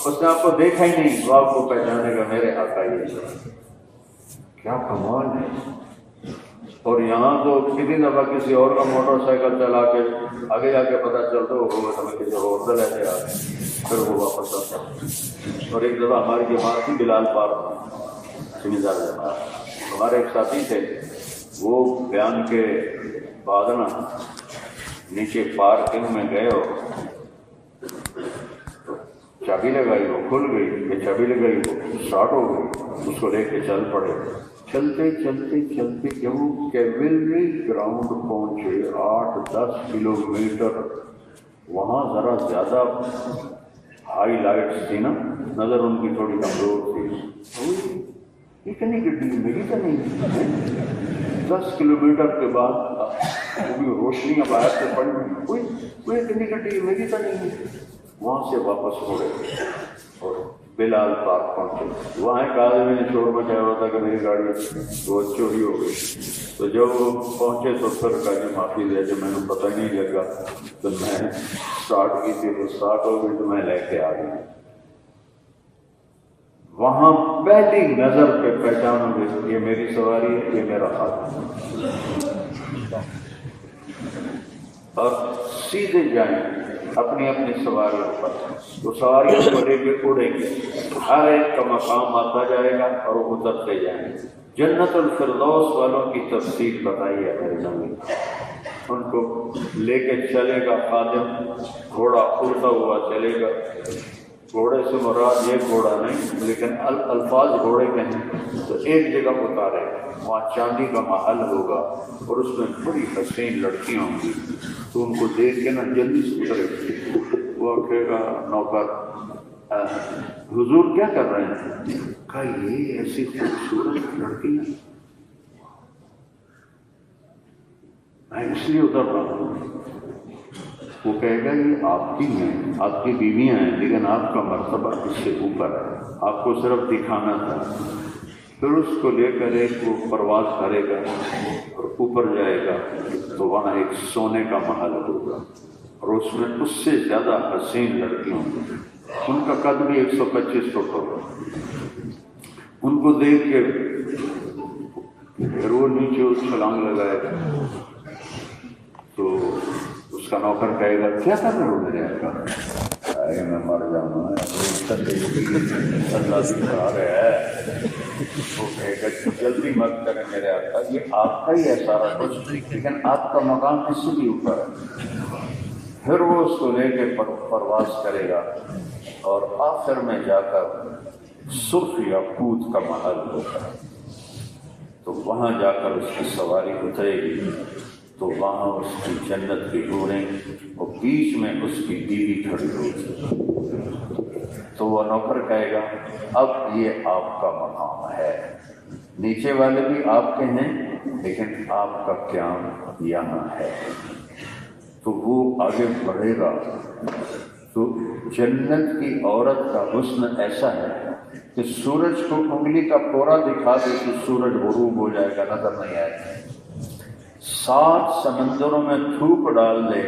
اس نے آپ کو دیکھا ہی نہیں، وہ آپ کو پہچانے گا میرے آقا یہ ہے۔ کیا کمال ہے! اور یہاں تو کتنی دفعہ کسی اور کا موٹر سائیکل چلا کے آگے جا کے پتہ چلتا ہوگا ہمیں کسی اور سے لے کے آ گئے، پھر وہ واپس آتا۔ اور ایک دفعہ ہماری جماعت تھی بلال پارک سمجھدار جماعت، ہمارے ایک ساتھی تھے، وہ بیان کے بعد نا نیچے پارکنگ میں گئے ہو، چابی لگائی، وہ کھل گئی، یہ چابی لگائی، وہ اسٹارٹ ہو گئی، اس کو لے کے چل پڑے۔ چلتے چلتے چلتے جب وہ کیولری گراؤنڈ پہنچے، 8-10 کلومیٹر، وہاں ذرا زیادہ ہائی لائٹس تھی نا، نظر ان کی تھوڑی کمزور تھی۔ اتنی گڈی میری تو نہیں، 10 کلومیٹر کے بعد وہ بھی روشنی اب آئے سے پڑ گئی، کوئی اتنی گڈی میری تو نہیں۔ وہاں سے واپس ہو گئے اور بلال پارک پہنچے۔ وہاں ایک آدمی نے شور مچایا ہوا تھا کہ میری گاڑی وہ چوری ہو گئی، تو جب وہ پہنچے تو پھر کہا کہ معافی دے دے، میں نے پتہ نہیں لگا، تو میں اسٹارٹ کی تھی، وہ اسٹارٹ ہو گئی تو میں لے کے آ گئی۔ وہاں پہلی نظر پہ پہچانو گے یہ میری سواری ہے، یہ میرا ہاتھ ہے، اور سیدھے جائیں اپنی اپنی سواریوں پر، تو سواریوں کو لے کے اڑیں گے، ہر ایک کا مقام آتا جائے گا اور وہ اترتے جائیں گے۔ جنت الفردوس والوں کی تفصیل بتائی ہے میرے نبی، ان کو لے کے چلے گا خادم، گھوڑا اڑتا ہوا چلے گا۔ گھوڑے سے مراد یہ گھوڑا نہیں، لیکن الفاظ گھوڑے کے ہیں، تو ایک جگہ اتارے گا، وہاں چاندی کا محل ہوگا اور اس میں بڑی حسین لڑکیاں ہوں گی، تو ان کو دیکھ کے نا جلدی سے اترے، وہ کہے گا نوکر حضور کیا کر رہے ہیں؟ کہا یہ ایسی خوبصورت لڑکیاں میں اس لیے اتر رہا ہوں۔ وہ کہے گا یہ آپ کی ہیں، آپ کی بیویاں ہیں، لیکن آپ کا مرتبہ اس سے اوپر ہے، آپ کو صرف دکھانا تھا۔ پھر اس کو لے کر ایک وہ پرواز کرے گا اور اوپر جائے گا، تو وہاں ایک سونے کا محل ہوگا اور اس میں اس سے زیادہ حسین لڑکیاں ہوں گی، ان کا قد بھی 125 فٹ ہوگا۔ ان کو دیکھ کے پھر وہ نیچے چھلانگ لگائے گا، تو اس کا نوکر کہے گا کیا کر رہے ہو میرے آقا؟ آئے میں مر جاؤں گا، اللہ سکھا رہا ہے۔ وہ کہے گا جلدی مت کریں میرے آقا، یہ آپ کا ہی ہے سارا کچھ، لیکن آپ کا مقام اس سے بھی اوپر ہے۔ پھر وہ اس کو لے کے پرواز کرے گا اور آخر میں جا کر سرخ یاقوت کا محل ہوگا، تو وہاں جا کر اس کی سواری اترے گی، تو وہاں اس کی جنت کی حوریں اور بیچ میں اس کی بیوی کھڑی ہوگی۔ تو وہ نوکر کہے گا اب یہ آپ کا مقام ہے، نیچے والے بھی آپ کے ہیں لیکن آپ کا قیام یہاں ہے۔ تو وہ آگے بڑھے گا۔ تو جنت کی عورت کا حسن ایسا ہے کہ سورج کو انگلی کا پورا دکھا دے تو سورج غروب ہو جائے گا، نظر نہیں آئے گا۔ 7 سمندروں میں تھوک ڈال دے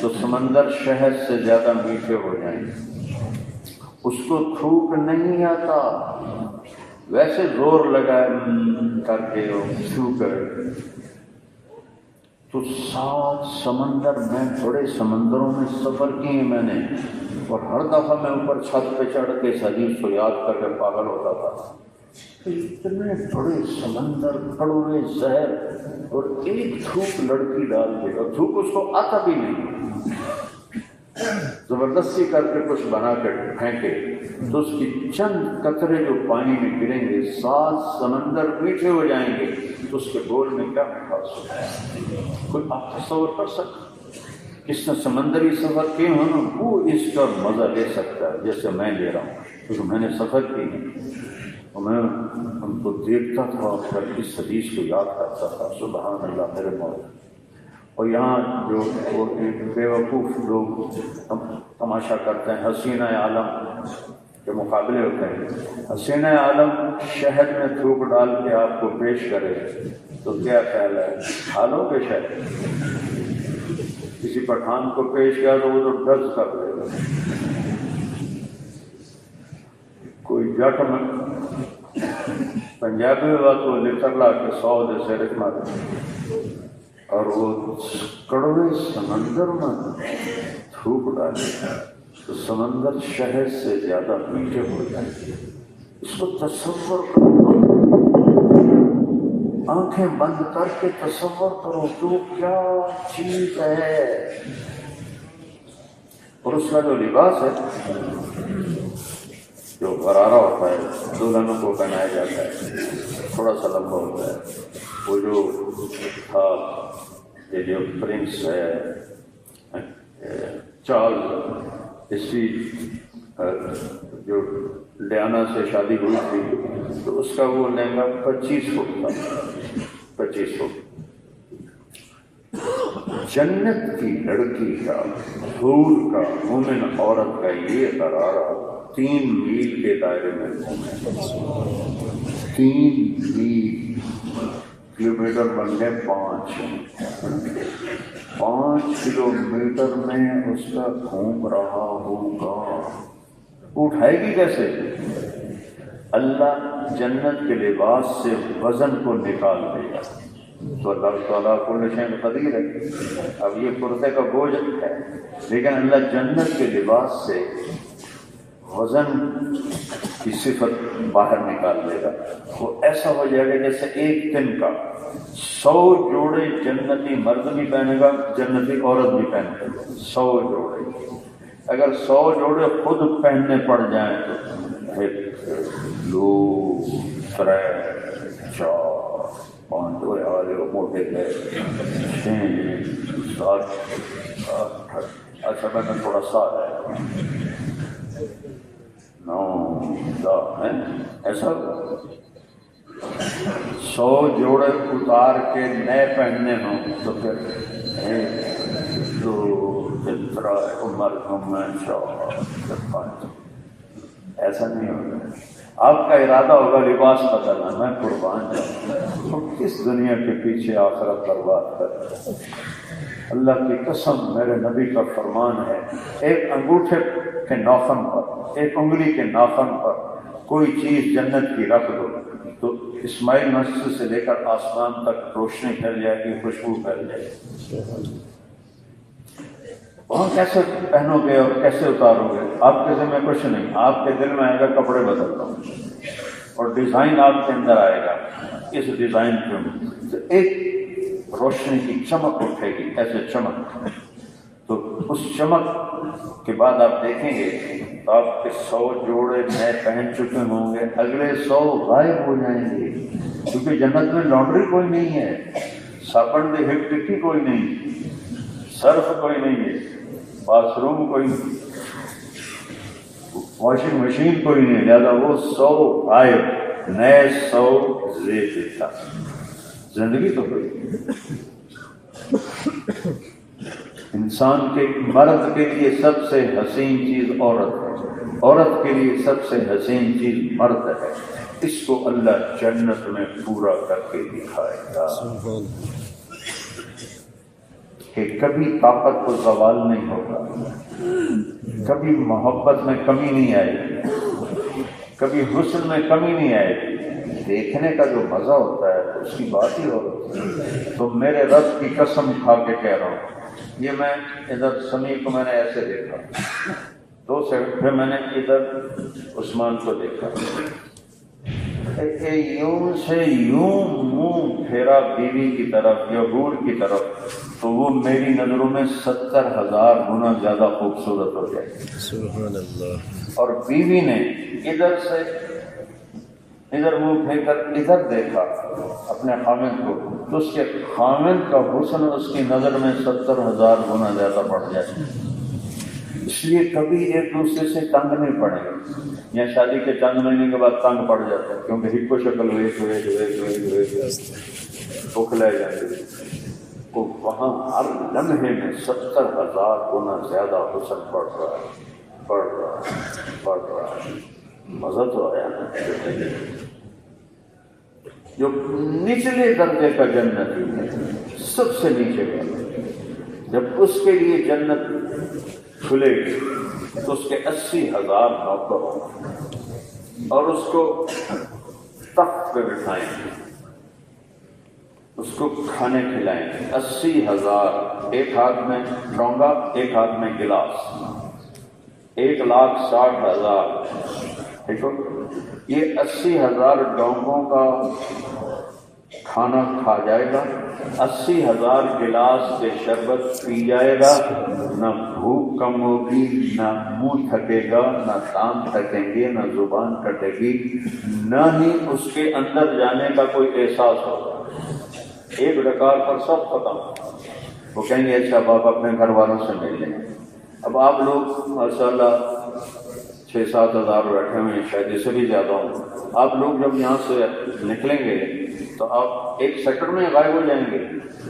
تو سمندر شہد سے زیادہ میٹھے ہو جائیں گے۔ اس کو تھوک نہیں آتا، ویسے زور لگائے کر کے وہ تھوک کرے۔ تو 7 سمندر، میں بڑے سمندروں میں سفر کیے میں نے، اور ہر دفعہ میں اوپر چھت پہ چڑھ کے اس حدیث کو یاد کر کے پاگل ہوتا تھا۔ اتنے بڑے سمندر، کڑوے زہر، اور ایک تھوک لڑکی ڈال دے، اور تھوک اس کو آتا بھی نہیں، زبردستی کر کے کچھ بنا کے پھینکے تو اس کی چند قطرے جو پانی میں گریں گے 7 سمندر میٹھے ہو جائیں گے، تو اس کے بول میں کیا مٹھاس ہوتا ہے؟ کوئی آپ تصور کر سکتا؟ کس نے سمندری سفر کیے ہوں نا وہ اس کا مزہ لے سکتا ہے جیسے میں لے رہا ہوں، کیونکہ میں نے سفر کی ہے اور میں ان کو دیکھتا تھا اور پھر اس حدیث کو یاد کرتا تھا، سبحان اللہ میرے مولا۔ اور یہاں جو بے وقوف لوگ تماشا کرتے ہیں، حسینہ عالم کے مقابلے ہوتے ہیں، حسینہ عالم شہد میں تھوک ڈال کے آپ کو پیش کرے تو کیا خیال ہے؟ حالوں کے شہد کسی پٹھان کو پیش کیا تو وہ تو ڈز کر لے گا۔ کوئی جٹ میں پنجابی ہوا تو لٹر لا کے 100 دے سے رکھ مارے، اور وہ کڑوے سمندر میں تھوک ڈالے تو سمندر شہد سے زیادہ میٹھے ہو جائیں گے۔ اس کو تصور کرو، آنکھیں بند کر کے تصور کرو تو کیا چیز ہے۔ اور اس کا جو لباس ہے جو غرارہ ہوتا ہے، دلہنوں کو پہنایا جاتا ہے، تھوڑا سا لمبا ہوتا ہے، وہ جو تھا یہ جو پرنس ہے چارلز، اس کی جو ڈیانا سے شادی ہوئی تھی تو اس کا وہ لہنگا 25 فٹ تھا، 25 فٹ۔ جنت کی لڑکی کا، حور کا، مومن عورت کا یہ غرارہ 3 میل کے دائرے میں گھومے۔ 3 میل، کلومیٹر بن گئے 5 کلومیٹر میں اس کا گھوم رہا ہوگا۔ اٹھائے گی کیسے؟ اللہ جنت کے لباس سے وزن کو نکال دے گا تو اللہ تعالیٰ کل شیء قدیر ہے۔ اب یہ کرتے کا بوجھ ہے لیکن اللہ جنت کے لباس سے وزن کی صفت باہر نکال دے گا۔ وہ ایسا ہو جائے گا جیسے ایک دن کا 100 جوڑے جنتی مرد بھی پہنے گا، جنتی عورت بھی پہنے گا، 100 جوڑے۔ اگر 100 جوڑے خود پہننے پڑ جائیں تو 1 2 3 4 5 جوڑے آگے موٹے گئے 6 7 8۔ اچھا میں نے تھوڑا سا ہے 9 10 ہے ایسا 100 جوڑے اتار کے نئے پہننے ہوں تو پھر 1 2 3 عمر 4 5 ایسا نہیں ہوگا۔ آپ کا ارادہ ہوگا لباس بدلنا، میں قربان جاؤں تو کس دنیا کے پیچھے آخرت برباد کر۔ اللہ کی قسم میرے نبی کا فرمان ہے، ایک انگوٹھے کے ناخن پر، ایک انگلی کے ناخن پر کوئی چیز جنت کی رکھ دو تو اسماعیل مسجد سے لے کر آسمان تک روشنی پھیل جائے گی، خوشبو پھیل جائے گی۔ وہاں کیسے پہنو گے اور کیسے اتارو گے؟ آپ کے ذمہ کچھ نہیں، آپ کے دل میں آئے گا کپڑے بدلتا ہوں اور ڈیزائن آپ کے اندر آئے گا، اس ڈیزائن پہ تو ایک روشنی کی چمک اٹھے گی، ایسے چمک، تو اس چمک کے بعد آپ دیکھیں گے تو آپ کے 100 جوڑے نئے پہن چکے ہوں گے، اگلے 100 غائب ہو جائیں گے، کیونکہ جنت میں لانڈری کوئی نہیں ہے، صابن دے ہٹ ٹکی کوئی نہیں، صرف کوئی نہیں ہے، باتھ روم کوئی نہیں، واشنگ مشین کوئی نہیں، لہٰذا وہ 100 غائب، نئے 100 زیب دیتا۔ زندگی تو کوئی انسان کے، مرد کے لیے سب سے حسین چیز عورت ہے، عورت کے لیے سب سے حسین چیز مرد ہے۔ اس کو اللہ جنت میں پورا کر کے دکھائے گا کہ کبھی طاقت کو زوال نہیں ہوگا، کبھی محبت میں کمی نہیں آئے گی، کبھی حسن میں کمی نہیں آئے گی۔ دیکھنے کا جو مزہ ہوتا ہے اس کی بات ہی ہوتی ہے۔ تو میرے رب کی قسم کھا کے کہہ رہا ہوں، یہ میں ادھر سمیع کو میں نے ایسے دیکھا، 2 سیکنڈ پھر میں نے ادھر عثمان کو دیکھا، یوں سے یوں منہ پھیرا بیوی کی طرف یا حور کی طرف، تو وہ میری نظروں میں 70,000 گنا زیادہ خوبصورت ہو جائے گی۔ سبحان اللہ۔ اور بیوی نے ادھر سے ادھر منہ پھیر کر ادھر دیکھا اپنے خامد کو، تو اس کے خامد کا حسن اس کی نظر میں 70,000 گنا زیادہ بڑھ جائے گا۔ اس لیے کبھی ایک دوسرے سے تنگ نہیں پڑے گا، یا شادی کے چند مہینے کے بعد تنگ پڑ جاتا ہے، کیونکہ ہک و شکل بھوک لے جاتی ہے، تو وہاں ہر لمحے میں 70,000 گنا زیادہ حسن بڑھ رہا ہے۔ مزہ تو آیا نا۔ جو نچلے درجے کا جنتی ہے، سب سے نیچے کا، جب اس کے لیے جنت کھلے گی تو اس کے 80,000 نوکر ہوں اور اس کو تخت پہ بٹھائیں گے، اس کو کھانے کھلائیں گے۔ 80,000، ایک ہاتھ میں ڈونگا، ایک ہاتھ میں گلاس، 1,60,000۔ دیکھو یہ 80,000 ڈونگوں کا کھانا کھا جائے گا، 80,000 گلاس کے شربت پی جائے گا، نہ بھوک کم ہوگی، نہ منہ تھکے گا، نہ دانت تھکیں گے، نہ زبان کٹے گی، نہ ہی اس کے اندر جانے کا کوئی احساس ہوگا۔ ایک ڈکار پر سب ختم۔ وہ کہیں گے اچھا باپ اپنے گھر والوں سے مل لیں۔ اب آپ لوگ ماشاءاللہ 6-7 ہزار بیٹھے ہوئے ہیں، شاید اس سے بھی زیادہ ہوں۔ آپ لوگ جب یہاں سے نکلیں گے تو آپ 1 سیکنڈ میں غائب ہو جائیں گے،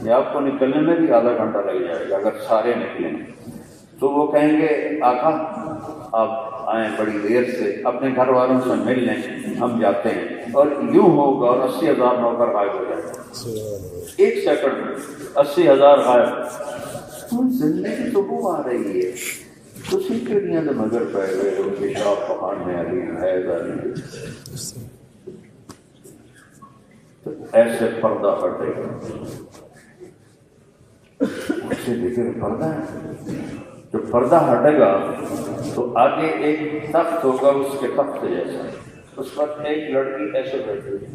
یا آپ کو نکلنے میں بھی آدھا گھنٹہ لگ جائے گا اگر سارے نکلیں گے۔ تو وہ کہیں گے آقا آپ آئیں بڑی دیر سے، اپنے گھر والوں سے مل لیں، ہم جاتے ہیں۔ اور یوں ہوگا اور 80,000 نوکر غائب ہو جائے گا 1 سیکنڈ میں، 80,000 غائب۔ زندگی تو وہ آ رہی ہے، اسی کے لیے مگر پہ گئے ہو پیشاب پخانے علی حیض علی، تو ایسے پردہ ہٹے گا، اس سے دیکھے پردہ ہے، جب پردہ ہٹے گا تو آگے ایک تخت ہوگا اس کے تخت جیسا، اس پر ایک لڑکی ایسے بیٹھی ہوئی،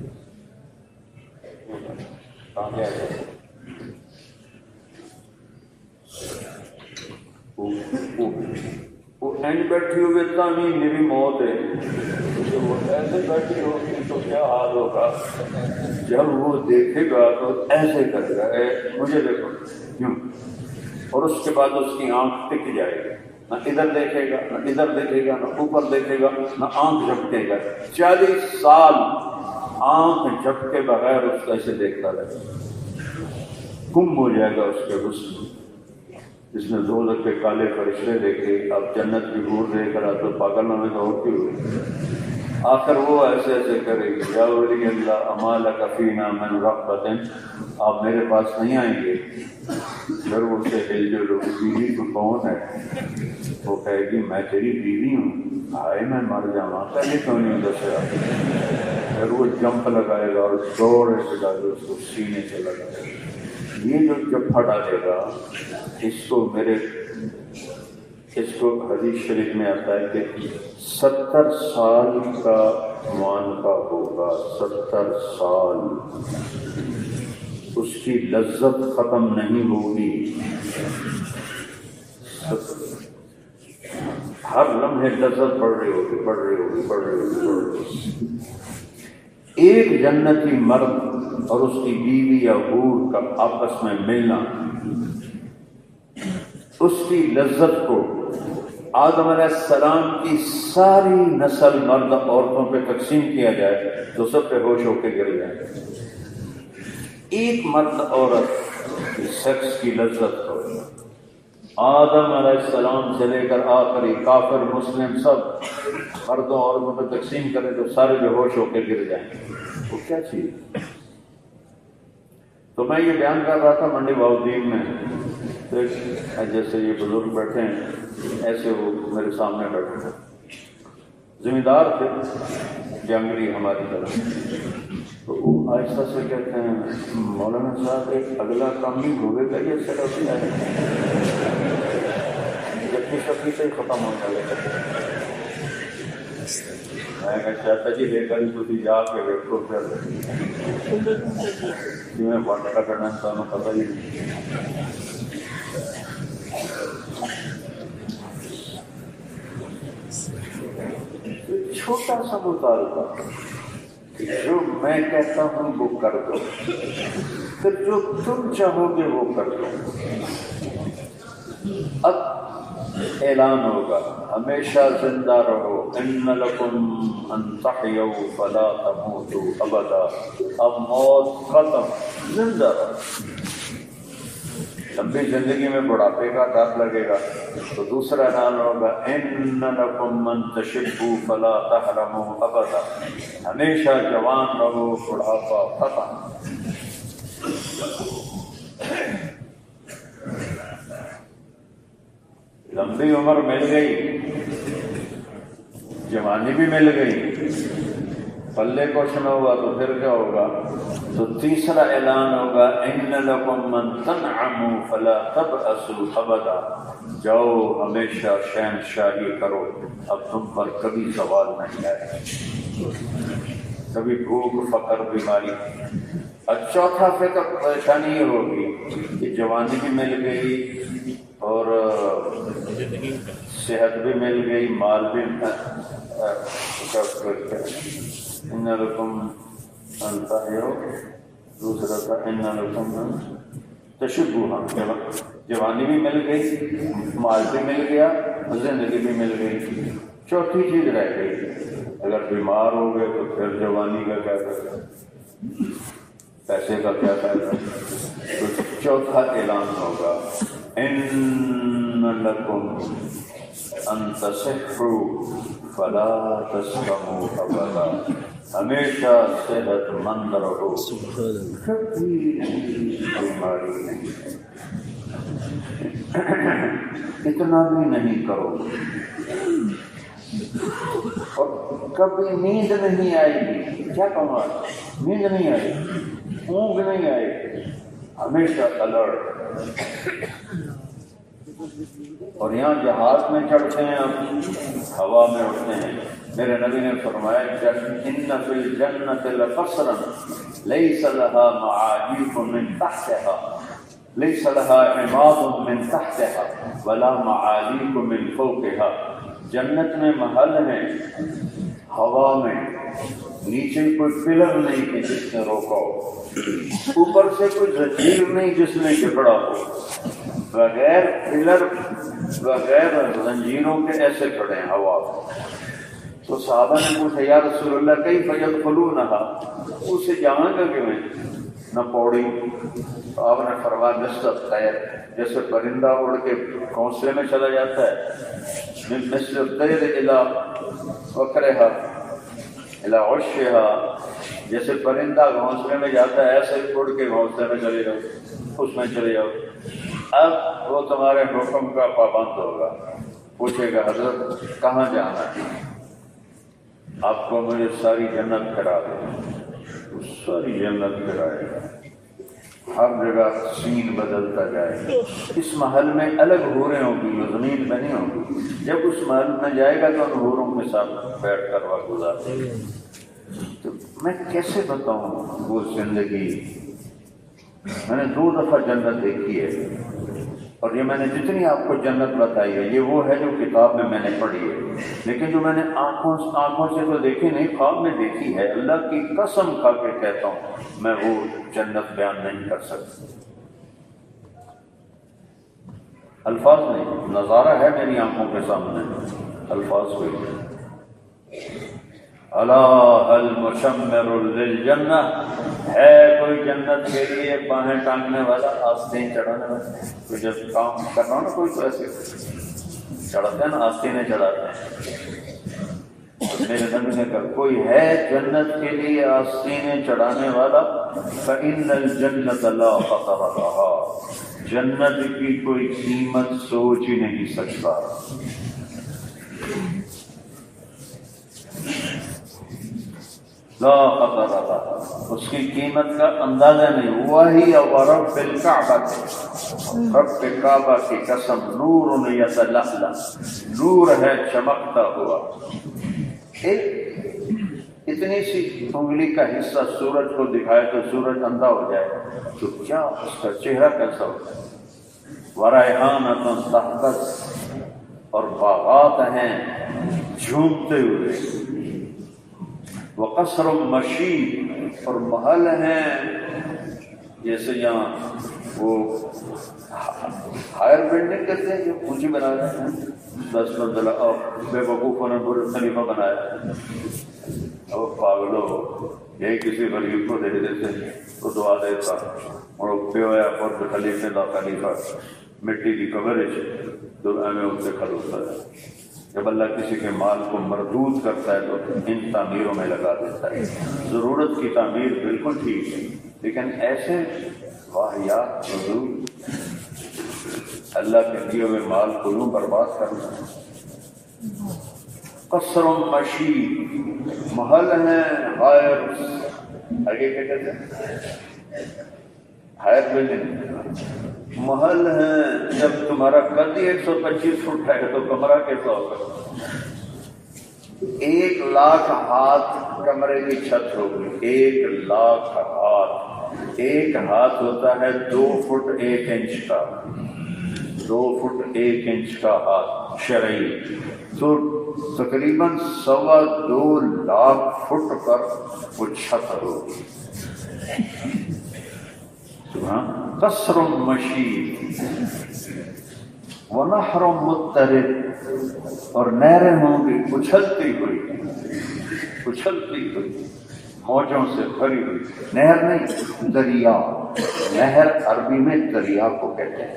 وہ اینڈ بیٹھی ہوئے تانی میری موت ہے، وہ ایسے بیٹھی ہوگی تو کیا حال ہوگا؟ جب وہ دیکھے گا تو ایسے کرے گا، مجھے دیکھو کیوں، اور اس کے بعد اس کی آنکھ ٹک جائے گی، نہ ادھر دیکھے گا، نہ ادھر دیکھے گا، نہ اوپر دیکھے گا، نہ آنکھ جھپکے گا۔ 40 سال آنکھ جھپکے بغیر اس کو ایسے دیکھتا رہے گا، گم ہو جائے گا اس کے حسن۔ جس نے دوزخ کے کالے فرشتے دیکھے، اب جنت کی حور دیکھ رہا تو پاگل میں ہوتی ہوئی، آخر وہ ایسے ایسے کرے گی، یا ولی اللہ اما لک فینا من رغبۃ، آپ میرے پاس نہیں آئیں گے؟ پھر وہ سے ہل جو بیوی تو کون ہے؟ وہ کہے گی میں تیری بیوی ہوں۔ ہائے میں مر جاؤں، پہلے کیوں نہیں دسیا؟ پھر وہ جمپ لگائے گا اور دوڑے سے ڈالے اس کو سینے سے لگائے گا۔ یہ جو جب پھٹا دے گا اس کو حدیث شریف میں آتا ہے کہ 70 سال کا معانقہ ہوگا، 70 سال اس کی لذت ختم نہیں ہوگی، ہر لمحے لذت بڑھ رہی ہوگی۔ ایک جنتی مرد اور اس کی بیوی یا حور کا آپس میں ملنا، اس کی لذت کو آدم علیہ السلام کی ساری نسل مرد عورتوں پہ تقسیم کیا جائے تو سب پہ ہوش ہو کے گر جائیں. ایک مرد عورت کی سیکس کی لذت ہو. آدم علیہ السلام سے لے کر آخری کافر مسلم سب مردوں عورتوں پہ تقسیم کریں تو سارے بے ہوش ہو کے گر جائیں. وہ کیا چیز؟ تو میں یہ بیان کر رہا تھا منڈی بہاؤالدین میں، جیسے یہ بزرگ بیٹھے ہیں ایسے وہ میرے سامنے بیٹھے ہیں، زمیندار تھے جنگلی ہماری طرف. تو وہ آہستہ سے کہتے ہیں مولانا صاحب ایک اگلا کام بھی ہوگے گا، یہ سر ابھی آئے جبکہ شکلی سے ہی ختم ہو جائے گا. میں کہا چاہتا جی لے کر تھی جا کے دیکھو پھر میں بڑا کرنا انسانوں پتہ ہی نہیں. چھوٹا سا مطالبہ کہ جو میں کہتا ہوں وہ کر دو، پھر جو تم چاہو گے وہ کر دو. اب اعلان ہوگا ہمیشہ زندہ رہو، ان لکم ان تحیوا فلا تموتوا ابدا. اب موت ختم، زندہ رہو. لمبی زندگی میں بڑھاپے کا ڈر لگے گا تو دوسرا اعلان ہوگا ان لکم ان تشبوا فلا تحرموا ابدا. ہمیشہ جوان رہو، بڑھاپا ختم. لمبی عمر مل گئی، جوانی بھی مل گئی، پلے کچھ نہ ہوا تو پھر کیا ہوگا؟ تو تیسرا اعلان ہوگا ان لکم من تنعموا فلا تبأسوا ابدا. جاؤ ہمیشہ شہنشاہی کرو، اب تم پر کبھی سوال نہیں آئے، کبھی بھوک فقر بیماری. اور چوتھا فکر پریشانی یہ ہوگی کہ جوانی بھی مل گئی اور صحت بھی مل گئی، مال بھی ان لکم ان تحیوا، دوسرا تھا ان لکم ان تشبوا. جوانی بھی مل گئی، مال بھی مل گیا، زندگی بھی مل گئی. چوتھی چیز رہ گئی، اگر بیمار ہو گئے تو پھر جوانی کا کیا کرنا، پیسے کا کیا فائدہ. تو چوتھا اعلان ہوگا ان لکم ان تصحوا فلا تسقموا ابدا. ہمیشہ صحت مند رہو، کبھی بیماری نہیں. اتنا بھی نہیں کرو اور کبھی نیند نہیں آئے گی. کیا کہوں گا؟ نیند نہیں آئے گی، اونگ نہیں آئے گی، ہمیشہ الرٹ. اور یہاں جہاز میں چڑھتے ہیں، اب ہوا میں اٹھتے ہیں. میرے نبی نے فرمایا ان فی الجنۃ لقصرا لیس لها معاجیف من تحتها، لیس لها عماد من تحتها ولا معالیق من فوقها. جنت میں محل ہیں ہوا میں، نیچے کوئی پلر نہیں کہ جس نے روکا ہو، اوپر سے کوئی زنجیر نہیں جس نے جکڑا ہو. بغیر پلر بغیر زنجیروں کے ایسے کھڑے ہیں ہوا. تو صحابہ نے پوچھا یا رسول اللہ کیف یدخلونها، اسے جائیں گا کیوں نہ پوڑی. تو آپ نے فرمایا مثل الطیر، جیسے پرندہ اڑ کے گھونسلے میں چلا جاتا ہے، مثل الطیر الی وکرہا الی عشہا، جیسے پرندہ گھونسلے میں جاتا ہے ایسے ہی اڑ کے گھونسلے میں چلے جاؤ، اس میں چلے جاؤ. اب وہ تمہارے حکم کا پابند ہوگا، پوچھے گا حضرت کہاں جانا ہے؟ آپ کو مجھے ساری جنت کرا دے، ساری جنت کرائے گا. ہر جگہ سین بدلتا جائے گا. اس محل میں الگ حوریں ہوں گی، جو زمین میں نہیں ہوں گی. جب اس محل میں جائے گا تو ان حوروں کے ساتھ بیٹھ کر وقت گزارے گا. تو میں کیسے بتاؤں وہ زندگی؟ میں نے 2 دفعہ جنت دیکھی ہے، اور یہ میں نے جتنی آپ کو جنت بتائی ہے یہ وہ ہے جو کتاب میں نے پڑھی ہے، لیکن جو میں نے آنکھوں سے تو دیکھی نہیں، خواب میں دیکھی ہے. اللہ کی قسم کھا کے کہتا ہوں میں وہ جنت بیان نہیں کر سکتا. الفاظ نہیں، نظارہ ہے میری آنکھوں کے سامنے، الفاظ کوئی نہیں۔ الا هل مشمر للجنہ، ہے کوئی جنت کے لیے باہیں ٹانگنے والا، آستین چڑھانے والا؟ تو جب کام کرنا نا کوئی تو ایسے چڑھاتے ہیں نا، آستینیں چڑھاتے ہیں، تو میرے نبی نے کہا کوئی ہے جنت کے لیے آستینیں چڑھانے والا، فإن الجنة لا خطر لها، جنت کی کوئی قیمت سوچ ہی نہیں سکتا۔ لا خطر لها، اس کی قیمت کا اندازہ نہیں ہوا ہی۔ ورب الکعبہ، رب کعبہ کی قسم، نور یتلألأ، نور ہے چمکتا ہوا۔ ایک اتنی سی انگلی کا حصہ سورج کو دکھائے تو سورج اندھا ہو جائے تو کیا اس کا چہرہ کیسا ہوتا ہے؟ وَرَيْحَانَةٌ تَحْتَسْ، اور باغات ہیں جھومتے ہوئے، وَقَصْرٌ مَشِيدٌ، اور محل ہیں جیسے یہاں وہ ہائر بلڈنگ کہتے ہیں جو اونچی بنا رہے ہیں، 10 منزلہ، اور بے وقوفوں نے برج خلیفہ بنایا۔ اور پاگلو یہی کسی غریب کو دے دیتے تو دعا دیتا، اور پیویا برج خلیفہ دا خلیفہ مٹی کی کورج دعا میں ان سے کھڑوتا ہے۔ جب اللہ کسی کے مال کو مردود کرتا ہے تو ان تعمیروں میں لگا دیتا ہے۔ ضرورت کی تعمیر بالکل ٹھیک ہے، لیکن ایسے واحیات حضور اللہ کے دیے ہوئے مال کو یوں برباد کرنا۔ قصر مشید، محل ہیں ہائر، آگے کیا کہتے ہیں؟ ہائر بلڈنگ، محل ہیں۔ جب تمہارا قد ہی 125 فٹ ہے تو کمرہ کیسا ہوگا؟ 1,00,000 ہاتھ کمرے کی چھت ہوگی، 1,00,000 ہاتھ۔ ایک ہاتھ ہوتا ہے 2 فٹ 1 انچ کا، 2 فٹ 1 انچ کا ہاتھ شرعی، تو تقریباً 2.25 لاکھ فٹ پر وہ چھت ہوگی۔ قصر مشید ونہر مضطرب، اور نہریں ہوں گی اچھلتی ہوئی، اچھلتی ہوئی، موجوں سے بھری ہوئی۔ نہر نہیں، دریا، نہر عربی میں دریا کو کہتے ہیں،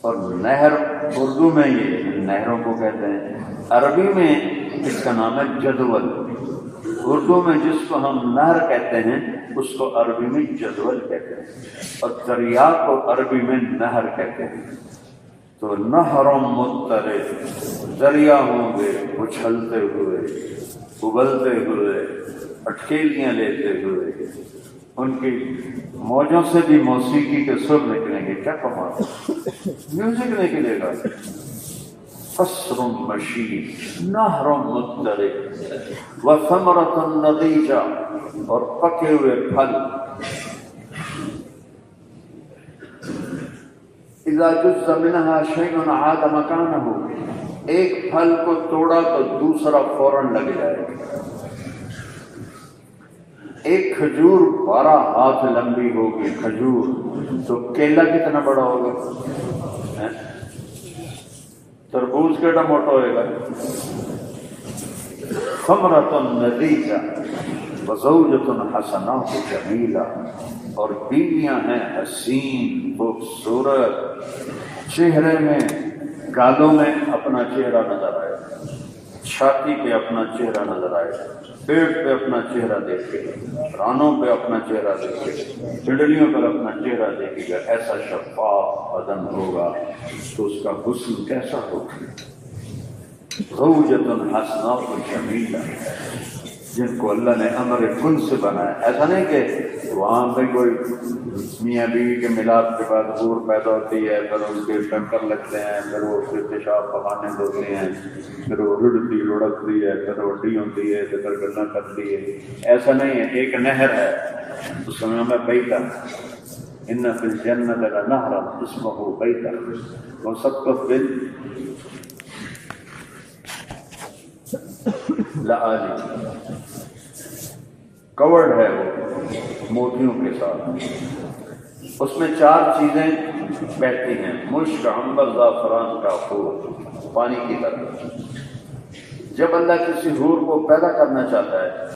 اور نہر اردو میں یہ نہروں کو کہتے ہیں، عربی میں اس کا نام ہے جدول۔ اردو میں جس کو ہم نہر کہتے ہیں اس کو عربی میں جدول کہتے ہیں، اور دریا کو عربی میں نہر کہتے ہیں۔ تو نہر مضطرب، دریا ہوں گے اچھلتے ہوئے، ابلتے ہوئے، اٹکیلیاں لیتے ہوئے، ان کی موجوں سے بھی موسیقی کے سر نکلیں گے۔ کیا کمال، میوزک نکلے گا۔ قصر مشید نہر مضطرب وثمرۃ نضیجہ، اور پکے ہوئے پھل۔ اذا جز منها شیء عاد مکانہ، ایک پھل کو توڑا تو دوسرا فوراً لگ جائے گا۔ ایک کھجور 12 ہاتھ لمبی ہوگی کھجور، تو کیلا کتنا بڑا ہوگا؟ تربوز کیڑا موٹا ہوئے گا؟ ثمرۃ نضیجہ وزوجۃ حسنۃ جمیلہ، اور بیویاں ہیں حسین خوبصورت، چہرے میں، گالوں میں اپنا چہرہ نظر آئے، چھاتی پہ اپنا چہرہ نظر آئے، پیٹ پہ اپنا چہرہ دیکھے، رانوں پہ اپنا چہرہ دیکھے، پنڈلیوں پر اپنا چہرہ دیکھے گا۔ ایسا شفاف بدن ہوگا تو اس کا حسن کیسا ہوگا؟ زوجۃ حسنۃ جمیلہ، جن کو اللہ نے امر کن سے بنایا۔ ایسا نہیں کہ وہاں پہ کوئی میاں بیوی کے ملاپ کے بعد حور پیدا ہوتی ہے، پھر اس کے ٹنکر لگتے ہیں، پھر وہ اس کے پیشاب پخانے دھوتے ہیں، پھر وہ رڑتی لڑکتی ہے، پھر روٹی ہوتی ہے، پھر گلنا کرتی ہے۔ ایسا نہیں ہے، ایک نہر ہے، اس کا نام ہے بیتا۔ ان فی الجنۃ لنہرا اسمہ بیتا، وسقف لآلی، کورڈ ہے وہ موتیوں کے ساتھ۔ اس میں 4 چیزیں بہتی ہیں، مشک، عنبر، زعفران کا پھول، پانی کی طرح۔ جب اللہ کسی حور کو پیدا کرنا چاہتا ہے